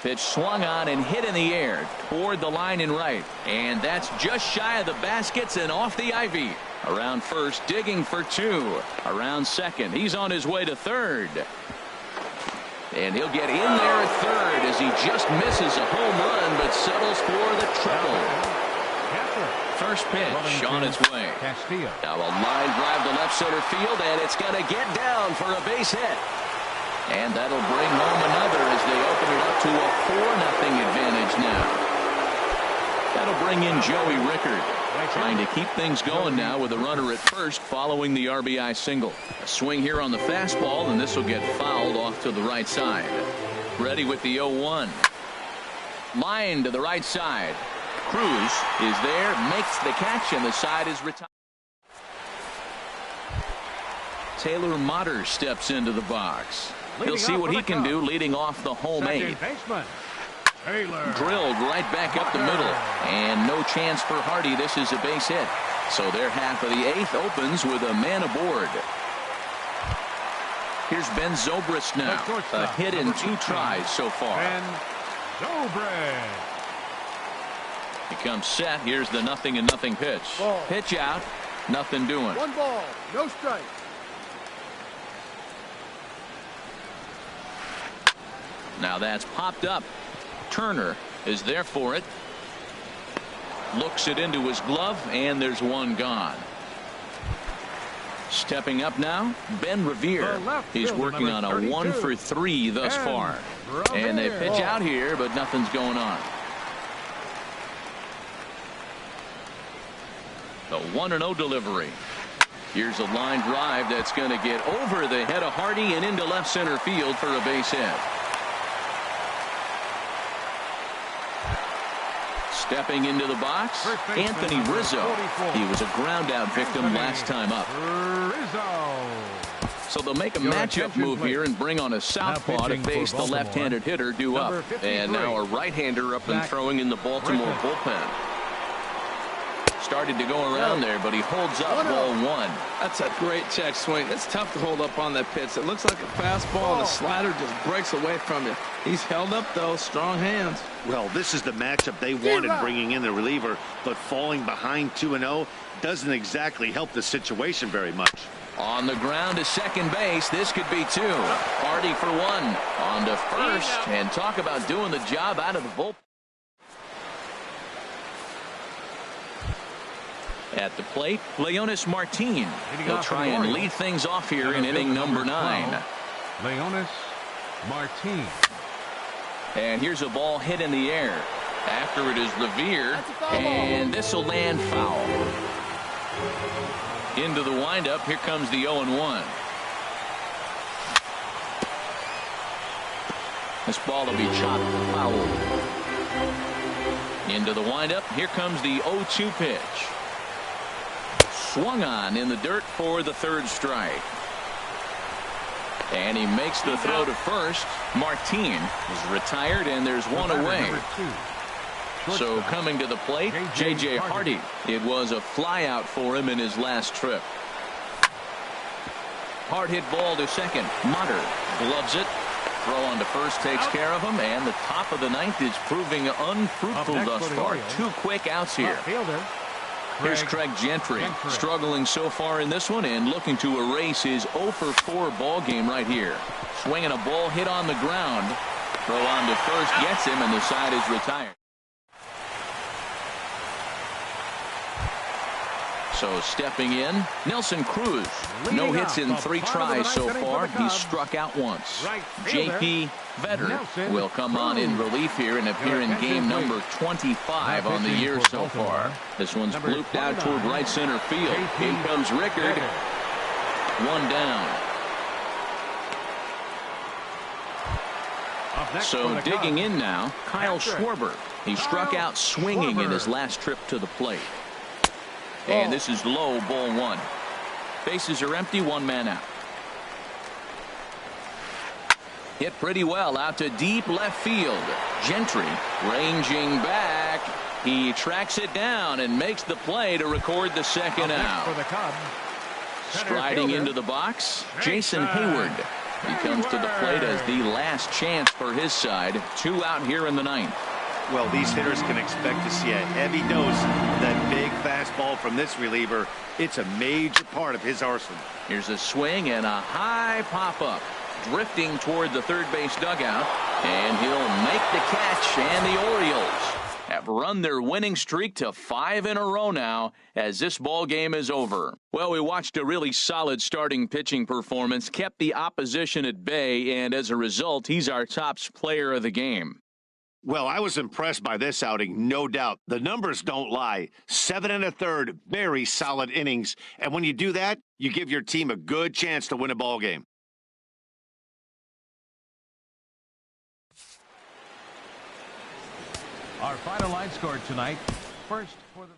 Pitch swung on and hit in the air toward the line and right. And that's just shy of the baskets and off the ivy. Around first, digging for 2. Around second, he's on his way to third. And he'll get in there at third as he just misses a home run but settles for the triple. First pitch on its way. Now a line drive to left center field, and it's going to get down for a base hit. And that'll bring home another as they open it up to a 4-0 advantage now. That'll bring in Joey Rickard, trying to keep things going now with a runner at first following the RBI single. A swing here on the fastball, and this will get fouled off to the right side. Ready with the 0-1. Line to the right side. Cruz is there, makes the catch, and the side is retired. Taylor Motter steps into the box. He'll see what he can do leading off the home 8. Drilled right back up the middle, and no chance for Hardy. This is a base hit. So their half of the 8th opens with a man aboard. Here's Ben Zobrist now. A hit in 2 tries so far. Ben Zobrist. He comes set. Here's the 0-0 pitch. Ball. Pitch out. Nothing doing. 1 ball, no strike. Now that's popped up. Turner is there for it. Looks it into his glove, and there's 1 gone. Stepping up now, Ben Revere. He's working on a 1 for 3 thus far. And they pitch out here, but nothing's going on. The 1-0 delivery. Here's a line drive that's going to get over the head of Hardy and into left center field for a base hit. Stepping into the box, Anthony Rizzo. He was a ground out victim last time up. So they'll make a matchup move here and bring on a southpaw to face the left-handed hitter due up. And now a right-hander up and throwing in the Baltimore bullpen. Started to go around there, but he holds up ball 1. That's a great check swing. It's tough to hold up on that pitch. It looks like a fastball, and the slider just breaks away from you. He's held up, though. Strong hands. Well, this is the matchup they wanted, bringing in the reliever, but falling behind 2-0 doesn't exactly help the situation very much. On the ground to second base. This could be two. Hardy for one. On to first. And talk about doing the job out of the bullpen. At the plate, Leonis Martin. He'll try and lead things off here in inning number 9. Leonis Martin. And here's a ball hit in the air. After it is Revere, and this will land foul. Into the windup, here comes the 0-1. This ball will be chopped foul. Into the windup, here comes the 0-2 pitch. Swung on in the dirt for the third strike. And he makes the throw to first. Martin is retired, and there's one away. So coming to the plate, J.J. Hardy. It was a flyout for him in his last trip. Hard hit ball to second. Motter gloves it. Throw on to first takes care of him, and the top of the ninth is proving unfruitful thus far. 2 quick outs here. Here's Craig Gentry, struggling so far in this one and looking to erase his 0-for-4 ball game right here. Swinging a ball hit on the ground. Throw on to first gets him, and the side is retired. So stepping in, Nelson Cruz. No hits in 3 tries so far. He's struck out once. J.P. Vedder will come on in relief here and appear in game number 25 on the year so far. This one's blooped out toward right center field. In comes Rickard. 1 down. So digging in now, Kyle Schwarber. He struck out swinging in his last trip to the plate. And this is low, ball 1. Bases are empty, 1 man out. Hit pretty well out to deep left field. Gentry ranging back. He tracks it down and makes the play to record the second out. Striding into the box, Jason Hayward. He comes to the plate as the last chance for his side. 2 out here in the 9th. Well, these hitters can expect to see a heavy dose of that big fastball from this reliever. It's a major part of his arsenal. Here's a swing and a high pop-up. Drifting toward the third base dugout. And he'll make the catch, and the Orioles have run their winning streak to 5 in a row now as this ball game is over. Well, we watched a really solid starting pitching performance, kept the opposition at bay, and as a result, he's our top player of the game. Well, I was impressed by this outing, no doubt. The numbers don't lie. 7 1/3, very solid innings. And when you do that, you give your team a good chance to win a ball game. Our final line score tonight. First for the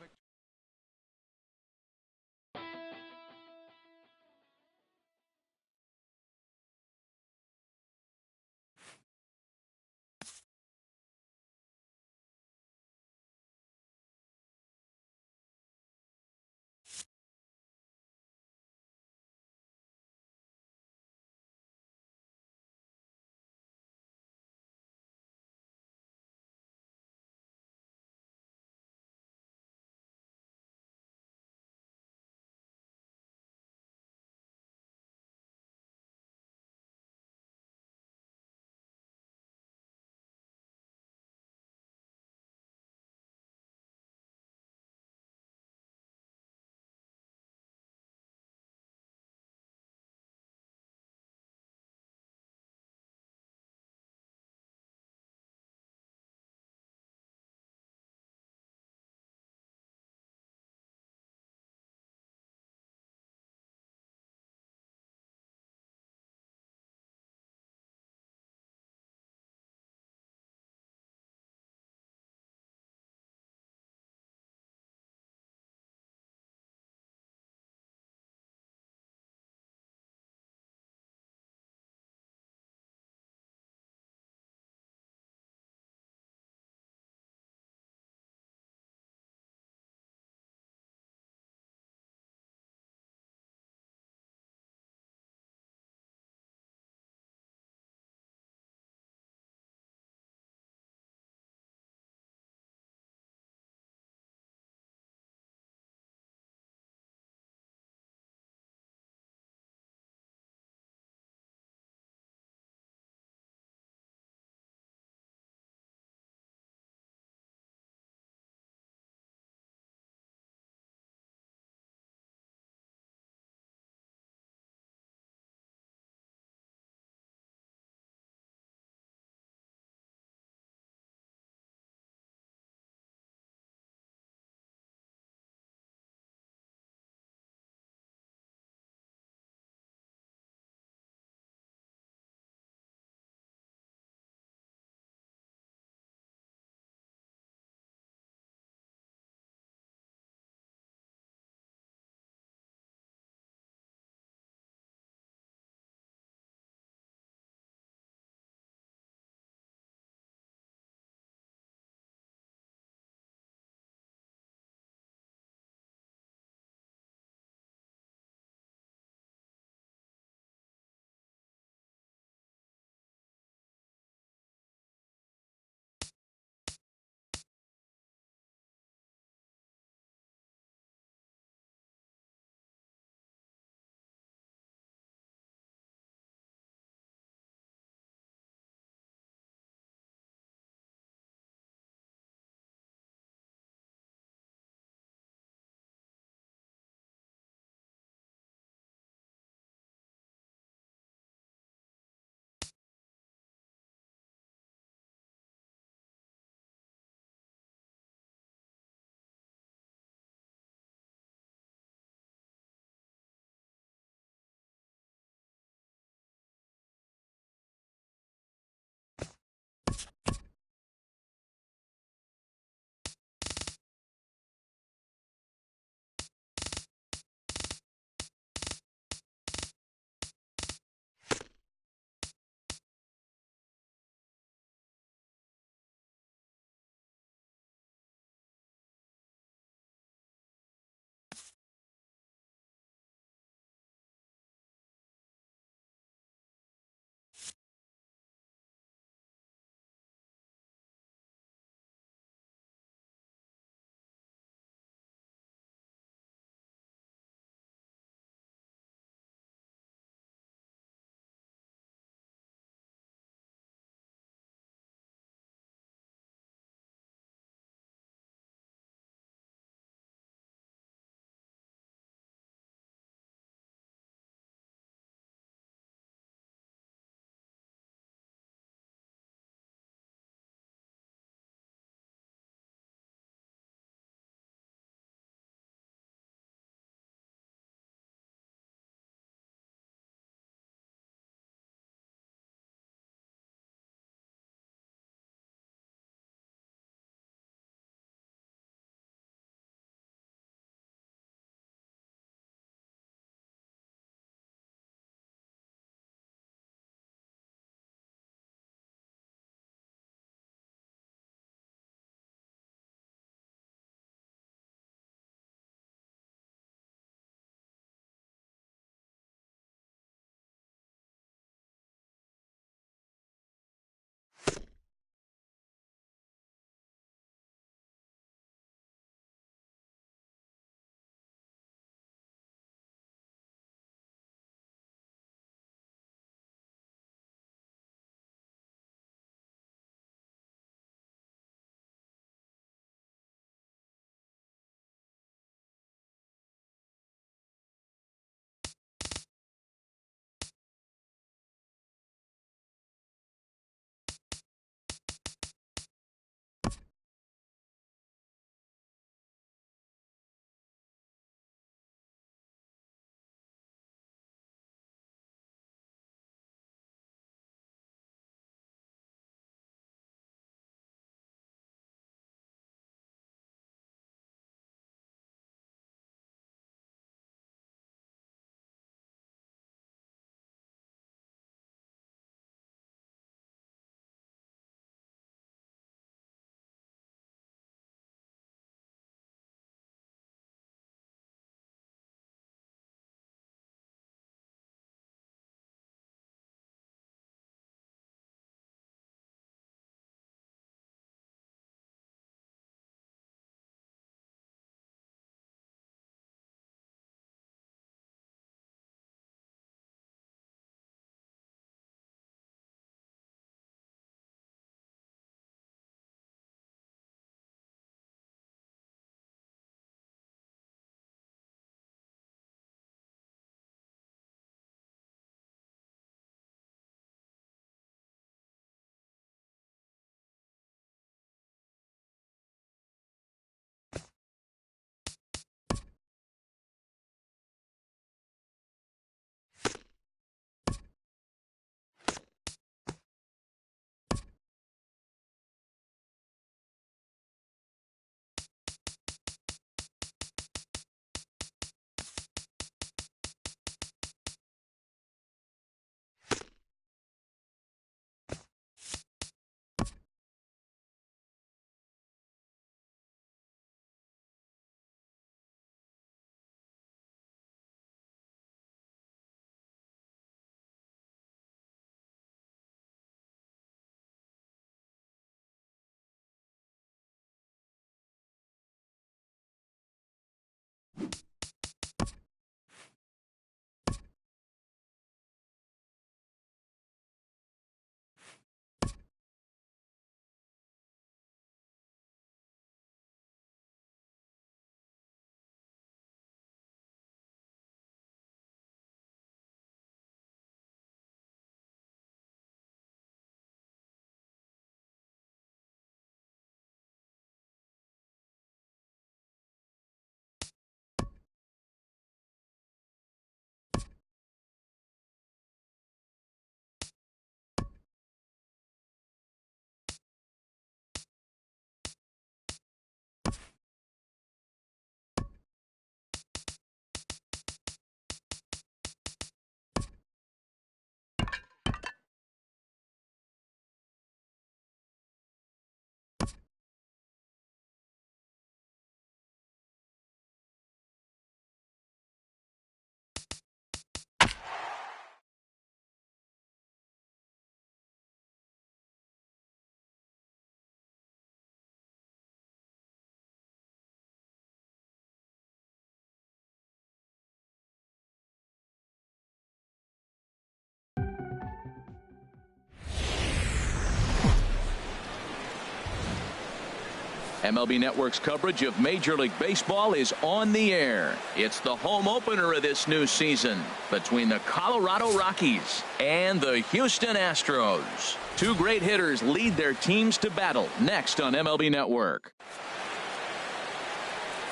MLB Network's coverage of Major League Baseball is on the air. It's the home opener of this new season between the Colorado Rockies and the Houston Astros. Two great hitters lead their teams to battle next on MLB Network.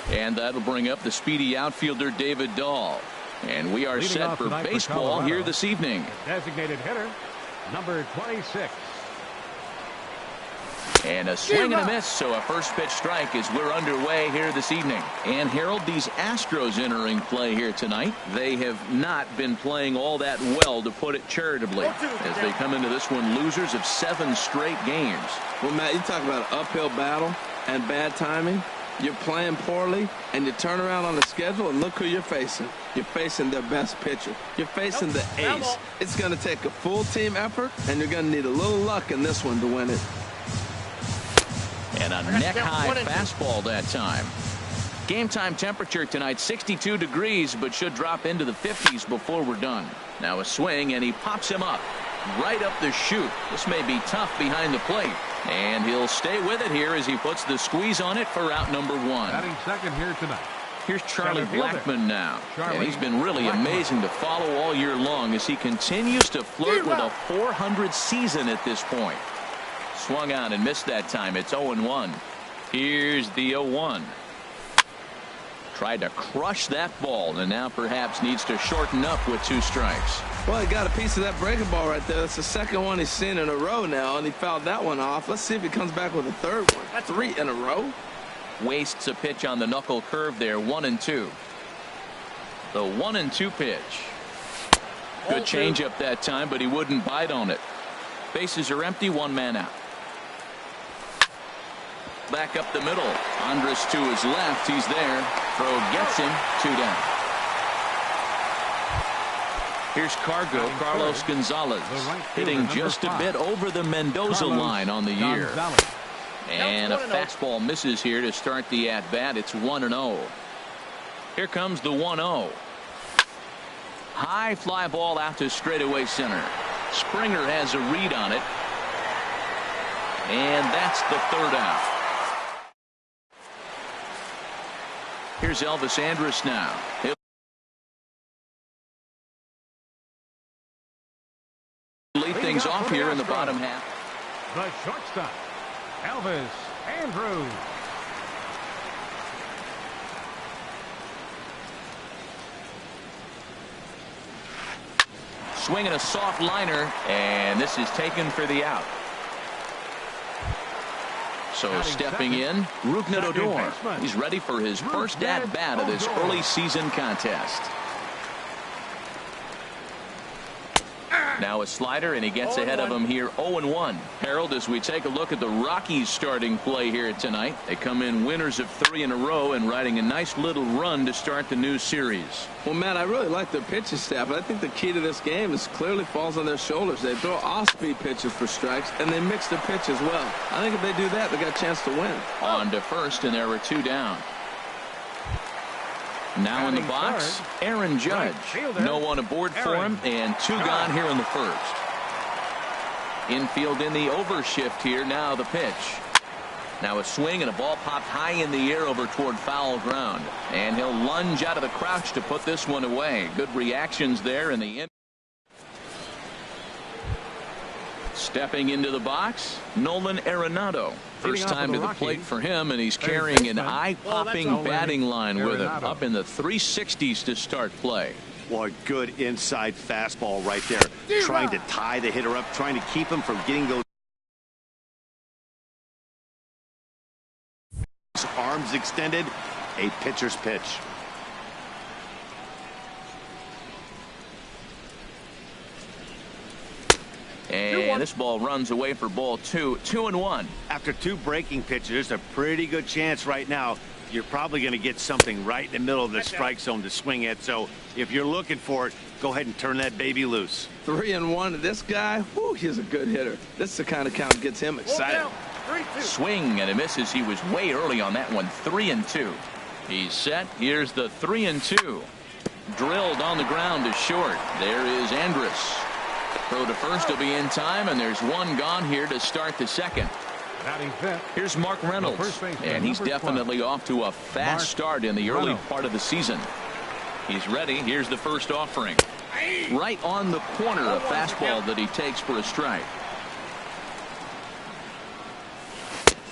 And that'll bring up the speedy outfielder David Dahl. And we are Leading set for baseball here this evening. Designated hitter, number 26. And a swing and a miss, so a first pitch strike as we're underway here this evening. And Harold, these Astros entering play here tonight, they have not been playing all that well, to put it charitably, as they come into this one losers of 7 straight games. Well, Matt, you talk about an uphill battle and bad timing. You're playing poorly, and you turn around on the schedule, and look who you're facing. You're facing their best pitcher. You're facing the ace. It's going to take a full team effort, and you're going to need a little luck in this one to win it. And a neck-high fastball that time. Game time temperature tonight 62 degrees, but should drop into the 50s before we're done. Now a swing, and he pops him up right up the chute. This may be tough behind the plate, and he'll stay with it here as he puts the squeeze on it for out number 1. Batting second here tonight. Here's Charlie Blackmon now. And he's been really amazing to follow all year long as he continues to flirt with a 400 season at this point. Swung on and missed that time. It's 0-1. Here's the 0-1. Tried to crush that ball, and now perhaps needs to shorten up with 2 strikes. Well, he got a piece of that breaking ball right there. That's the second one he's seen in a row now, and he fouled that one off. Let's see if he comes back with a third one. That's 3 in a row. Wastes a pitch on the knuckle curve there. 1-2. The 1-2 pitch. Good changeup that time, but he wouldn't bite on it. Bases are empty. 1 man out. Back up the middle. Andrus to his left. He's there. Throw gets him. 2 down. Here's Carlos Gonzalez, hitting just a bit over the Mendoza line on the year. And a fastball misses here to start the at-bat. It's 1-0. Here comes the 1-0. High fly ball out to straightaway center. Springer has a read on it. And that's the 3rd out. Here's Elvis Andrus now. He'll lead things off here in the bottom half. The shortstop, Elvis Andrus. Swinging a soft liner, and this is taken for the out. So stepping in, Rougned Odor. He's ready for his first at-bat of this early season contest. Now a slider, and he gets ahead of him here. 0-1. Harold, as we take a look at the Rockies starting play here tonight, they come in winners of 3 in a row and riding a nice little run to start the new series. Well, Matt, I really like their pitching staff, but I think the key to this game is clearly falls on their shoulders. They throw off-speed pitches for strikes, and they mix their pitch as well. I think if they do that, they got a chance to win. On to first, and there were 2 down. Now in the box, Aaron Judge. No one aboard for him, and 2 gone here in the first. Infield in the overshift here. Now the pitch. Now a swing, and a ball popped high in the air over toward foul ground. And he'll lunge out of the crouch to put this one away. Good reactions there in the end. Stepping into the box, Nolan Arenado. First time to the plate for him, and he's carrying an eye-popping batting line with him. Up in the 360s to start play. Boy, good inside fastball right there. Trying to tie the hitter up, trying to keep him from getting those arms extended. A pitcher's pitch. And this ball runs away for ball 2. 2-1. After 2 breaking pitches, there's a pretty good chance right now you're probably going to get something right in the middle of the strike zone to swing at. So if you're looking for it, go ahead and turn that baby loose. 3-1. This guy, whoo, he's a good hitter. This is the kind of count that gets him excited. Swing, and it misses. He was way early on that one. 3-2. He's set. Here's the 3-2. Drilled on the ground to short. There is Andrus. Throw to first will be in time, and there's 1 gone here to start the second. Batting fifth. Here's Mark Reynolds, and he's definitely off to a fast start in the early part of the season. He's ready. Here's the first offering. Right on the corner, a fastball that he takes for a strike.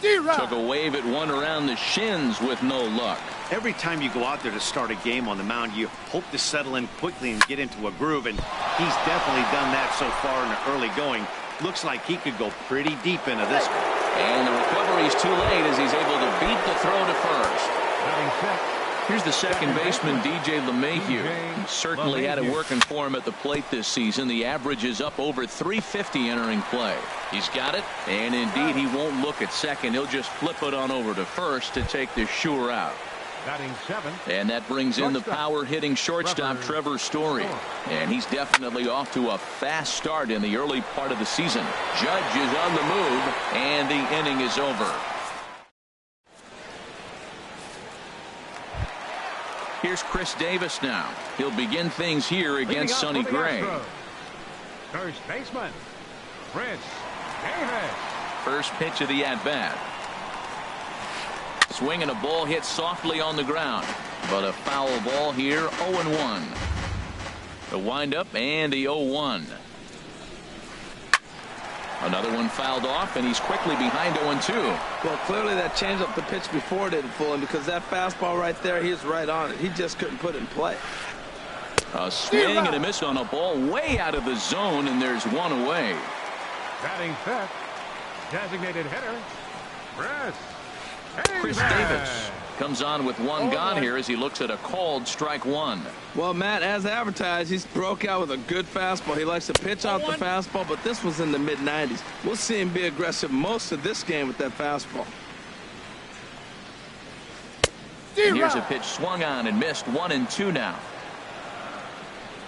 Took a wave at one around the shins with no luck. Every time you go out there to start a game on the mound, you hope to settle in quickly and get into a groove, and he's definitely done that so far in the early going. Looks like he could go pretty deep into this one. And the recovery's too late as he's able to beat the throw to first. Here's the second baseman, DJ LeMahieu. He certainly had it working for him at the plate this season. The average is up over 350 entering play. He's got it, and indeed he won't look at second. He'll just flip it on over to first to take the sure out. Batting seventh. And that brings in the power-hitting shortstop, Trevor Story. And he's definitely off to a fast start in the early part of the season. Judge is on the move, and the inning is over. Here's Chris Davis now. He'll begin things here against Sonny Gray. First baseman, Chris Davis. First pitch of the at-bat. Swing and a ball hit softly on the ground. But a foul ball here, 0-1. The windup and the 0-1. Another one fouled off, and he's quickly behind 0-2. Well, clearly that changeup the pitch before didn't fool him, because that fastball right there, he was right on it. He just couldn't put it in play. A swing and a miss on a ball way out of the zone, and there's one away. Batting fifth, designated hitter, Chris Davis comes on with one gone here as he looks at a called strike one. Well, Matt, as advertised, he's broke out with a good fastball. He likes to pitch out the fastball, but this was in the mid-90s. We'll see him be aggressive most of this game with that fastball. And here's a pitch swung on and missed, 1-2 now.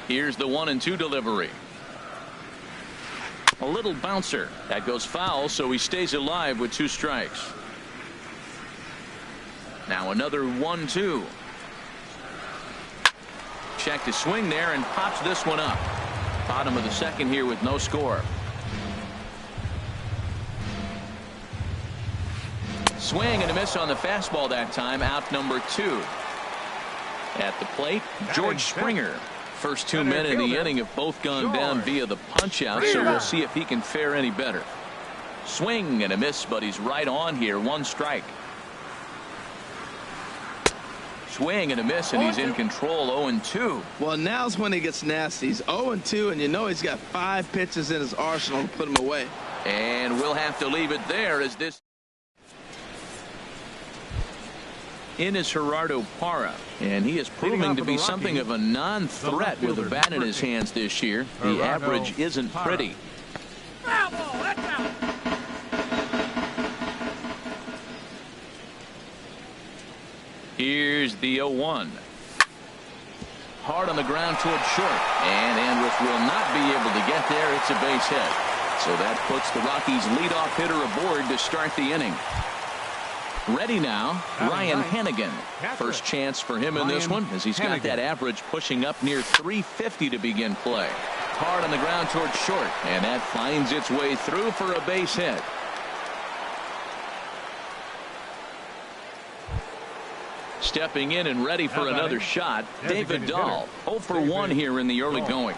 Here's the 1-2 delivery. A little bouncer. That goes foul, so he stays alive with 2 strikes. Now another 1-2. Check to swing there and pops this one up. Bottom of the second here with no score. Swing and a miss on the fastball that time. Out number 2. At the plate, George Springer. First 2 men in the inning have both gone down via the punch out, so we'll see if he can fare any better. Swing and a miss, but he's right on here. 1 strike. Swing and a miss, and he's in control. 0-2. Well, now's when he gets nasty. He's 0-2, and you know he's got 5 pitches in his arsenal to put him away. And we'll have to leave it there as this in is Gerardo Parra, and he is proving to be something of a non-threat with a bat in his hands this year. The average isn't pretty. Here's the 0-1. Hard on the ground towards short, and Andrus will not be able to get there. It's a base hit. So that puts the Rockies leadoff hitter aboard to start the inning. Ready now, Ryan Hennigan. First chance for him in this one, as he's got that average pushing up near 350 to begin play. Hard on the ground towards short, and that finds its way through for a base hit. Stepping in and ready for another shot, David Dahl. 0 for 1 here in the early going.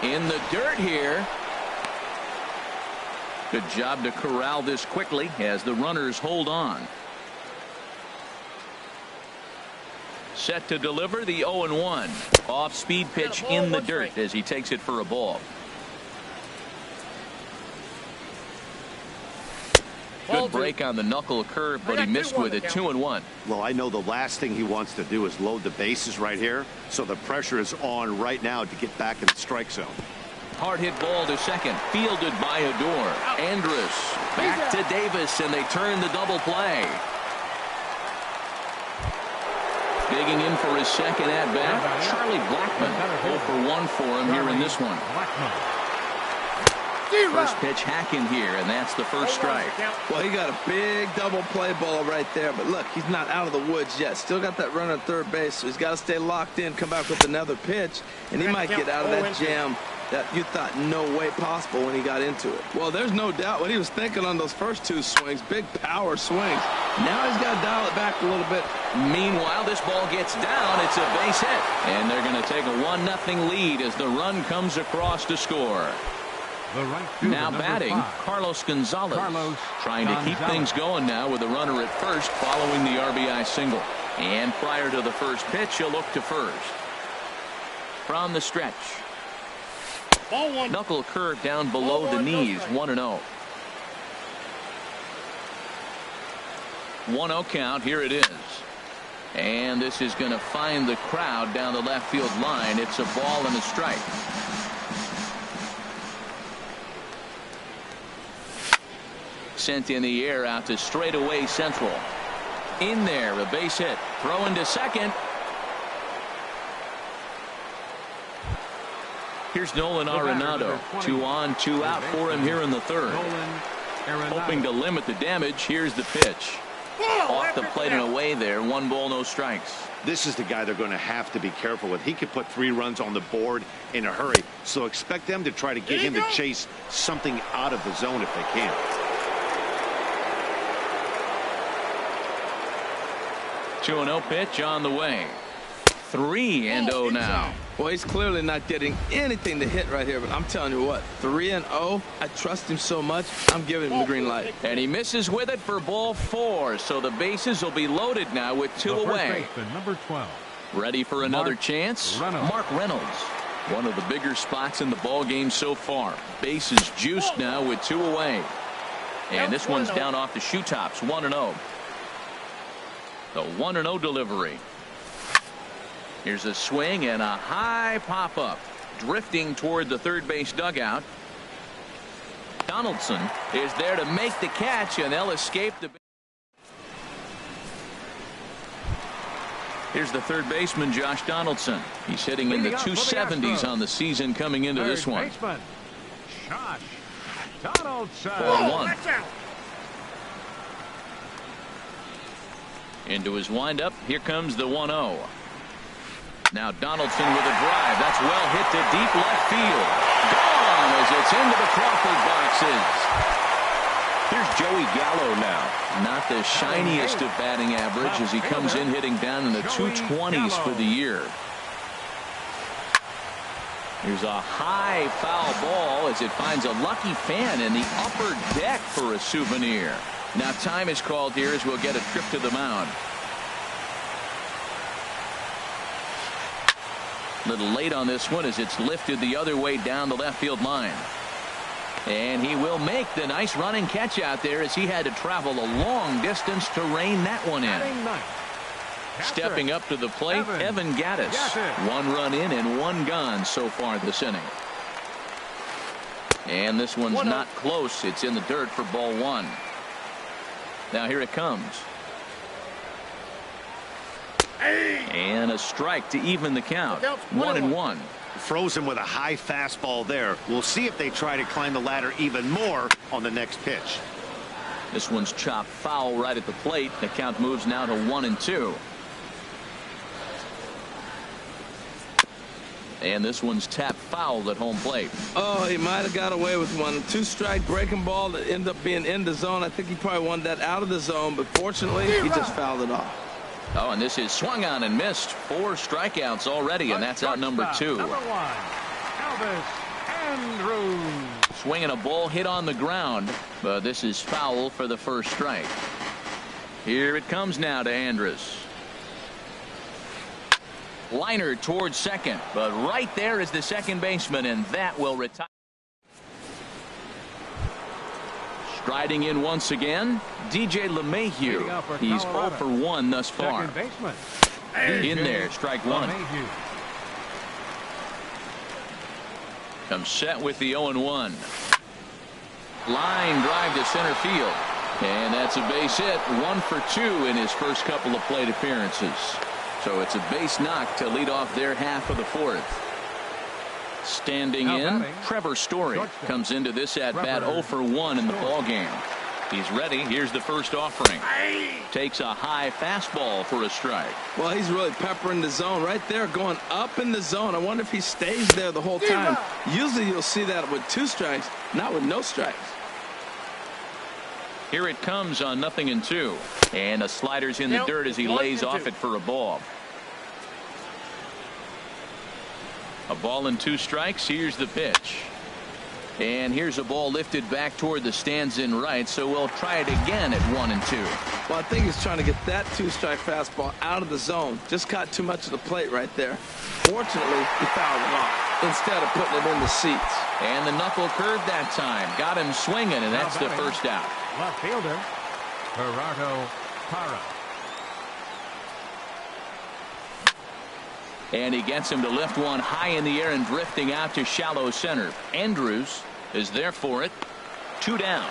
In the dirt here. Good job to corral this quickly as the runners hold on. Set to deliver the 0-1. Off-speed pitch in the dirt as he takes it for a ball. Good break on the knuckle curve, but he missed with it. 2-1. Well, I know the last thing he wants to do is load the bases right here, so the pressure is on right now to get back in the strike zone. Hard hit ball to second, fielded by Odor. Andrus back to Davis, and they turn the double play. Digging in for his second at bat, Charlie Blackmon. 0 for 1 for him here in this one. First pitch hacking here, and that's the first strike. Well, he got a big double play ball right there, but look, he's not out of the woods yet. Still got that runner at third base, so he's got to stay locked in, come back with another pitch, and he might get out of that jam that you thought no way possible when he got into it. Well, there's no doubt what he was thinking on those first two swings. Big power swings. Now he's got to dial it back a little bit. Meanwhile, this ball gets down. It's a base hit. And they're going to take a 1-0 lead as the run comes across to score. The right fielder, Now batting, 5. Carlos Gonzalez. Trying to keep things going now with a runner at first following the RBI single. And prior to the first pitch, he'll look to first. From the stretch. Ball 1. Knuckle curve down below the knees, 1-0. 1-0 count, here it is. And this is going to find the crowd down the left field line. It's a ball and a strike. Sent in the air out to straightaway central. In there, a base hit. Throw into second. Here's Nolan Arenado. 2 on, 2 out for him here in the third. Hoping to limit the damage. Here's the pitch. Off the plate and away there. 1 ball, no strikes. This is the guy they're going to have to be careful with. He could put 3 runs on the board in a hurry. So expect them to try to get him to chase something out of the zone if they can. 2-0 pitch on the way. 3-0 now. Well, he's clearly not getting anything to hit right here, but I'm telling you what, 3-0, I trust him so much, I'm giving him the green light. And he misses with it for ball 4, so the bases will be loaded now with 2 away. Number 12. Ready for another chance? Mark Reynolds. One of the bigger spots in the ball game so far. Bases juiced now with 2 away. And this one's down off the shoe tops, 1-0. The 1-0 delivery. Here's a swing and a high pop-up. Drifting toward the third base dugout. Donaldson is there to make the catch, and they'll escape the. Here's the third baseman, Josh Donaldson. He's hitting in the 270s on the season coming into this one. Josh Donaldson. 4-1. Into his windup. Here comes the 1-0. Now Donaldson with a drive. That's well hit to deep left field. Gone as it's into the Crawford boxes. Here's Joey Gallo now. Not the shiniest of batting average as he comes in hitting down in the 220s for the year. Here's a high foul ball as it finds a lucky fan in the upper deck for a souvenir. Now time is called here as we'll get a trip to the mound. A little late on this one as it's lifted the other way down the left field line. And he will make the nice running catch out there as he had to travel a long distance to rein that one in. Stepping up to the plate, Evan Gattis. 1 run in and 1 gone so far this inning. And this one's not close. It's in the dirt for ball 1. Now here it comes. And a strike to even the count. 1-1. Frozen with a high fastball there. We'll see if they try to climb the ladder even more on the next pitch. This one's chopped foul right at the plate. The count moves now to 1-2. And this one's tapped foul at home plate. Oh, he might have got away with one. 2-strike breaking ball that ended up being in the zone. I think he probably wanted that out of the zone, but fortunately, he just fouled it off. Oh, and this is swung on and missed. 4 strikeouts already, and that's out number 2. Number 1, Elvis Andrus. Swinging a ball hit on the ground, but this is foul for the first strike. Here it comes now to Andrus. Liner towards second, but right there is the second baseman, and that will retire. Striding in once again, DJ LeMahieu. He's 0 for 1 thus far. In there, strike 1. Comes set with the 0-1. Line drive to center field. And that's a base hit. 1 for 2 in his first couple of plate appearances. So it's a base knock to lead off their half of the 4th. Standing in, Trevor Story comes into this at bat 0 for 1 in the ball game. He's ready. Here's the first offering. Takes a high fastball for a strike. Well, he's really peppering the zone right there, going up in the zone. I wonder if he stays there the whole time. Usually you'll see that with 2 strikes, not with no strikes. Here it comes on 0-2. And a slider's in the dirt as he lays off it for a ball. A ball and 2 strikes. Here's the pitch. And here's a ball lifted back toward the stands in right, so we'll try it again at 1-2. Well, I think he's trying to get that 2-strike fastball out of the zone. Just got too much of the plate right there. Fortunately, he fouled it off instead of putting it in the seats. And the knuckle curve that time. Got him swinging, and that's the first out. Left fielder, Gerardo Parra. And he gets him to lift one high in the air and drifting out to shallow center. Andrews is there for it. 2 down.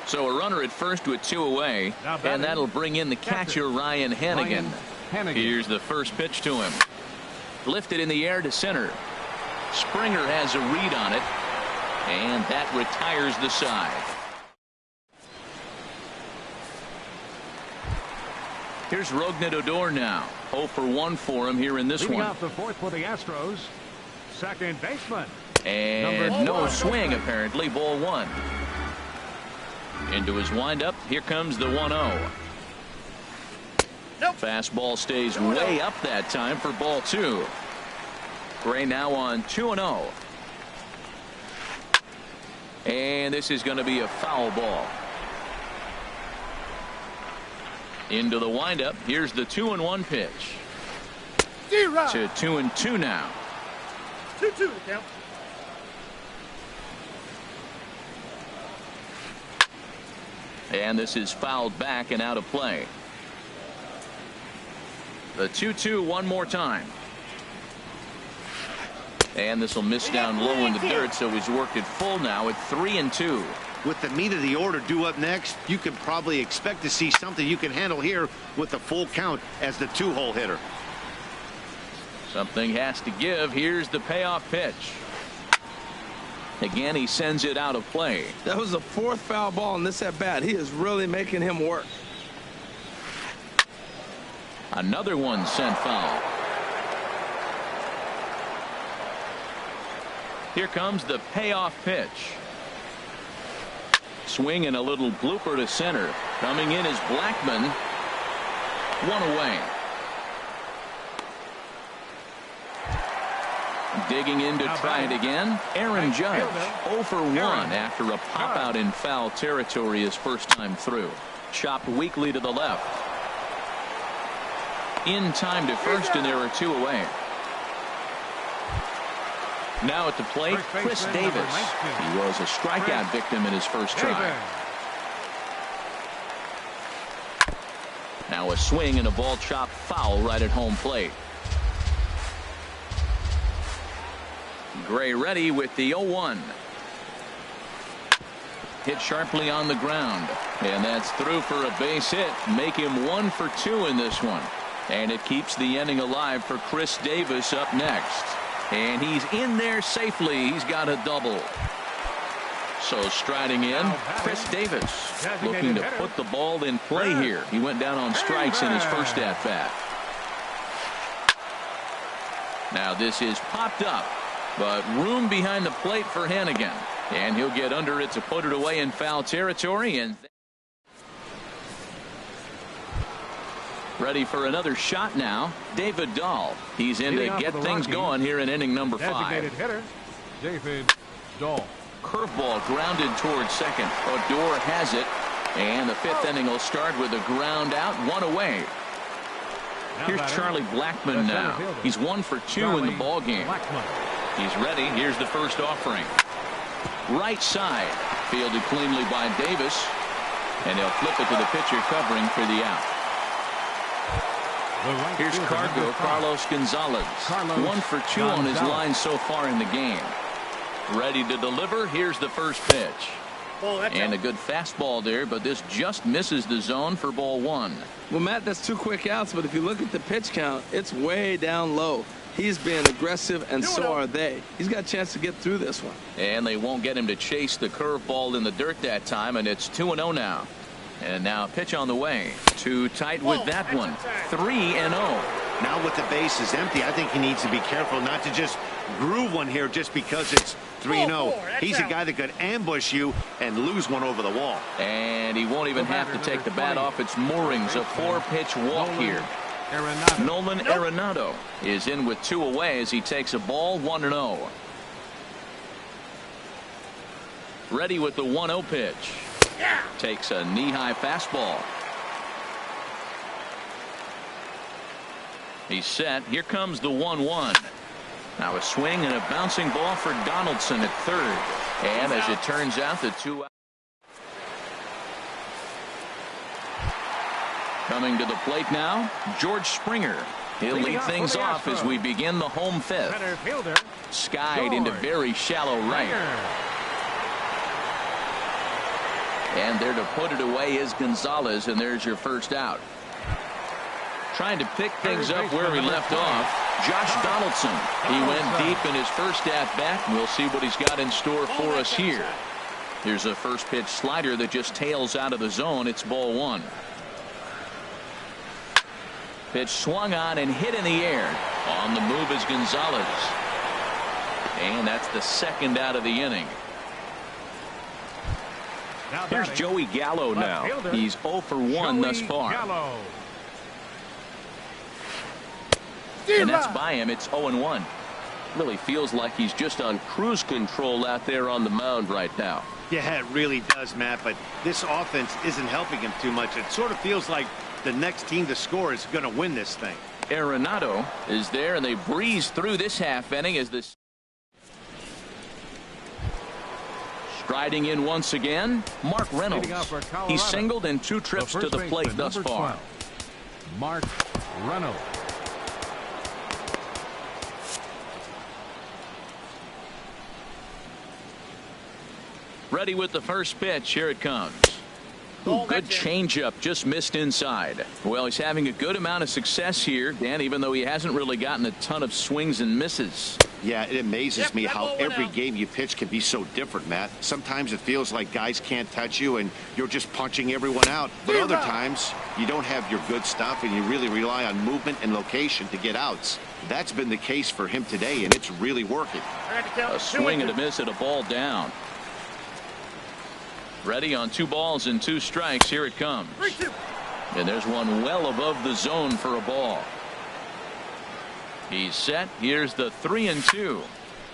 So a runner at first with 2 away. And that'll bring in the catcher Ryan Hannigan. Here's the first pitch to him. Lifted in the air to center. Springer has a read on it. And that retires the side. Here's Rougned Odor now. 0 for 1 for him here in this Leading one. off the 4th for the Astros, second baseman. And no swing apparently. Ball 1. Into his windup. Here comes the 1-0. Fastball stays way up that time for ball 2. Gray now on 2-0. And this is going to be a foul ball. Into the windup. Here's the 2-1 pitch. To 2-2 now. 2-2 count. And this is fouled back and out of play. The 2-2 one more time. And this will miss down low in the dirt, so he's worked it full now at 3-2. With the meat of the order due up next, you can probably expect to see something you can handle here with the full count as the 2-hole hitter. Something has to give. Here's the payoff pitch. Again, he sends it out of play. That was the 4th foul ball in this at bat. He is really making him work. Another one sent foul. Here comes the payoff pitch. Swing and a little blooper to center. Coming in is Blackman. 1 away. Digging in to try it again. Aaron Judge 0 for 1 after a pop out in foul territory his first time through. Chopped weakly to the left. In time to first, and there are 2 away. Now at the plate, Chris Davis. He was a strikeout victim in his first try. Now a swing and a ball chopped foul right at home plate. Gray ready with the 0-1. Hit sharply on the ground. And that's through for a base hit. Make him 1 for 2 in this one. And it keeps the inning alive for Chris Davis up next. And he's in there safely. He's got a double. So striding in, Chris Davis looking to put the ball in play here. He went down on strikes in his first at bat. Now this is popped up, but room behind the plate for Hannigan. And he'll get under it to put it away in foul territory. And ready for another shot now, David Dahl. He's in to get things going here in inning number 5. Designated hitter, David Dahl. Curveball grounded towards second. Odor has it. And the 5th inning will start with a ground out, 1 away. Here's Charlie Blackman now. He's 1 for 2 in the ball game. He's ready. Here's the first offering. Right side. Fielded cleanly by Davis. And he'll flip it to the pitcher covering for the out. Here's Carlos Gonzalez. 1 for 2 on his line so far in the game. Ready to deliver. Here's the first pitch. And a good fastball there, but this just misses the zone for ball 1. Well, Matt, that's 2 quick outs, but if you look at the pitch count, it's way down low. He's being aggressive, and so are they. He's got a chance to get through this one. And they won't get him to chase the curveball in the dirt that time, and it's 2-0 now. And now pitch on the way. Too tight with that one. 3-0. Now with the bases empty, I think he needs to be careful not to just groove one here just because it's 3-0. He's a guy that could ambush you and lose one over the wall. And he won't even have to take the bat off its moorings. A 4-pitch walk here. Nolan Arenado is in with 2 away as he takes a ball. 1-0. Ready with the 1-0 pitch. Takes a knee-high fastball. He's set. Here comes the 1-1. Now a swing and a bouncing ball for Donaldson at third. And as it turns out, the 2 out. Coming to the plate now, George Springer. He'll lead things off as we begin the home fifth. Skied into very shallow right. And there to put it away is Gonzalez, and there's your first out. Trying to pick things up where he left off, Josh Donaldson. He went deep in his first at-bat, and we'll see what he's got in store for us here. Here's a first pitch slider that just tails out of the zone. It's ball 1. Pitch swung on and hit in the air. On the move is Gonzalez. And that's the second out of the inning. Here's Joey Gallo now. He's 0 for 1 thus far. And that's by him. It's 0-1. Really feels like he's just on cruise control out there on the mound right now. Yeah, it really does, Matt, but this offense isn't helping him too much. It sort of feels like the next team to score is going to win this thing. Arenado is there, and they breeze through this half inning as this. Striding in once again, Mark Reynolds. He's singled in 2 trips to the plate thus far. Mark Reynolds. Ready with the first pitch. Here it comes. Ooh, good changeup, just missed inside. Well, he's having a good amount of success here, Dan, even though he hasn't really gotten a ton of swings and misses. Yeah, it amazes me how every game you pitch can be so different, Matt. Sometimes it feels like guys can't touch you and you're just punching everyone out. But other times you don't have your good stuff and you really rely on movement and location to get outs. That's been the case for him today, and it's really working. A swing and a miss at a ball down. Ready on 2 balls and 2 strikes. Here it comes. 3-2. And there's one well above the zone for a ball. He's set. Here's the 3-2.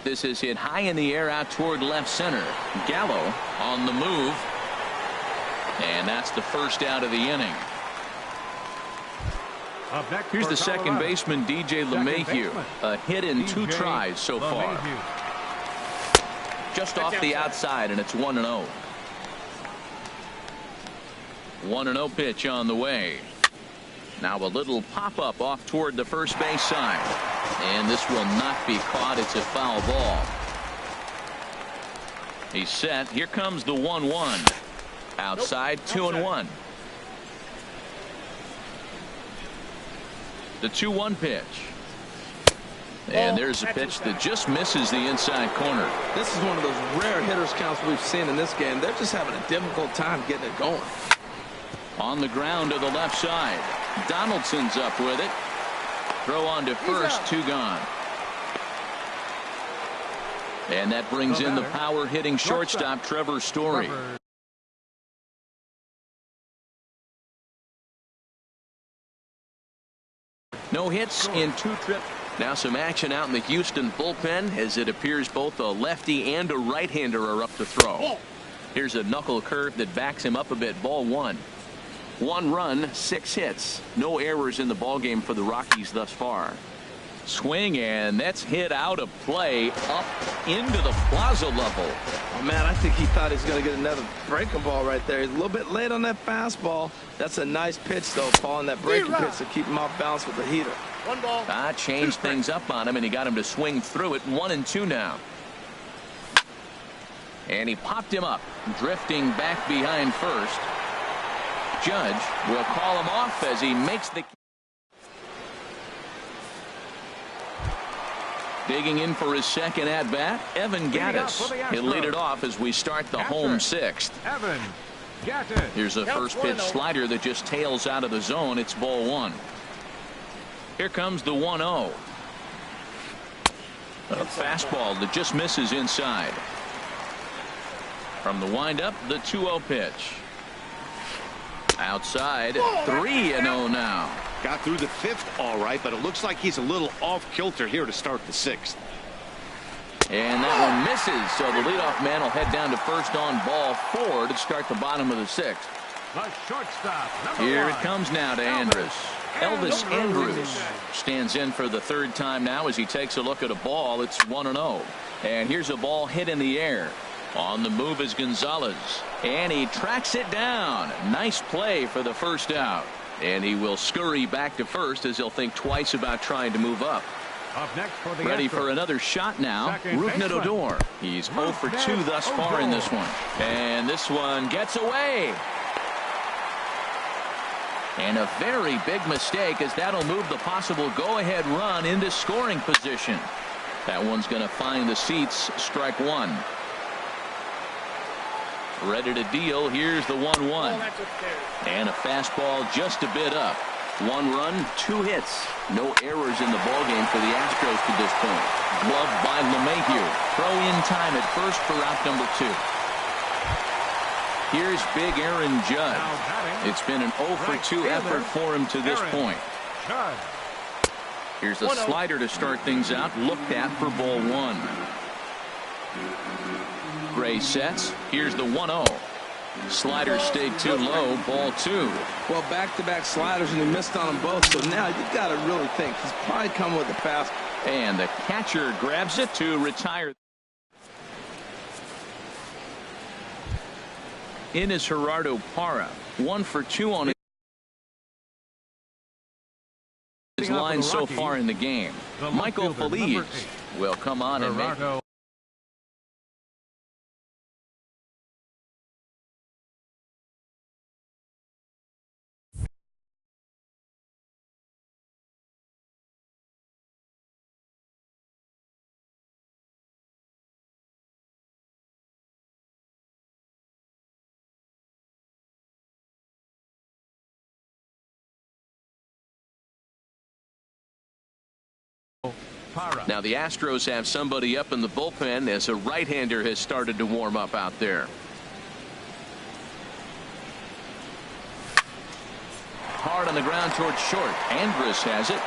This is hit high in the air out toward left center. Gallo on the move. And that's the first out of the inning. Here's the second baseman, DJ LeMahieu. A hit in 2 tries so far. Just off the outside, and it's 1-0. 1-0 pitch on the way. Now a little pop-up off toward the first base side. And this will not be caught. It's a foul ball. He's set. Here comes the 1-1. Outside, 2-1. The 2-1 pitch. And there's a pitch that just misses the inside corner. This is one of those rare hitters counts we've seen in this game. They're just having a difficult time getting it going. On the ground to the left side. Donaldson's up with it. Throw on to first, 2 gone. And that brings in the power hitting shortstop Trevor Story. No hits in 2 trips. Now some action out in the Houston bullpen as it appears both a lefty and a right-hander are up to throw. Here's a knuckle curve that backs him up a bit. Ball 1. 1 run, 6 hits. No errors in the ballgame for the Rockies thus far. Swing, and that's hit out of play up into the plaza level. Oh, man, I think he thought he was going to get another breaking ball right there. He's a little bit late on that fastball. That's a nice pitch, though, Paul, and that breaking pitch to keep him off balance with the heater. 1 ball. Changed things up on him, and he got him to swing through it. 1-2 now. And he popped him up, drifting back behind first. Judge will call him off as he makes the. Digging in for his second at-bat, Evan Gattis. He'll lead it off as we start the home sixth. Evan Gattis. Here's a first pitch slider that just tails out of the zone. It's ball one. Here comes the 1-0. A fastball that just misses inside. From the windup, the 2-0 pitch. Outside, 3-0 now. Got through the fifth all right, but it looks like he's a little off kilter here to start the sixth. And that one misses, so the leadoff man will head down to first on ball 4 to start the bottom of the sixth. The shortstop, Here one. it comes now to Andrus. Elvis Andrus stands in for the third time now as he takes a look at a ball. It's 1-0. And here's a ball hit in the air. On the move is Gonzalez. And he tracks it down. Nice play for the first out. And he will scurry back to first as he'll think twice about trying to move up. Up next for the Ready Astros. for another shot now. Second Rougned baseman. Odor. He's 0 for 2 thus far in this one. And this one gets away. And a very big mistake, as that'll move the possible go-ahead run into scoring position. That one's going to find the seats. Strike one. Ready to deal. Here's the 1-1. And a fastball just a bit up. 1 run, 2 hits. No errors in the ballgame for the Astros to this point. Gloved by LeMahieu. Throw in time at first for out number 2. Here's big Aaron Judd. It's been an 0 for 2 effort for him to this point. Here's a slider to start things out. Looked at for ball 1. Gray sets. Here's the 1-0. Slider stayed too low. Ball 2. Well, back-to-back sliders, and he missed on them both. So now you got to really think he's probably coming with a fast. And the catcher grabs it to retire. In is Gerardo Parra. 1 for 2 on his line so far in the game. Michael Feliz will come on and make. Now the Astros have somebody up in the bullpen as a right-hander has started to warm up out there. Hard on the ground towards short. Andrus has it.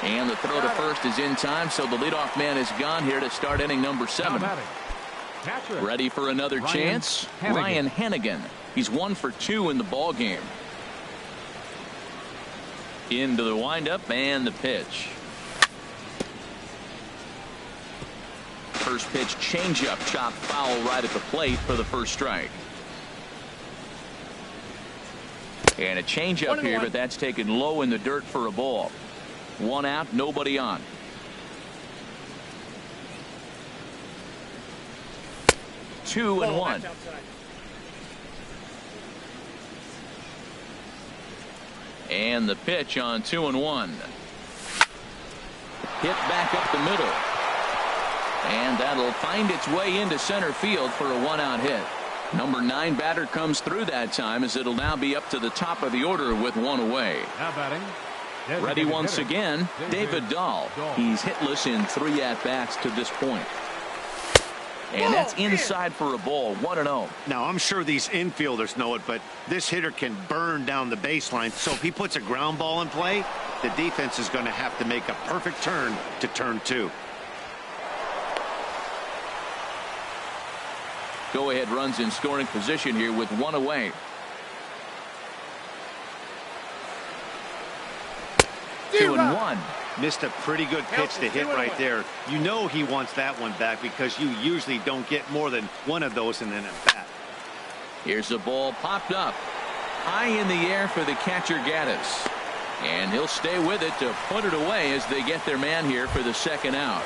And the throw to first is in time, so the leadoff man is gone here to start inning number 7. Ready for another chance? Ryan Hannigan. He's 1 for 2 in the ball game. Into the windup and the pitch. First pitch changeup, chopped foul right at the plate for the first strike. And a changeup here, but that's taken low in the dirt for a ball. 1 out, nobody on. Two and one. And the pitch on 2-1. Hit back up the middle. And that'll find its way into center field for a 1-out hit. Number 9 batter comes through that time, as it'll now be up to the top of the order with 1 away. Now batting. Ready once again, David Dahl. He's hitless in 3 at-bats to this point. And that's inside for a ball. 1-0. Now, I'm sure these infielders know it, but this hitter can burn down the baseline. So if he puts a ground ball in play, the defense is going to have to make a perfect turn to turn 2. Go-ahead runs in scoring position here with 1 away. 2-1. Missed a pretty good pitch to hit right there. You know he wants that one back because you usually don't get more than 1 of those in an at-bat. Here's a ball popped up high in the air for the catcher Gattis. And he'll stay with it to put it away as they get their man here for the second out.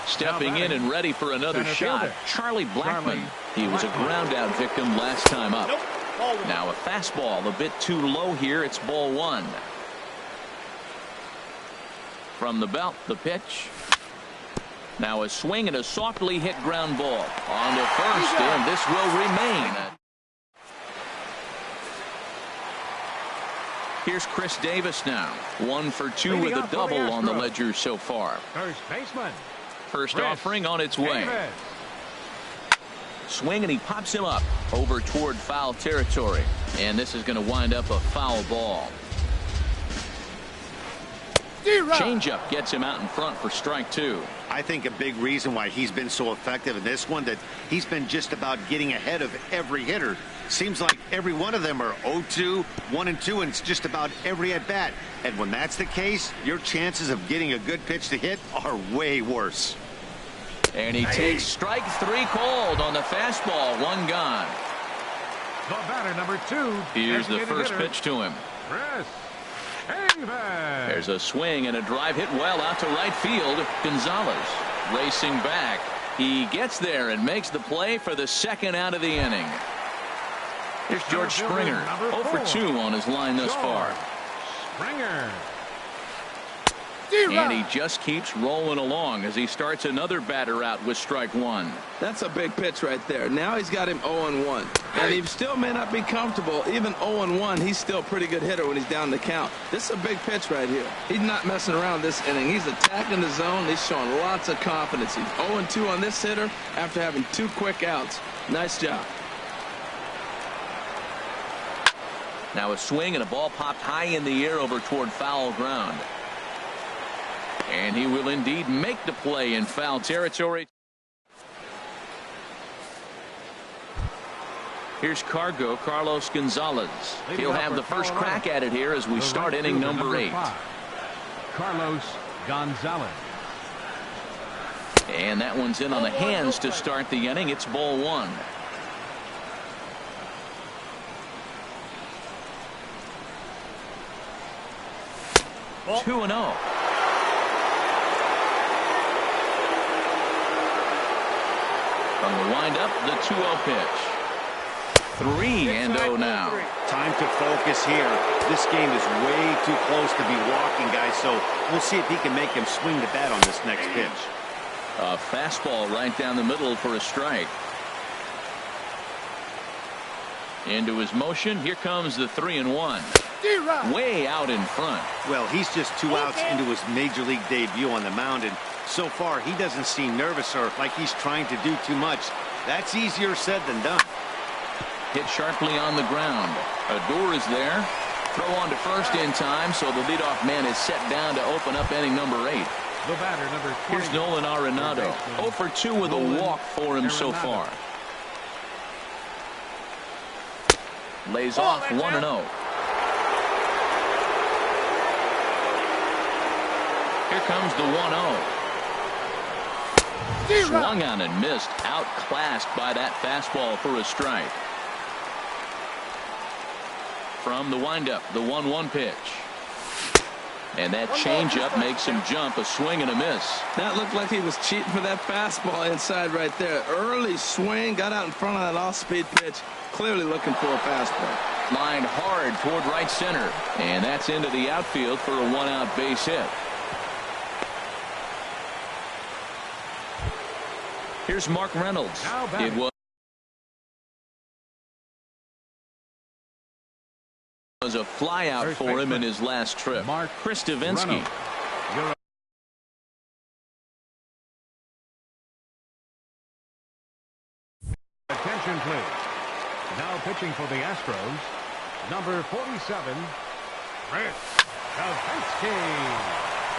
Stepping in and ready for another shot, Charlie Blackmon. He was a ground out victim last time up. Now a fastball a bit too low here. It's ball 1. From the belt, the pitch. Now a swing and a softly hit ground ball on to first, and this will remain. Here's Chris Davis now. 1 for 2 with a double on the ledger so far. First baseman. First offering on its way. Swing, and he pops him up over toward foul territory. And this is going to wind up a foul ball. Changeup gets him out in front for strike 2. I think a big reason why he's been so effective in this one, that he's been just about getting ahead of every hitter. Seems like every one of them are 0-2, 1-2, and it's just about every at bat. And when that's the case, your chances of getting a good pitch to hit are way worse. And he takes strike 3 called on the fastball. 1 gone. The batter, number 2. Here's the first pitch to him. Chris Davis. There's a swing and a drive hit well out to right field. Gonzalez racing back. He gets there and makes the play for the second out of the inning. Here's George Springer, 0 for 2 on his line thus far. Springer. And he just keeps rolling along as he starts another batter out with strike 1. That's a big pitch right there. Now he's got him 0-1. And he still may not be comfortable. Even 0-1, he's still a pretty good hitter when he's down the count. This is a big pitch right here. He's not messing around this inning. He's attacking the zone. He's showing lots of confidence. He's 0-2 on this hitter after having 2 quick outs. Nice job. Now a swing and a ball popped high in the air over toward foul ground. And he will indeed make the play in foul territory. Here's Carlos Gonzalez. He'll have the first crack at it here as we start inning number 8. Carlos Gonzalez. And that one's in on the hands to start the inning. It's ball 1. Ball. 2-0. From the windup, the 2-0 pitch. 3-0 now. Time to focus here. This game is way too close to be walking, guys, so we'll see if he can make him swing the bat on this next pitch. A fastball right down the middle for a strike. Into his motion. Here comes the 3-1. Way out in front. Well, he's just 2 outs into his major league debut on the mound, and so far he doesn't seem nervous or like he's trying to do too much. That's easier said than done. Hit sharply on the ground. Odor is there. Throw on to first in time, so the leadoff man is set down to open up inning number 8. The batter, number 20. Here's Nolan Arenado. 0 for 2 with a walk for him so far. Lays off 1-0. Here comes the 1-0. Swung on and missed. Outclassed by that fastball for a strike. From the windup, the 1-1 pitch. And that changeup makes him jump. A swing and a miss. That looked like he was cheating for that fastball inside right there. Early swing, got out in front of that off-speed pitch. Clearly looking for a fastball. Lined hard toward right center. And that's into the outfield for a 1-out base hit. Here's Mark Reynolds. It was a fly out for him in his last trip. Chris Davinsky. Attention, please. Now pitching for the Astros, number 47, Chris Davinsky.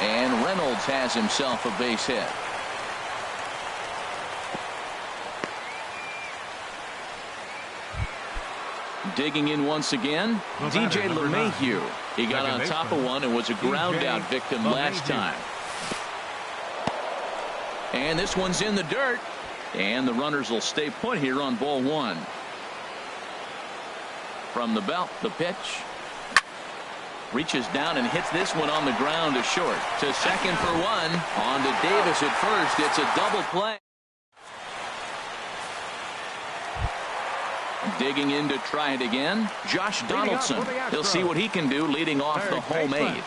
And Reynolds has himself a base hit. Digging in once again, DJ LeMahieu. He got on top of one and was a ground out victim last time. And this one's in the dirt. And the runners will stay put here on ball 1. From the belt, the pitch. Reaches down and hits this one on the ground to short. To second for 1. On to Davis at first. It's a double play. Digging in to try it again. Josh Donaldson. He'll see what he can do leading off the home 8th.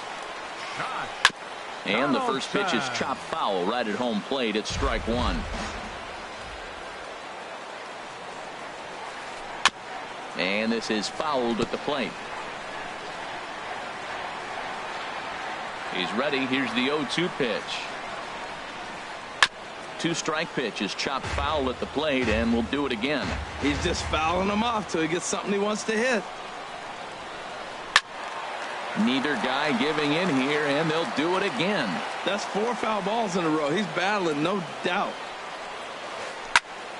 And the first pitch is chopped foul right at home plate. It's strike one. And this is fouled at the plate. He's ready. Here's the 0-2 pitch. 2-strike pitch is chopped foul at the plate, and we'll do it again. He's just fouling him off till he gets something he wants to hit. Neither guy giving in here, and they'll do it again. That's 4 foul balls in a row. He's battling, no doubt.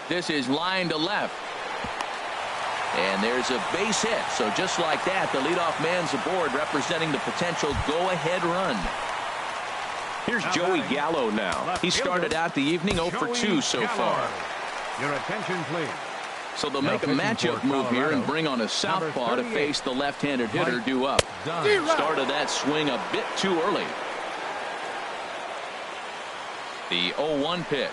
This is line to left. And there's a base hit. So just like that, the leadoff man's aboard, representing the potential go-ahead run. Here's Joey Gallo now. He started out the evening 0 for 2 so far. Your attention, please. So they'll make a matchup move here and bring on a southpaw to face the left-handed hitter due up. Started that swing a bit too early. The 0-1 pitch.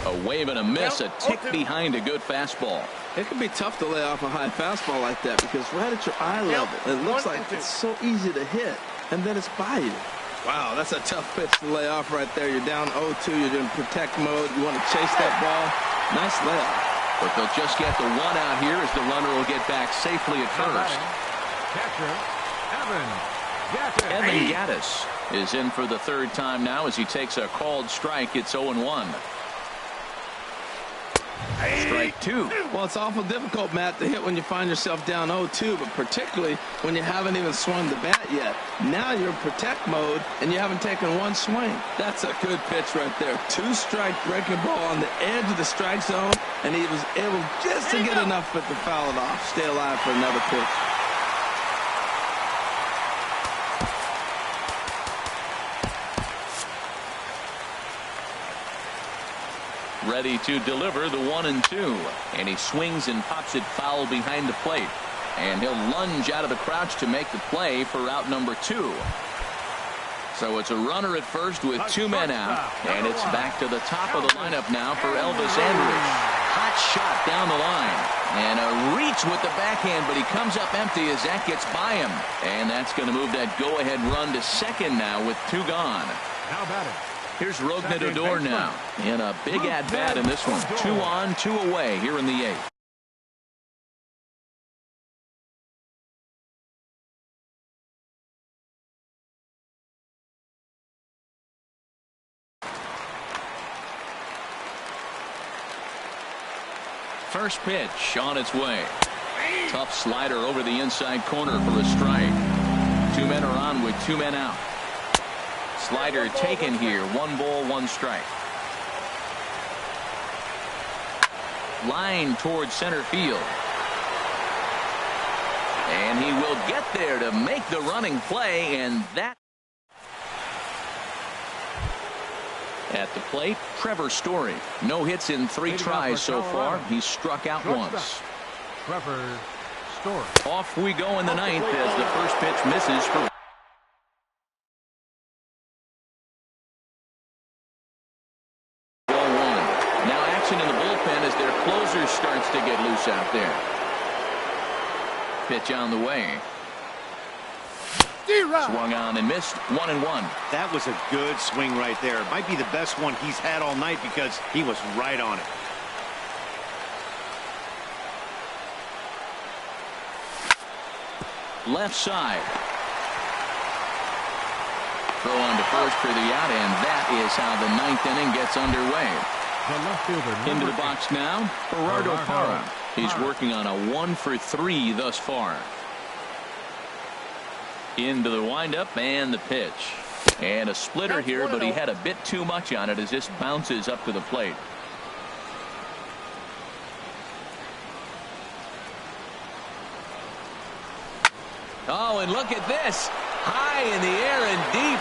A wave and a miss, a tick behind a good fastball. It can be tough to lay off a high fastball like that because right at your eye level, it looks like it's so easy to hit, and then it's by you. Wow, that's a tough pitch to lay off right there. You're down 0-2. You're in protect mode. You want to chase that ball. Nice layoff. But they'll just get the one out here as the runner will get back safely at first. Catcher, Evan Gattis is in for the third time now as he takes a called strike. It's 0-1. Strike two. Well, it's awful difficult, Matt, to hit when you find yourself down 0-2, but particularly when you haven't even swung the bat yet. Now you're in protect mode, and you haven't taken one swing. That's a good pitch right there. 2-strike breaking ball on the edge of the strike zone, and he was able just to get enough of it to foul it off. Stay alive for another pitch. Ready to deliver the 1-2, and he swings and pops it foul behind the plate, and he'll lunge out of the crouch to make the play for out number 2. So it's a runner at first with 2 men out, and it's back to the top of the lineup now for Elvis Andrus. Hot shot down the line, and a reach with the backhand, but he comes up empty as that gets by him, and that's going to move that go-ahead run to second now with 2 gone. How about it? Here's Rougned Odor now in a big at-bat in this one. 2 on, 2 away here in the 8th. First pitch on its way. Tough slider over the inside corner for a strike. 2 men are on with 2 men out. Slider taken here. 1 ball, 1 strike. Line towards center field. And he will get there to make the running play, and that at the plate, Trevor Story. No hits in 3 tries so far. He's struck out once. Trevor Story. Off we go in the 9th as the first pitch misses for starts to get loose out there. Pitch on the way. Swung on and missed. 1-1. That was a good swing right there. It might be the best one he's had all night because he was right on it. Left side. Throw on to first for the out, and that is how the 9th inning gets underway. Into the box now, Gerardo Parra. He's working on a 1 for 3 thus far. Into the windup and the pitch. And a splitter here, but he had a bit too much on it as this bounces up to the plate. Oh, and look at this. High in the air and deep.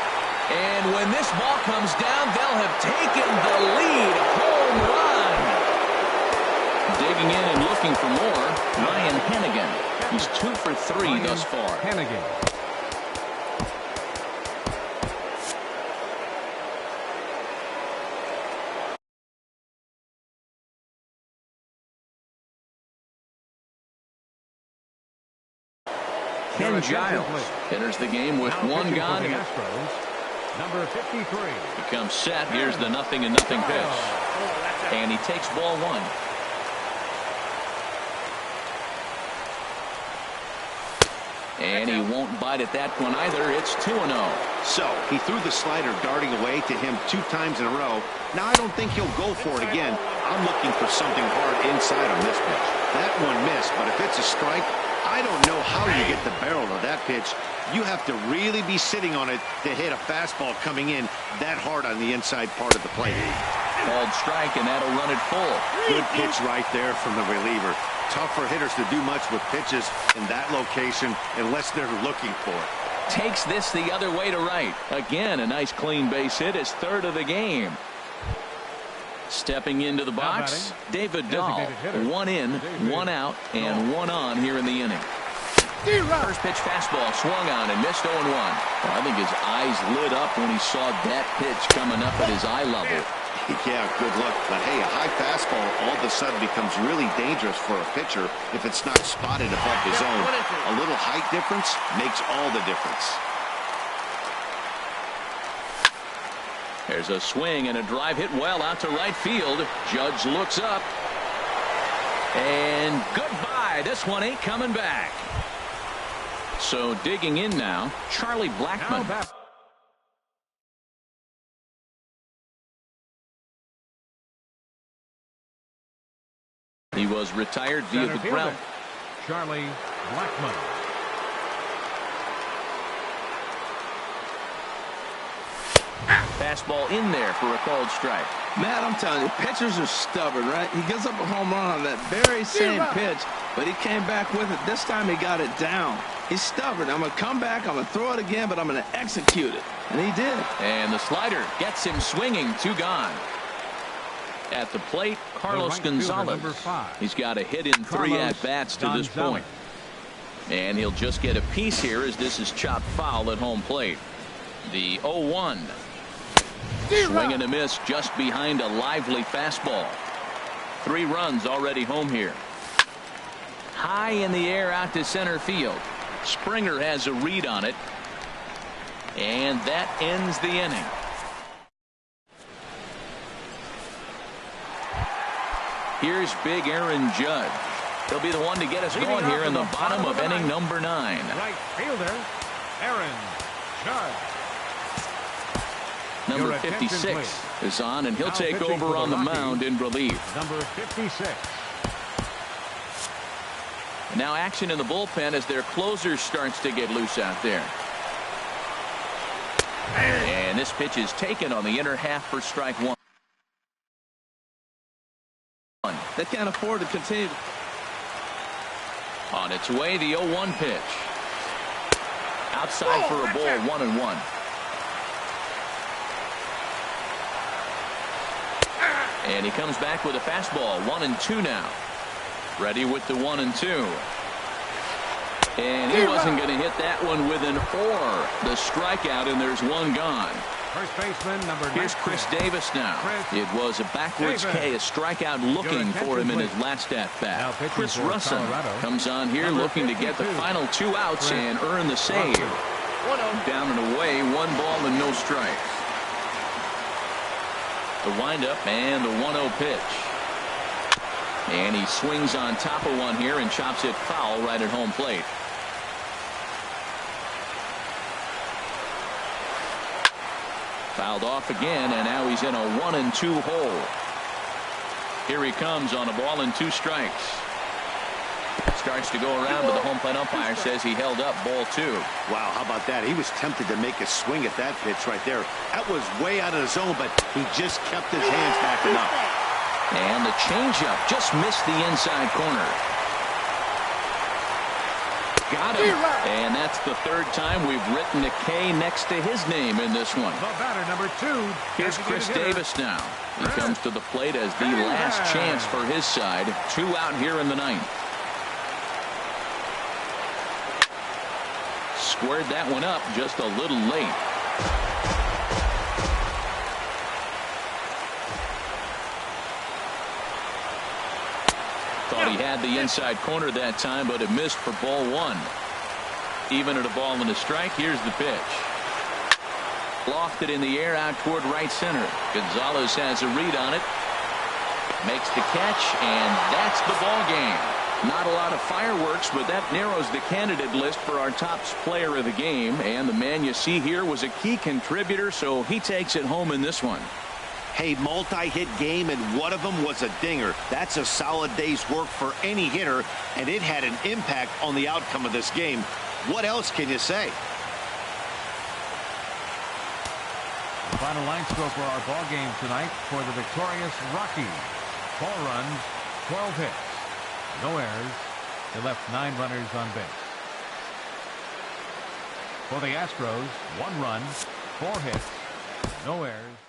And when this ball comes down, they'll have taken the lead. Home run. Digging in and looking for more, Ryan Hennigan. He's 2 for 3 thus far. Hennigan. Ken Giles enters the game with 1 gone. Number 53. He comes set. Here's the 0-0 pitch. And he takes ball one. And he won't bite at that one either. It's 2-0. So he threw the slider darting away to him 2 times in a row. Now I don't think he'll go for it again. I'm looking for something hard inside on this pitch. That one missed, but if it's a strike, I don't know how you get the barrel of that pitch. You have to really be sitting on it to hit a fastball coming in that hard on the inside part of the plate. Called strike, and that'll run it full. Good pitch right there from the reliever. Tough for hitters to do much with pitches in that location unless they're looking for it. Takes this the other way to right. Again, a nice clean base hit. His 3rd of the game. Stepping into the box, David Dahl. 1 in, 1 out, and 1 on here in the inning. First pitch fastball swung on and missed 0-1. Well, I think his eyes lit up when he saw that pitch coming up at his eye level. Yeah, good luck. But hey, a high fastball all of a sudden becomes really dangerous for a pitcher if it's not spotted above the zone. A little height difference makes all the difference. There's a swing and a drive hit well out to right field. Judge looks up. And goodbye. This one ain't coming back. So digging in now, Charlie Blackmon. He was retired via the ground. Charlie Blackmon. Fastball in there for a called strike. Matt, I'm telling you, pitchers are stubborn, right? He gives up a home run on that very same pitch, but he came back with it. This time he got it down. He's stubborn. I'm going to come back, I'm going to throw it again, but I'm going to execute it. And he did. And the slider gets him swinging. 2 gone. At the plate, Carlos Gonzalez. He's got a hit in 3 at-bats to this point. And he'll just get a piece here as this is chopped foul at home plate. The 0-1. Swing and a miss just behind a lively fastball. 3 runs already home here. High in the air out to center field. Springer has a read on it. And that ends the inning. Here's big Aaron Judge. He'll be the one to get us going here in the bottom of inning number 9. Right fielder, Aaron Judge. Number 56 is on, and he'll take over on the mound in relief. Number 56. Now action in the bullpen as their closer starts to get loose out there. And this pitch is taken on the inner half for strike 1. They can't afford to continue. On its way, the 0-1 pitch. Outside for a ball, 1-1. And he comes back with a fastball, 1-2 now. Ready with the 1-2. And he wasn't going to hit that one with an or. The strikeout, and there's 1 gone. First baseman, number 9. Here's Chris Davis now. It was a backwards K, a strikeout looking for him in his last at-bat. Chris Russin comes on here looking to get the final 2 outs and earn the save. Down and away, 1 ball and no strikes. The windup and the 1-0 pitch. And he swings on top of one here and chops it foul right at home plate. Fouled off again, and now he's in a 1-2 hole. Here he comes on a ball and 2 strikes. Starts to go around, but the home plate umpire says he held up ball 2. Wow, how about that? He was tempted to make a swing at that pitch right there. That was way out of the zone, but he just kept his hands backing up. And the changeup just missed the inside corner. Got him. And that's the 3rd time we've written a K next to his name in this one. The batter, number 2. Here's Chris Davis now. He comes to the plate as the last chance for his side. 2 out here in the 9th. Squared that one up just a little late. Thought he had the inside corner that time, but it missed for ball 1. Even at a ball and a strike, here's the pitch. Lofted in the air out toward right center. Gonzalez has a read on it. Makes the catch, and that's the ball game. Not a lot of fireworks, but that narrows the candidate list for our top player of the game. And the man you see here was a key contributor, so he takes it home in this one. Hey, multi-hit game, and one of them was a dinger. That's a solid day's work for any hitter, and it had an impact on the outcome of this game. What else can you say? The final line score for our ball game tonight for the victorious Rockies. 4 runs, 12 hits, no errors. They left 9 runners on base. For the Astros, 1 run, 4 hits, no errors.